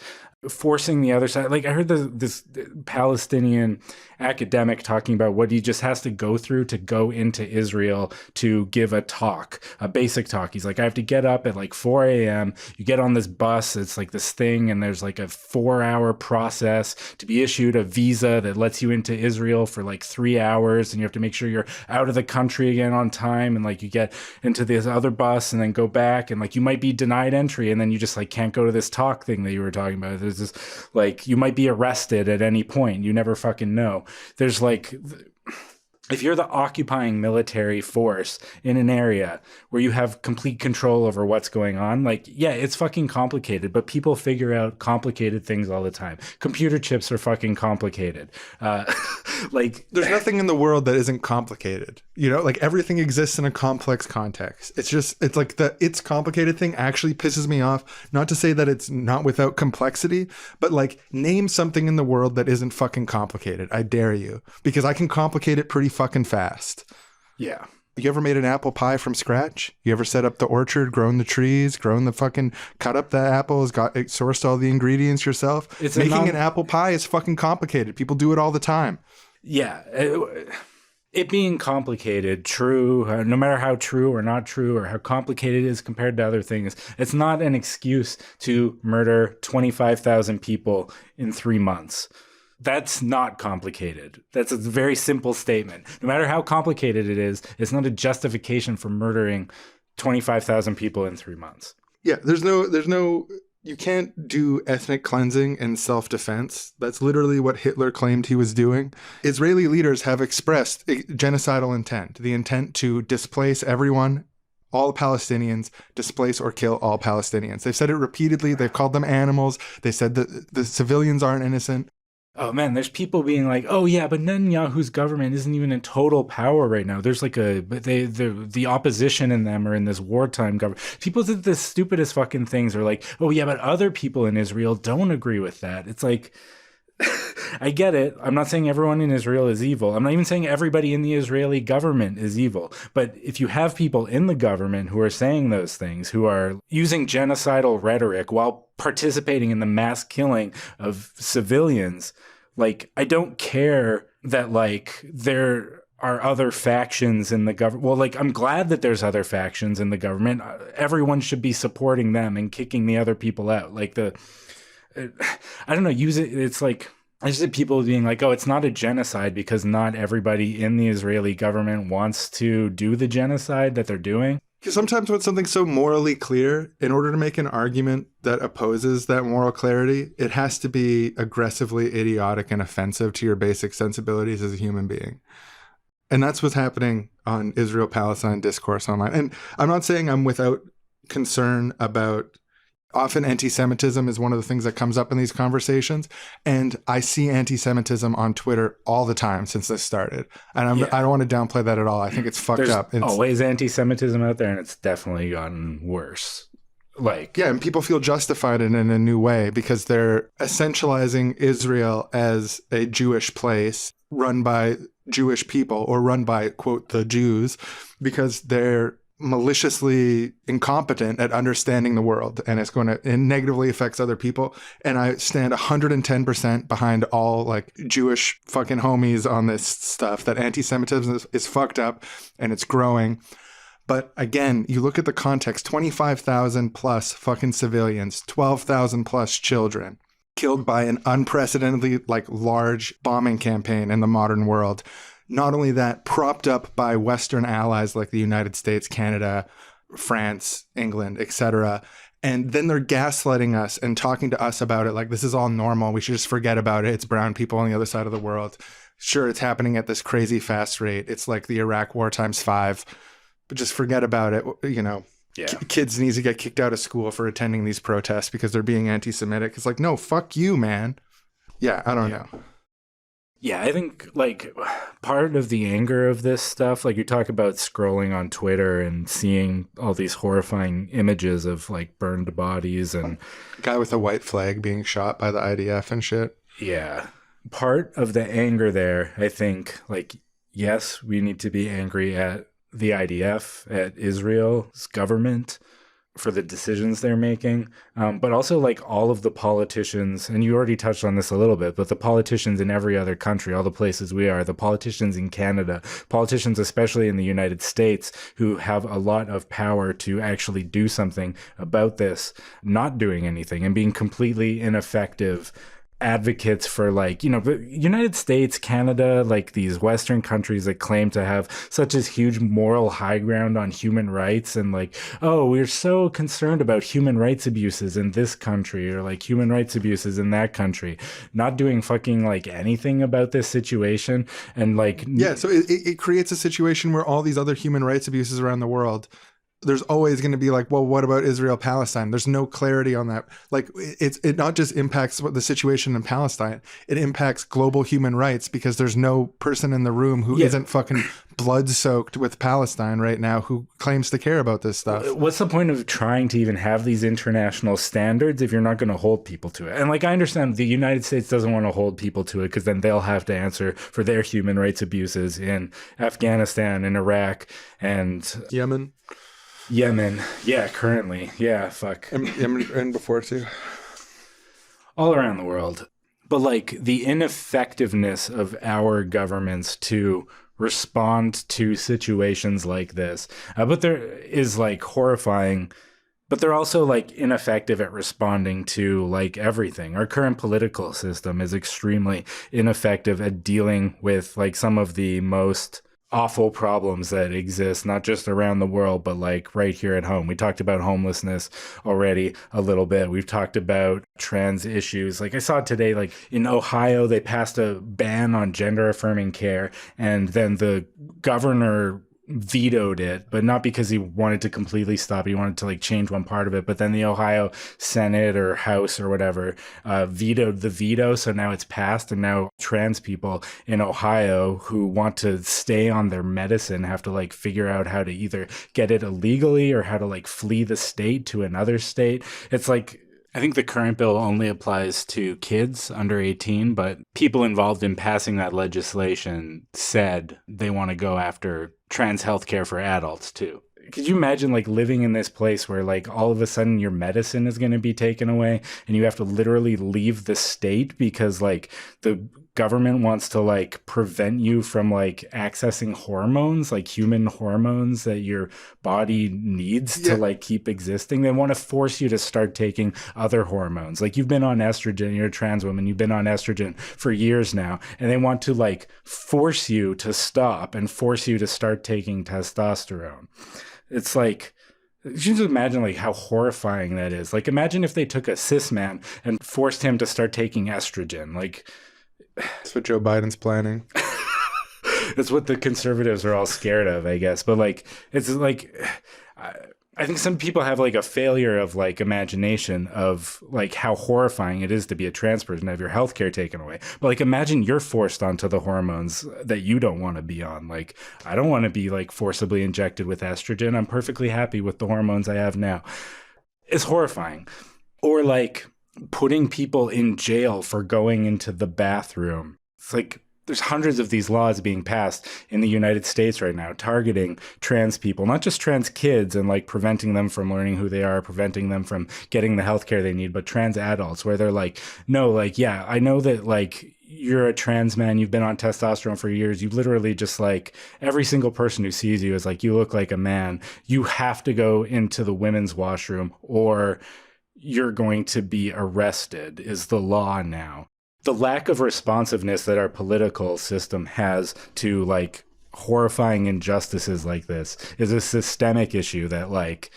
forcing the other side. Like, I heard this Palestinian academic talking about what he just has to go through to go into Israel to give a talk, a basic talk. He's like, I have to get up at like 4 a.m. You get on this bus. It's like this thing. And there's like a 4-hour process to be issued a visa that lets you into Israel for like 3 hours. And you have to make sure you're out of the country again on time. And like, you get into this other bus and then go back, and like, you might be denied entry. And then you just like can't go to this talk thing that you were talking about. There's this, like, you might be arrested at any point. You never fucking know. There's like, if you're the occupying military force in an area where you have complete control over what's going on, like, yeah, it's fucking complicated, but people figure out complicated things all the time. Computer chips are fucking complicated. Like, there's nothing in the world that isn't complicated. You know, like, everything exists in a complex context. It's like it's complicated thing actually pisses me off. Not to say that it's not without complexity, but like, name something in the world that isn't fucking complicated. I dare you, because I can complicate it pretty fucking fast. yeah. You ever made an apple pie from scratch? You ever set up the orchard, grown the trees, cut up the apples, sourced all the ingredients yourself? Making an apple pie is fucking complicated. People do it all the time. Yeah. It being complicated, true, no matter how true or not true or how complicated it is compared to other things, it's not an excuse to murder 25,000 people in 3 months. That's not complicated. That's a very simple statement. No matter how complicated it is, it's not a justification for murdering 25,000 people in 3 months. Yeah, there's no, you can't do ethnic cleansing and self-defense. That's literally what Hitler claimed he was doing. Israeli leaders have expressed genocidal intent, the intent to displace everyone, all Palestinians, displace or kill all Palestinians. They've said it repeatedly. They've called them animals. They said that the civilians aren't innocent. Oh man, there's people being like, oh yeah, but Netanyahu's government isn't even in total power right now. There's like the opposition in them are in this wartime government. People did the stupidest fucking things, are like, oh yeah, but other people in Israel don't agree with that. It's like, I get it. I'm not saying everyone in Israel is evil. I'm not even saying everybody in the Israeli government is evil. But if you have people in the government who are saying those things, who are using genocidal rhetoric while participating in the mass killing of civilians, like, I don't care that, like, there are other factions in the government. Well, like, I'm glad that there's other factions in the government. Everyone should be supporting them and kicking the other people out. Like, I don't know, it's like, I just see people being like, oh, it's not a genocide because not everybody in the Israeli government wants to do the genocide that they're doing. Because sometimes when something's so morally clear, in order to make an argument that opposes that moral clarity, it has to be aggressively idiotic and offensive to your basic sensibilities as a human being. And that's what's happening on Israel-Palestine discourse online. And I'm not saying I'm without concern about, often anti-Semitism is one of the things that comes up in these conversations. And I see anti-Semitism on Twitter all the time since this started. And I don't want to downplay that at all. I think it's fucked up. There's always anti-Semitism out there, and it's definitely gotten worse. Like, yeah, and people feel justified in a new way because they're essentializing Israel as a Jewish place run by Jewish people or run by, quote, the Jews, because they're maliciously incompetent at understanding the world, and it negatively affects other people. And I stand 110% behind all, like, Jewish fucking homies on this stuff, that anti-Semitism is fucked up and it's growing. But again, you look at the context, 25,000 plus fucking civilians, 12,000 plus children killed by an unprecedentedly, like, large bombing campaign in the modern world. Not only that, propped up by Western allies like the United States, Canada, France, England, etc. And then they're gaslighting us and talking to us about it like this is all normal. We should just forget about it. It's brown people on the other side of the world. Sure, it's happening at this crazy fast rate. It's like the Iraq War times 5. But just forget about it. You know, yeah. Kids need to get kicked out of school for attending these protests because they're being anti-Semitic. It's like, no, fuck you, man. Yeah, I don't know. Yeah, I think, like, part of the anger of this stuff, like, you talk about scrolling on Twitter and seeing all these horrifying images of, like, burned bodies and guy with a white flag being shot by the IDF and shit. Yeah. Part of the anger there, I think, like, yes, we need to be angry at the IDF, at Israel's government for the decisions they're making, but also, like, all of the politicians, and you already touched on this a little bit, but the politicians in every other country, all the places we are, the politicians in Canada, politicians especially in the United States, who have a lot of power to actually do something about this, not doing anything and being completely ineffective advocates for, like, you know, United States, Canada, like, these Western countries that claim to have such a huge moral high ground on human rights and, like, oh, we're so concerned about human rights abuses in this country or, like, human rights abuses in that country, not doing fucking, like, anything about this situation. And, like, yeah, so it creates a situation where all these other human rights abuses around the world, there's always going to be like, well, what about Israel, Palestine? There's no clarity on that. Like, it not just impacts the situation in Palestine, it impacts global human rights because there's no person in the room who isn't fucking blood soaked with Palestine right now who claims to care about this stuff. What's the point of trying to even have these international standards if you're not going to hold people to it? And, like, I understand the United States doesn't want to hold people to it because then they'll have to answer for their human rights abuses in Afghanistan and Iraq and Yemen. Yeah, currently. Yeah, fuck. And before too. All around the world. But, like, the ineffectiveness of our governments to respond to situations like this. But there is, like, horrifying, but they're also, like, ineffective at responding to, like, everything. Our current political system is extremely ineffective at dealing with, like, some of the most awful problems that exist, not just around the world, but, like, right here at home. We talked about homelessness already a little bit. We've talked about trans issues. Like, I saw today, like, in Ohio, they passed a ban on gender affirming care, and then the governor vetoed it, but not because he wanted to completely stop. He wanted to, like, change one part of it. But then the Ohio Senate or House or whatever vetoed the veto. So now it's passed. And now trans people in Ohio who want to stay on their medicine have to, like, figure out how to either get it illegally or how to, like, flee the state to another state. It's like, I think the current bill only applies to kids under 18, but people involved in passing that legislation said they want to go after trans healthcare for adults too. Could you imagine like living in this place where like all of a sudden your medicine is going to be taken away and you have to literally leave the state because like the government wants to like prevent you from like accessing hormones, like human hormones that your body needs to like keep existing? They want to force you to start taking other hormones. Like you've been on estrogen, you're a trans woman, you've been on estrogen for years now, and they want to like force you to stop and force you to start taking testosterone. It's like, you just imagine like how horrifying that is. Like imagine if they took a cis man and forced him to start taking estrogen. Like That's what Joe Biden's planning. it's what the conservatives are all scared of, I guess. But like, it's like, I think some people have like a failure of like imagination of like how horrifying it is to be a trans person, to have your healthcare taken away. But like, imagine you're forced onto the hormones that you don't want to be on. Like, I don't want to be like forcibly injected with estrogen. I'm perfectly happy with the hormones I have now. It's horrifying. Or like putting people in jail for going into the bathroom. It's like, there's hundreds of these laws being passed in the United States right now, targeting trans people, not just trans kids and like preventing them from learning who they are, preventing them from getting the healthcare they need, but trans adults where they're like, no, like, yeah, I know that like you're a trans man, you've been on testosterone for years. You literally just like every single person who sees you is like, you look like a man. You have to go into the women's washroom or you're going to be arrested is the law now. The lack of responsiveness that our political system has to like horrifying injustices like this is a systemic issue that like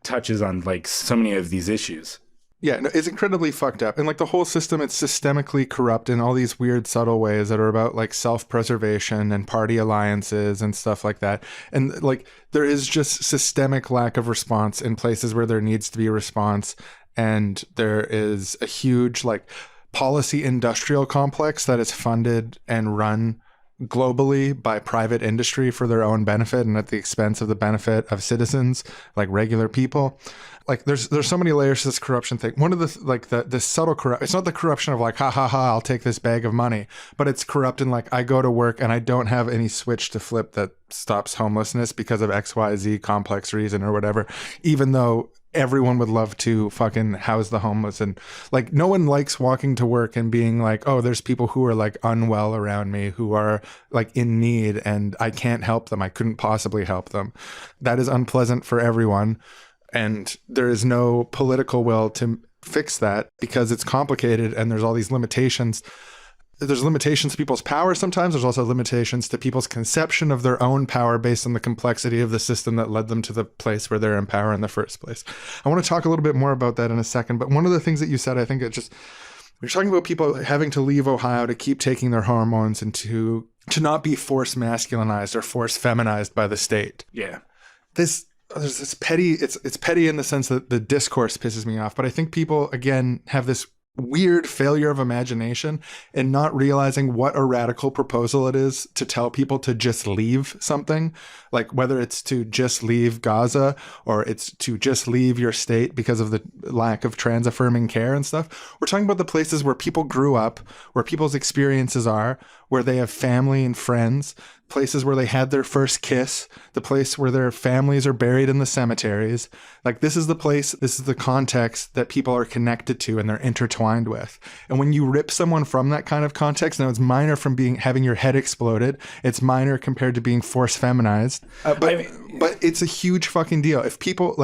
touches on like so many of these issues. Yeah, no, it's incredibly fucked up. And like the whole system, it's systemically corrupt in all these weird, subtle ways that are about like self-preservation and party alliances and stuff like that. And like there is just systemic lack of response in places where there needs to be a response. And there is a huge like policy industrial complex that is funded and run globally by private industry for their own benefit and at the expense of the benefit of citizens, like regular people. Like there's so many layers to this corruption thing. One of the subtle corrupt, it's not the corruption of like, ha ha ha, I'll take this bag of money, but it's corrupt in like, I go to work and I don't have any switch to flip that stops homelessness because of XYZ complex reason or whatever, even though everyone would love to fucking house the homeless. And like no one likes walking to work and being like, oh, there's people who are like unwell around me who are like in need and I can't help them. I couldn't possibly help them. That is unpleasant for everyone. And there is no political will to fix that because it's complicated and there's all these limitations. There's limitations to people's power sometimes. There's also limitations to people's conception of their own power based on the complexity of the system that led them to the place where they're in power in the first place. I want to talk a little bit more about that in a second. But one of the things that you said, I think it just, we're talking about people having to leave Ohio to keep taking their hormones and to not be forced masculinized or forced feminized by the state. Yeah. There's this petty, it's petty in the sense that the discourse pisses me off. But I think people, again, have this weird failure of imagination and not realizing what a radical proposal it is to tell people to just leave something, like whether it's to just leave Gaza or it's to just leave your state because of the lack of trans affirming care and stuff. We're talking about the places where people grew up, where people's experiences are, where they have family and friends, places where they had their first kiss, the place where their families are buried in the cemeteries. Like this is the place, this is the context that people are connected to and they're intertwined with. And when you rip someone from that kind of context, now it's minor from having your head exploded. It's minor compared to being force feminized. But it's a huge fucking deal. If people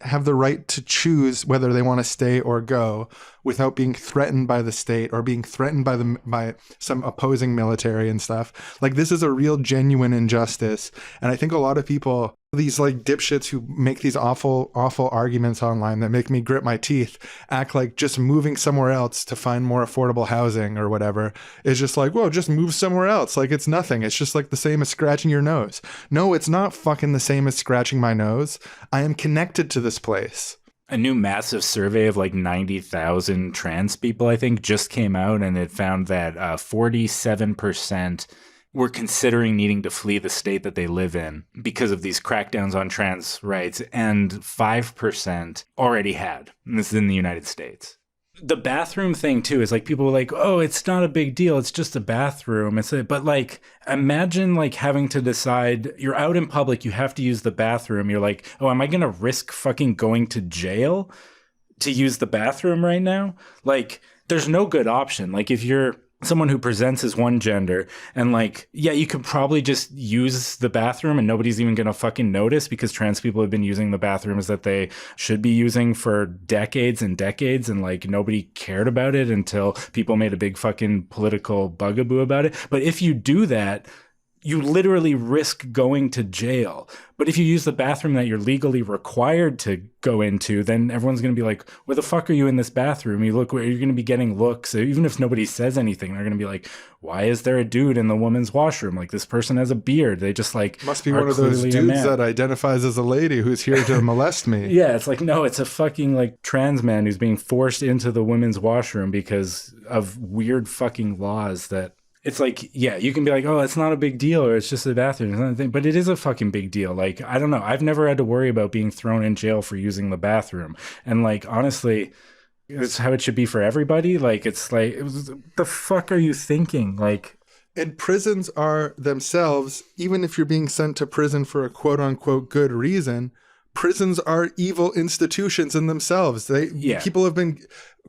have the right to choose whether they want to stay or go without being threatened by the state or being threatened by some opposing military and stuff. Like this is a real genuine injustice. And I think a lot of people, these like dipshits who make these awful arguments online that make me grit my teeth, act like just moving somewhere else to find more affordable housing or whatever is just like, well, just move somewhere else. Like it's nothing. It's just like the same as scratching your nose. No, it's not fucking the same as scratching my nose. I am connected to this place. A new massive survey of like 90,000 trans people, I think, just came out, and it found that 47% were considering needing to flee the state that they live in because of these crackdowns on trans rights, and 5% already had. And this is in the United States. The bathroom thing too is like, people were like, oh, it's not a big deal, it's just a bathroom. But like, imagine like having to decide, you're out in public, you have to use the bathroom. You're like, oh, am I going to risk fucking going to jail to use the bathroom right now? Like, there's no good option. Like, if you're someone who presents as one gender, and like, yeah, you could probably just use the bathroom and nobody's even gonna fucking notice, because trans people have been using the bathrooms that they should be using for decades and decades, and like nobody cared about it until people made a big fucking political bugaboo about it. But if you do that, you literally risk going to jail. But if you use the bathroom that you're legally required to go into, then everyone's going to be like, where the fuck are you in this bathroom? You're going to be getting looks. Even if nobody says anything, they're going to be like, why is there a dude in the woman's washroom? Like, this person has a beard. They just like, must be one of those dudes that identifies as a lady who's here to molest me. Yeah, it's like, no, it's a fucking like trans man who's being forced into the women's washroom because of weird fucking laws that... It's like, yeah, you can be like, oh, it's not a big deal, or it's just a bathroom, it's not a thing, but it is a fucking big deal. Like, I don't know. I've never had to worry about being thrown in jail for using the bathroom. And like, honestly, it's how it should be for everybody. Like, it's like, the fuck are you thinking? Like, and prisons are themselves, even if you're being sent to prison for a quote unquote good reason, prisons are evil institutions in themselves. People have been...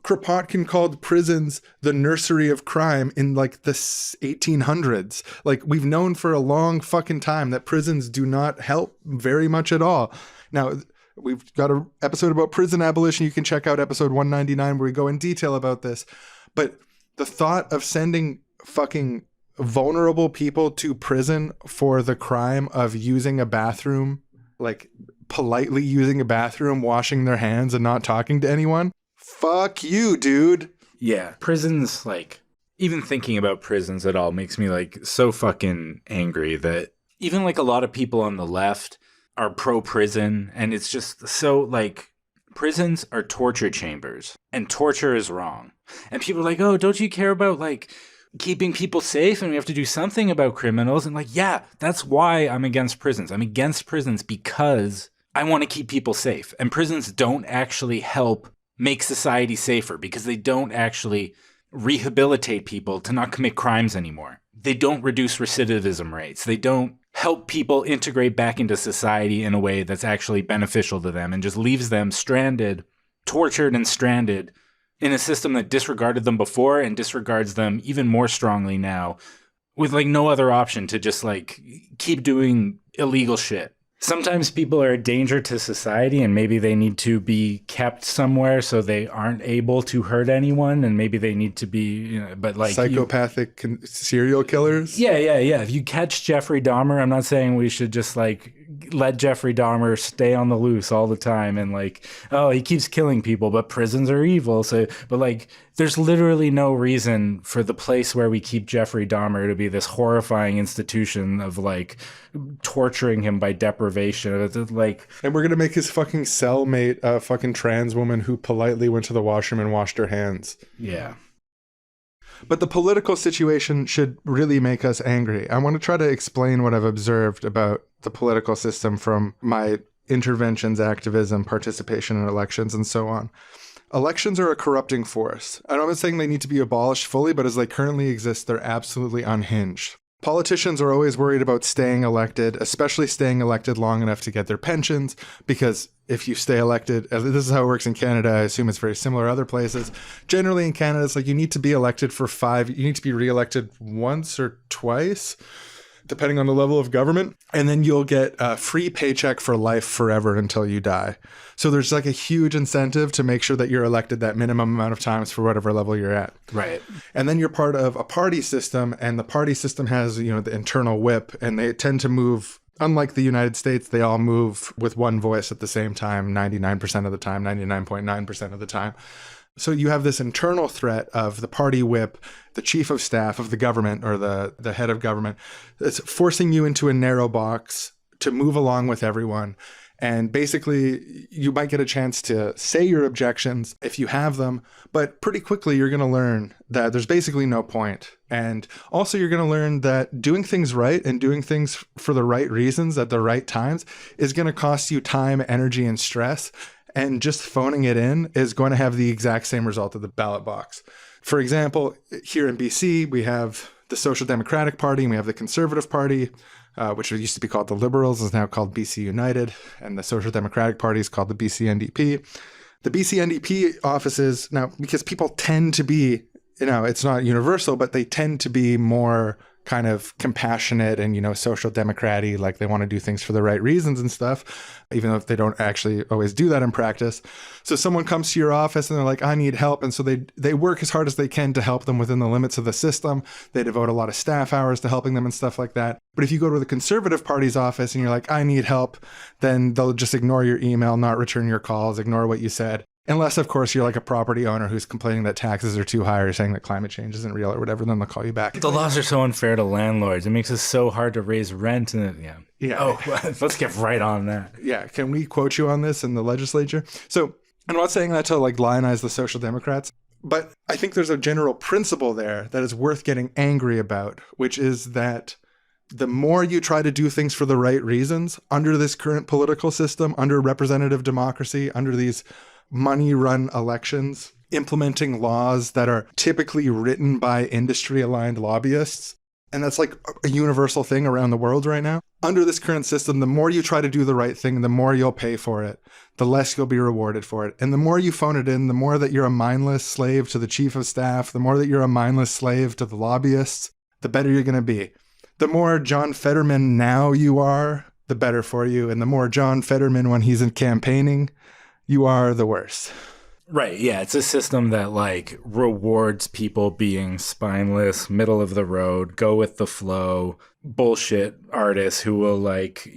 Kropotkin called prisons the nursery of crime in like the 1800s. Like, we've known for a long fucking time that prisons do not help very much at all. Now, we've got an episode about prison abolition. You can check out episode 199 where we go in detail about this. But the thought of sending fucking vulnerable people to prison for the crime of using a bathroom, like politely using a bathroom, washing their hands and not talking to anyone. Fuck you, dude. Yeah, prisons, like, even thinking about prisons at all makes me like so fucking angry that even like a lot of people on the left are pro-prison, and it's just so like, prisons are torture chambers and torture is wrong. And people are like, oh, don't you care about like keeping people safe, and we have to do something about criminals? And like, yeah, that's why I'm against prisons. I'm against prisons because I want to keep people safe, and prisons don't actually help make society safer, because they don't actually rehabilitate people to not commit crimes anymore. They don't reduce recidivism rates. They don't help people integrate back into society in a way that's actually beneficial to them, and just leaves them stranded, tortured and stranded in a system that disregarded them before and disregards them even more strongly now, with like no other option to just like keep doing illegal shit. Sometimes people are a danger to society, and maybe they need to be kept somewhere so they aren't able to hurt anyone, and maybe they need to be, but like psychopathic serial killers. Yeah. If you catch Jeffrey Dahmer, I'm not saying we should just like let Jeffrey Dahmer stay on the loose all the time and like, oh, he keeps killing people, but prisons are evil. So, but like, there's literally no reason for the place where we keep Jeffrey Dahmer to be this horrifying institution of like torturing him by deprivation. It's like, and we're gonna make his fucking cellmate a fucking trans woman who politely went to the washroom and washed her hands. Yeah. But the political situation should really make us angry. I want to try to explain what I've observed about the political system from my interventions, activism, participation in elections, and so on. Elections are a corrupting force. I'm not saying they need to be abolished fully, but as they currently exist, they're absolutely unhinged. Politicians are always worried about staying elected, especially staying elected long enough to get their pensions, because if you stay elected, this is how it works in Canada, I assume it's very similar other places. Generally in Canada, it's like you need to be elected for you need to be re-elected once or twice, depending on the level of government, and then you'll get a free paycheck for life forever until you die. So there's like a huge incentive to make sure that you're elected that minimum amount of times for whatever level you're at. Right. And then you're part of a party system, and the party system has, the internal whip, and they tend to move, unlike the United States, they all move with one voice at the same time, 99% of the time, 99.9% of the time. So you have this internal threat of the party whip, the chief of staff of the government, or the head of government, that's forcing you into a narrow box to move along with everyone. And basically, you might get a chance to say your objections if you have them, but pretty quickly you're going to learn that there's basically no point. And also you're going to learn that doing things right and doing things for the right reasons at the right times is going to cost you time, energy, and stress. And just phoning it in is going to have the exact same result at the ballot box. For example, here in BC, we have the Social Democratic Party and we have the Conservative Party, which used to be called the Liberals, is now called BC United, and the Social Democratic Party is called the BC NDP. The BC NDP offices, now, because people tend to be, it's not universal, but they tend to be more kind of compassionate and, social democratic, like they want to do things for the right reasons and stuff, even though they don't actually always do that in practice. So someone comes to your office and they're like, I need help. And so they work as hard as they can to help them within the limits of the system. They devote a lot of staff hours to helping them and stuff like that. But if you go to the Conservative Party's office and you're like, I need help, then they'll just ignore your email, not return your calls, ignore what you said. Unless, of course, you're like a property owner who's complaining that taxes are too high or saying that climate change isn't real or whatever, then they'll call you back. The laws are so unfair to landlords. It makes it so hard to raise rent. And Yeah. Oh, let's get right on that. Yeah. Can we quote you on this in the legislature? So I'm not saying that to like lionize the Social Democrats, but I think there's a general principle there that is worth getting angry about, which is that the more you try to do things for the right reasons under this current political system, under representative democracy, under these money-run elections, implementing laws that are typically written by industry-aligned lobbyists, and that's like a universal thing around the world right now. Under this current system, the more you try to do the right thing, the more you'll pay for it, the less you'll be rewarded for it. And the more you phone it in, the more that you're a mindless slave to the chief of staff, the more that you're a mindless slave to the lobbyists, the better you're going to be. The more John Fetterman now you are, the better for you. And the more John Fetterman when he's in campaigning, you are, the worse. Right. Yeah. It's a system that like rewards people being spineless, middle of the road, go with the flow, bullshit artists who will like,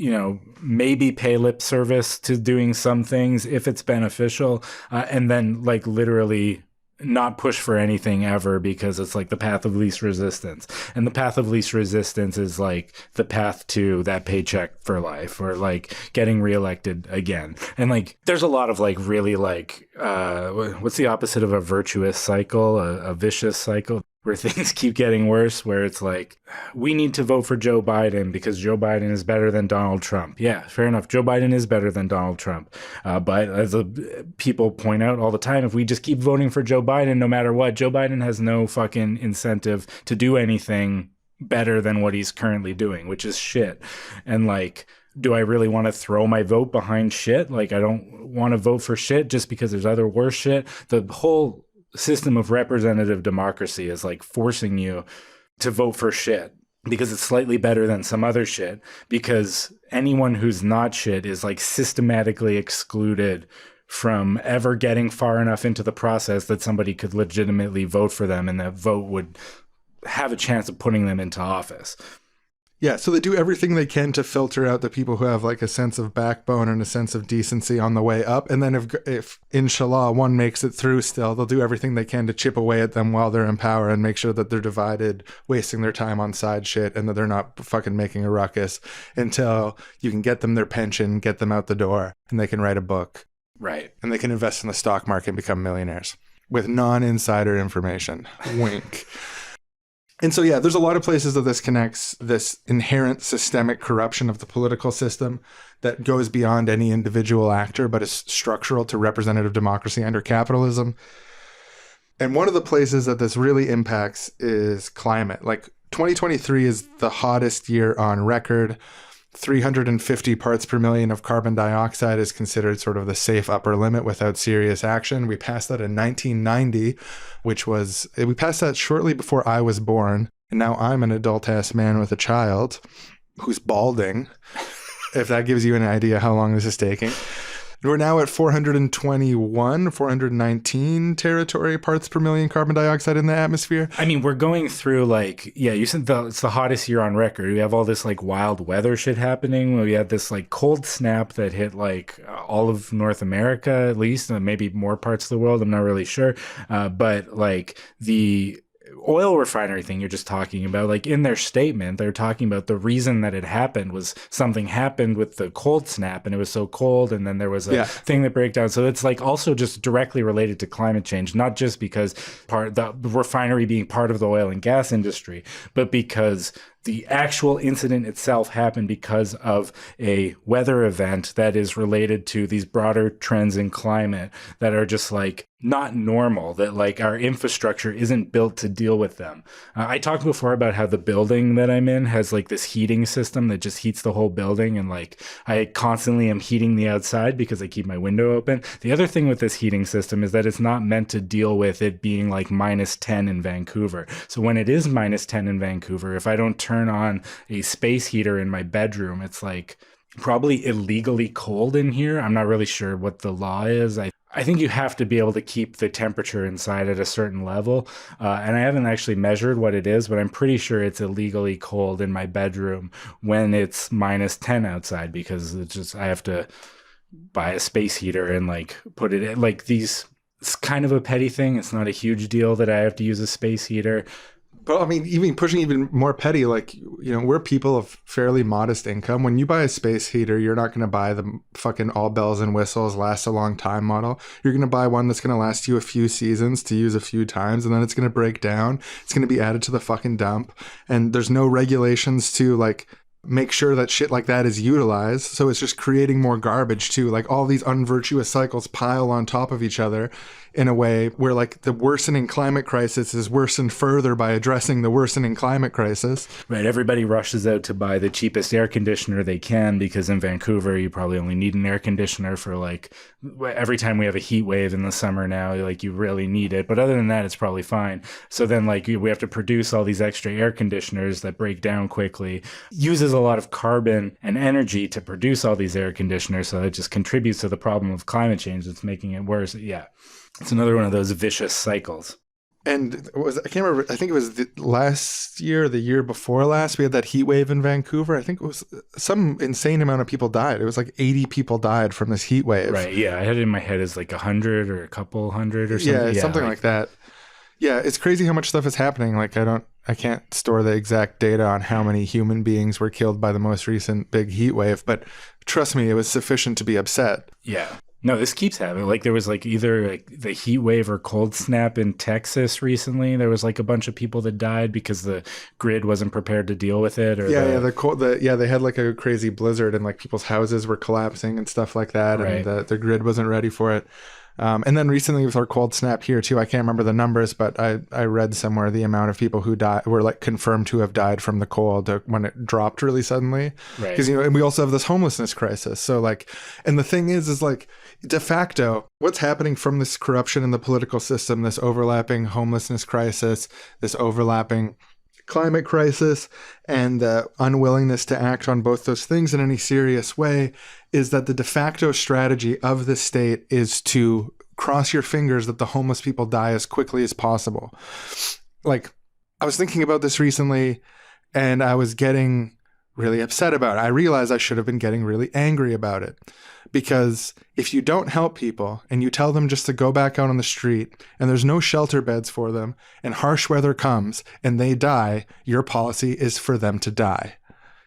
maybe pay lip service to doing some things if it's beneficial, and then like literally not push for anything ever because it's like the path of least resistance. And the path of least resistance is like the path to that paycheck for life or like getting reelected again. And like there's a lot of like really like what's the opposite of a virtuous cycle, a vicious cycle where things keep getting worse, where it's like, we need to vote for Joe Biden because Joe Biden is better than Donald Trump. Yeah, fair enough. Joe Biden is better than Donald Trump. But as people point out all the time, if we just keep voting for Joe Biden, no matter what, Joe Biden has no fucking incentive to do anything better than what he's currently doing, which is shit. And like, do I really want to throw my vote behind shit? Like, I don't want to vote for shit just because there's other worse shit. The whole system of representative democracy is like forcing you to vote for shit because it's slightly better than some other shit, because anyone who's not shit is like systematically excluded from ever getting far enough into the process that somebody could legitimately vote for them and that vote would have a chance of putting them into office. Yeah, so they do everything they can to filter out the people who have like a sense of backbone and a sense of decency on the way up. And then if inshallah one makes it through still, they'll do everything they can to chip away at them while they're in power and make sure that they're divided, wasting their time on side shit, and that they're not fucking making a ruckus until you can get them their pension, get them out the door, and they can write a book. Right. And they can invest in the stock market and become millionaires with non-insider information. Wink. And so, yeah, there's a lot of places that this connects this inherent systemic corruption of the political system that goes beyond any individual actor, but is structural to representative democracy under capitalism. And one of the places that this really impacts is climate. Like 2023 is the hottest year on record. 350 parts per million of carbon dioxide is considered sort of the safe upper limit without serious action. We passed that in 1990, we passed that shortly before I was born. And now I'm an adult-ass man with a child who's balding, if that gives you an idea how long this is taking. We're now at 419 territory parts per million carbon dioxide in the atmosphere. I mean, we're going through like, yeah, you said it's the hottest year on record. We have all this like wild weather shit happening. We had this like cold snap that hit like all of North America, at least, maybe more parts of the world. I'm not really sure. But like the oil refinery thing you're just talking about, like in their statement, they're talking about the reason that it happened was something happened with the cold snap and it was so cold. And then there was a thing that break down. So it's like also just directly related to climate change, not just because the refinery being part of the oil and gas industry, but because the actual incident itself happened because of a weather event that is related to these broader trends in climate that are just like not normal, that like our infrastructure isn't built to deal with them. I talked before about how the building that I'm in has like this heating system that just heats the whole building. And like I constantly am heating the outside because I keep my window open. The other thing with this heating system is that it's not meant to deal with it being like -10 in Vancouver. So when it is -10 in Vancouver, if I don't turn on a space heater in my bedroom, it's like probably illegally cold in here. I'm not really sure what the law is. I think you have to be able to keep the temperature inside at a certain level. And I haven't actually measured what it is, but I'm pretty sure it's illegally cold in my bedroom when it's -10 outside, because it's just, I have to buy a space heater and like put it in like these. It's kind of a petty thing. It's not a huge deal that I have to use a space heater. But I mean, even pushing even more petty, like, you know, we're people of fairly modest income. When you buy a space heater, you're not going to buy the fucking all bells and whistles, last a long time model. You're going to buy one that's going to last you a few seasons to use a few times, and then it's going to break down. It's going to be added to the fucking dump. And there's no regulations to like make sure that shit like that is utilized. So it's just creating more garbage too. Like all these unvirtuous cycles pile on top of each other in a way where like the worsening climate crisis is worsened further by addressing the worsening climate crisis. Right. Everybody rushes out to buy the cheapest air conditioner they can, because in Vancouver, you probably only need an air conditioner for like every time we have a heat wave in the summer now, like you really need it. But other than that, it's probably fine. So then like we have to produce all these extra air conditioners that break down quickly, uses a lot of carbon and energy to produce all these air conditioners. So it just contributes to the problem of climate change that's making it worse. Yeah. It's another one of those vicious cycles. And I can't remember, I think it was last year, the year before last, we had that heat wave in Vancouver. I think it was some insane amount of people died. It was like 80 people died from this heat wave. Right. Yeah. I had it in my head as like 100 or a couple hundred or something. Yeah, something like that. Yeah, it's crazy how much stuff is happening. Like I can't store the exact data on how many human beings were killed by the most recent big heat wave, but trust me, it was sufficient to be upset. Yeah. No, this keeps happening. Like there was like either like the heat wave or cold snap in Texas recently. There was like a bunch of people that died because the grid wasn't prepared to deal with it. Or they had like a crazy blizzard and like people's houses were collapsing and stuff like that, right. And the grid wasn't ready for it. And then recently with our cold snap here too, I can't remember the numbers, but I read somewhere the amount of people who died were like confirmed to have died from the cold when it dropped really suddenly. Right. Because, you know, and we also have this homelessness crisis. So like, and the thing is like de facto, what's happening from this corruption in the political system, this overlapping homelessness crisis, this overlapping climate crisis, and the unwillingness to act on both those things in any serious way, is that the de facto strategy of the state is to cross your fingers that the homeless people die as quickly as possible. Like, I was thinking about this recently and I was getting really upset about it. I realized I should have been getting really angry about it, because if you don't help people and you tell them just to go back out on the street and there's no shelter beds for them and harsh weather comes and they die, your policy is for them to die.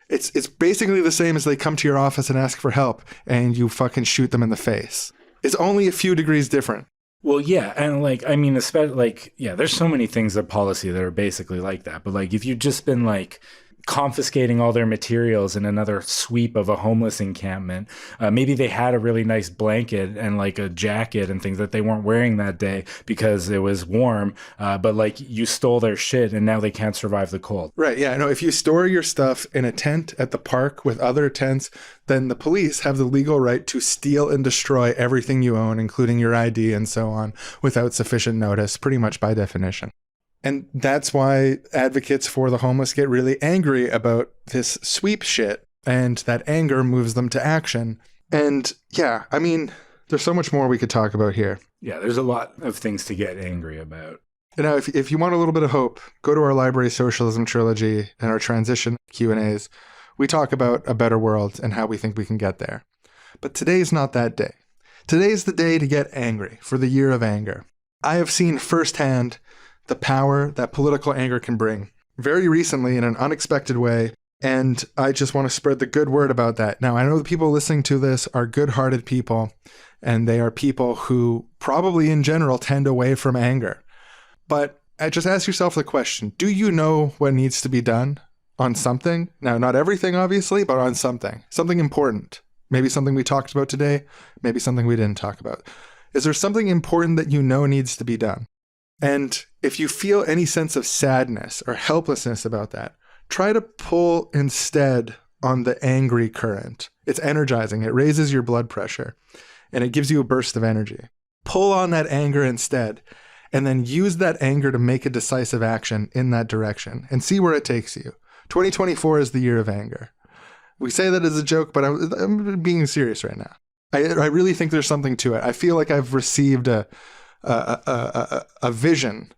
It's basically the same as they come to your office and ask for help and you fucking shoot them in the face. It's only a few degrees different. Well, yeah. And like, I mean, especially like, yeah, there's so many things of policy that are basically like that. But like, if you've just been like confiscating all their materials in another sweep of a homeless encampment, maybe they had a really nice blanket and like a jacket and things that they weren't wearing that day because it was warm, but like you stole their shit and now they can't survive the cold. Right. Yeah. No, if you store your stuff in a tent at the park with other tents, then the police have the legal right to steal and destroy everything you own, including your ID and so on, without sufficient notice, pretty much by definition. And that's why advocates for the homeless get really angry about this sweep shit, and that anger moves them to action. And yeah, I mean, there's so much more we could talk about here. Yeah, there's a lot of things to get angry about. You know, if you want a little bit of hope, go to our Library Socialism trilogy and our transition Q&As. We talk about a better world and how we think we can get there. But today's not that day. Today's the day to get angry, for the year of anger. I have seen firsthand the power that political anger can bring very recently in an unexpected way. And I just want to spread the good word about that. Now, I know the people listening to this are good-hearted people, and they are people who probably in general tend away from anger. But just ask yourself the question, do you know what needs to be done on something? Now, not everything, obviously, but on something important. Maybe something we talked about today, maybe something we didn't talk about. Is there something important that you know needs to be done? And if you feel any sense of sadness or helplessness about that, try to pull instead on the angry current. It's energizing. It raises your blood pressure and it gives you a burst of energy. Pull on that anger instead, and then use that anger to make a decisive action in that direction and see where it takes you. 2024 is the year of anger. We say that as a joke, but I'm being serious right now. I really think there's something to it. I feel like I've received a vision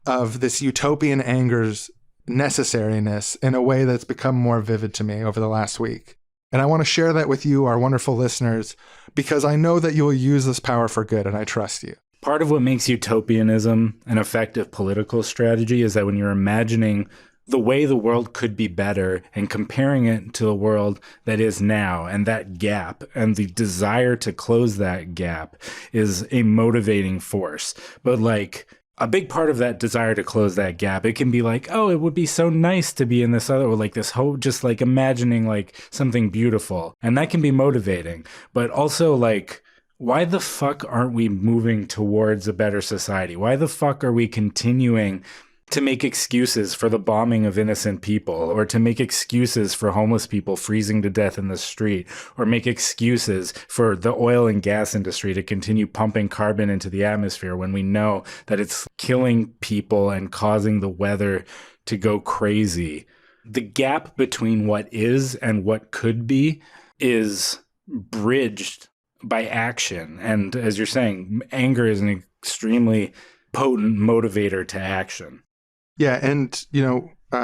of this utopian anger's necessariness in a way that's become more vivid to me over the last week. And I want to share that with you, our wonderful listeners, because I know that you'll use this power for good, and I trust you. Part of what makes utopianism an effective political strategy is that when you're imagining the way the world could be better and comparing it to the world that is now, and that gap and the desire to close that gap is a motivating force. But like a big part of that desire to close that gap, it can be like, oh, it would be so nice to be in this other, or like this whole, just like imagining like something beautiful. And that can be motivating, but also like, why the fuck aren't we moving towards a better society? Why the fuck are we continuing to make excuses for the bombing of innocent people, or to make excuses for homeless people freezing to death in the street, or make excuses for the oil and gas industry to continue pumping carbon into the atmosphere when we know that it's killing people and causing the weather to go crazy? The gap between what is and what could be is bridged by action. And as you're saying, anger is an extremely potent motivator to action. Yeah, and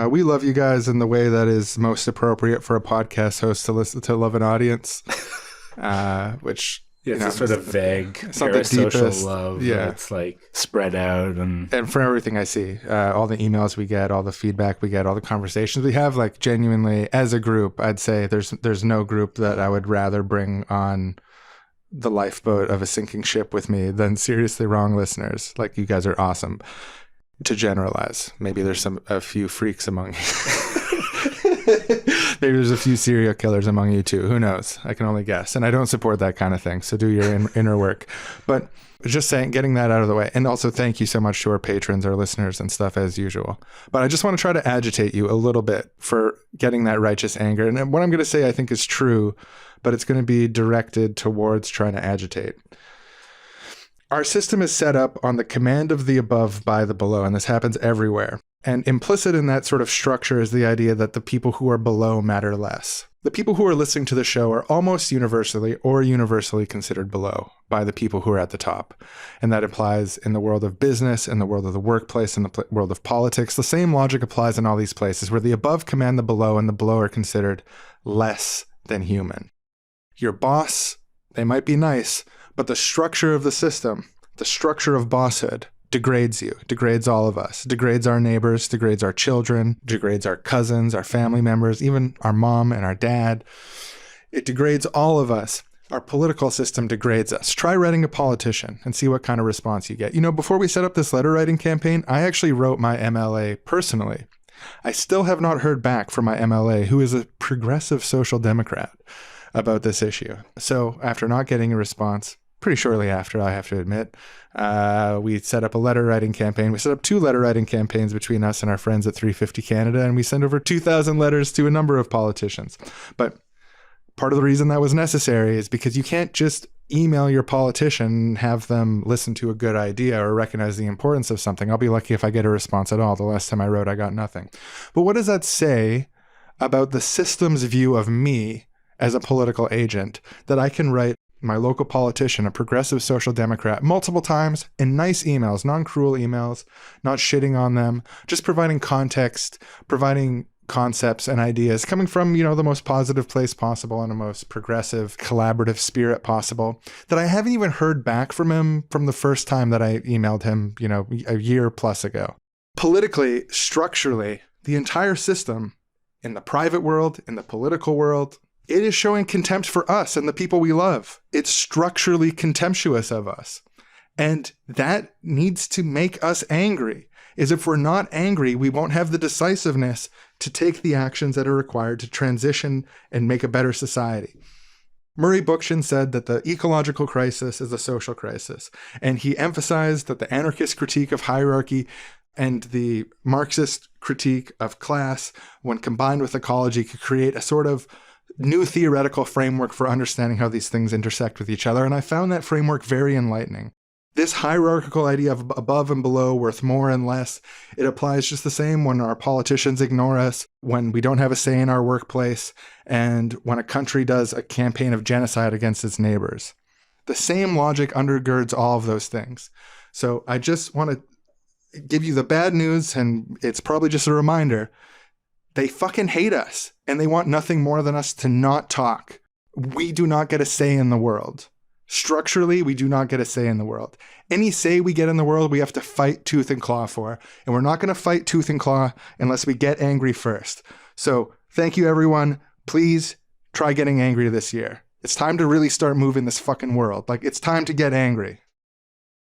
we love you guys in the way that is most appropriate for a podcast host to listen to love an audience, which it's a sort of vague, something parasocial deepest, love. yeah. It's like spread out, and for everything I see, all the emails we get, all the feedback we get, all the conversations we have, like genuinely as a group, I'd say there's no group that I would rather bring on the lifeboat of a sinking ship with me than Seriously Wrong listeners. Like, you guys are awesome. To generalize, maybe there's a few freaks among you. Maybe there's a few serial killers among you too. Who knows? I can only guess. And I don't support that kind of thing. So do your inner work. But just saying, getting that out of the way. And also thank you so much to our patrons, our listeners and stuff as usual. But I just want to try to agitate you a little bit for getting that righteous anger. And what I'm going to say I think is true, but it's going to be directed towards trying to agitate. Our system is set up on the command of the above by the below, and this happens everywhere. And implicit in that sort of structure is the idea that the people who are below matter less. The people who are listening to the show are almost universally considered below by the people who are at the top. And that applies in the world of business, in the world of the workplace, in the world of politics. The same logic applies in all these places where the above command the below, and the below are considered less than human. Your boss, they might be nice, but the structure of the system, the structure of bosshood, degrades you, degrades all of us, degrades our neighbors, degrades our children, degrades our cousins, our family members, even our mom and our dad. It degrades all of us. Our political system degrades us. Try writing a politician and see what kind of response you get. Before we set up this letter writing campaign, I actually wrote my MLA personally. I still have not heard back from my MLA, who is a progressive social democrat, about this issue. So after not getting a response, pretty shortly after, I have to admit, we set up a letter writing campaign. We set up 2 letter writing campaigns between us and our friends at 350 Canada, and we sent over 2,000 letters to a number of politicians. But part of the reason that was necessary is because you can't just email your politician and have them listen to a good idea or recognize the importance of something. I'll be lucky if I get a response at all. The last time I wrote, I got nothing. But what does that say about the system's view of me as a political agent, that I can write my local politician, a progressive social democrat, multiple times in nice emails, non-cruel emails, not shitting on them, just providing context, providing concepts and ideas coming from, the most positive place possible and a most progressive, collaborative spirit possible, that I haven't even heard back from him from the first time that I emailed him, a year plus ago. politically, structurally, the entire system in the private world, in the political world, it is showing contempt for us and the people we love. It's structurally contemptuous of us. And that needs to make us angry. Is if we're not angry, we won't have the decisiveness to take the actions that are required to transition and make a better society. Murray Bookchin said that the ecological crisis is a social crisis. And he emphasized that the anarchist critique of hierarchy and the Marxist critique of class, when combined with ecology, could create a sort of new theoretical framework for understanding how these things intersect with each other. And I found that framework very enlightening. This hierarchical idea of above and below, worth more and less, it applies just the same when our politicians ignore us, when we don't have a say in our workplace, and when a country does a campaign of genocide against its neighbors. The same logic undergirds all of those things. So I just want to give you the bad news, and it's probably just a reminder. They fucking hate us, and they want nothing more than us to not talk. We do not get a say in the world. Structurally, we do not get a say in the world. Any say we get in the world, we have to fight tooth and claw for. And we're not going to fight tooth and claw unless we get angry first. So thank you, everyone. Please try getting angry this year. It's time to really start moving this fucking world. Like, it's time to get angry.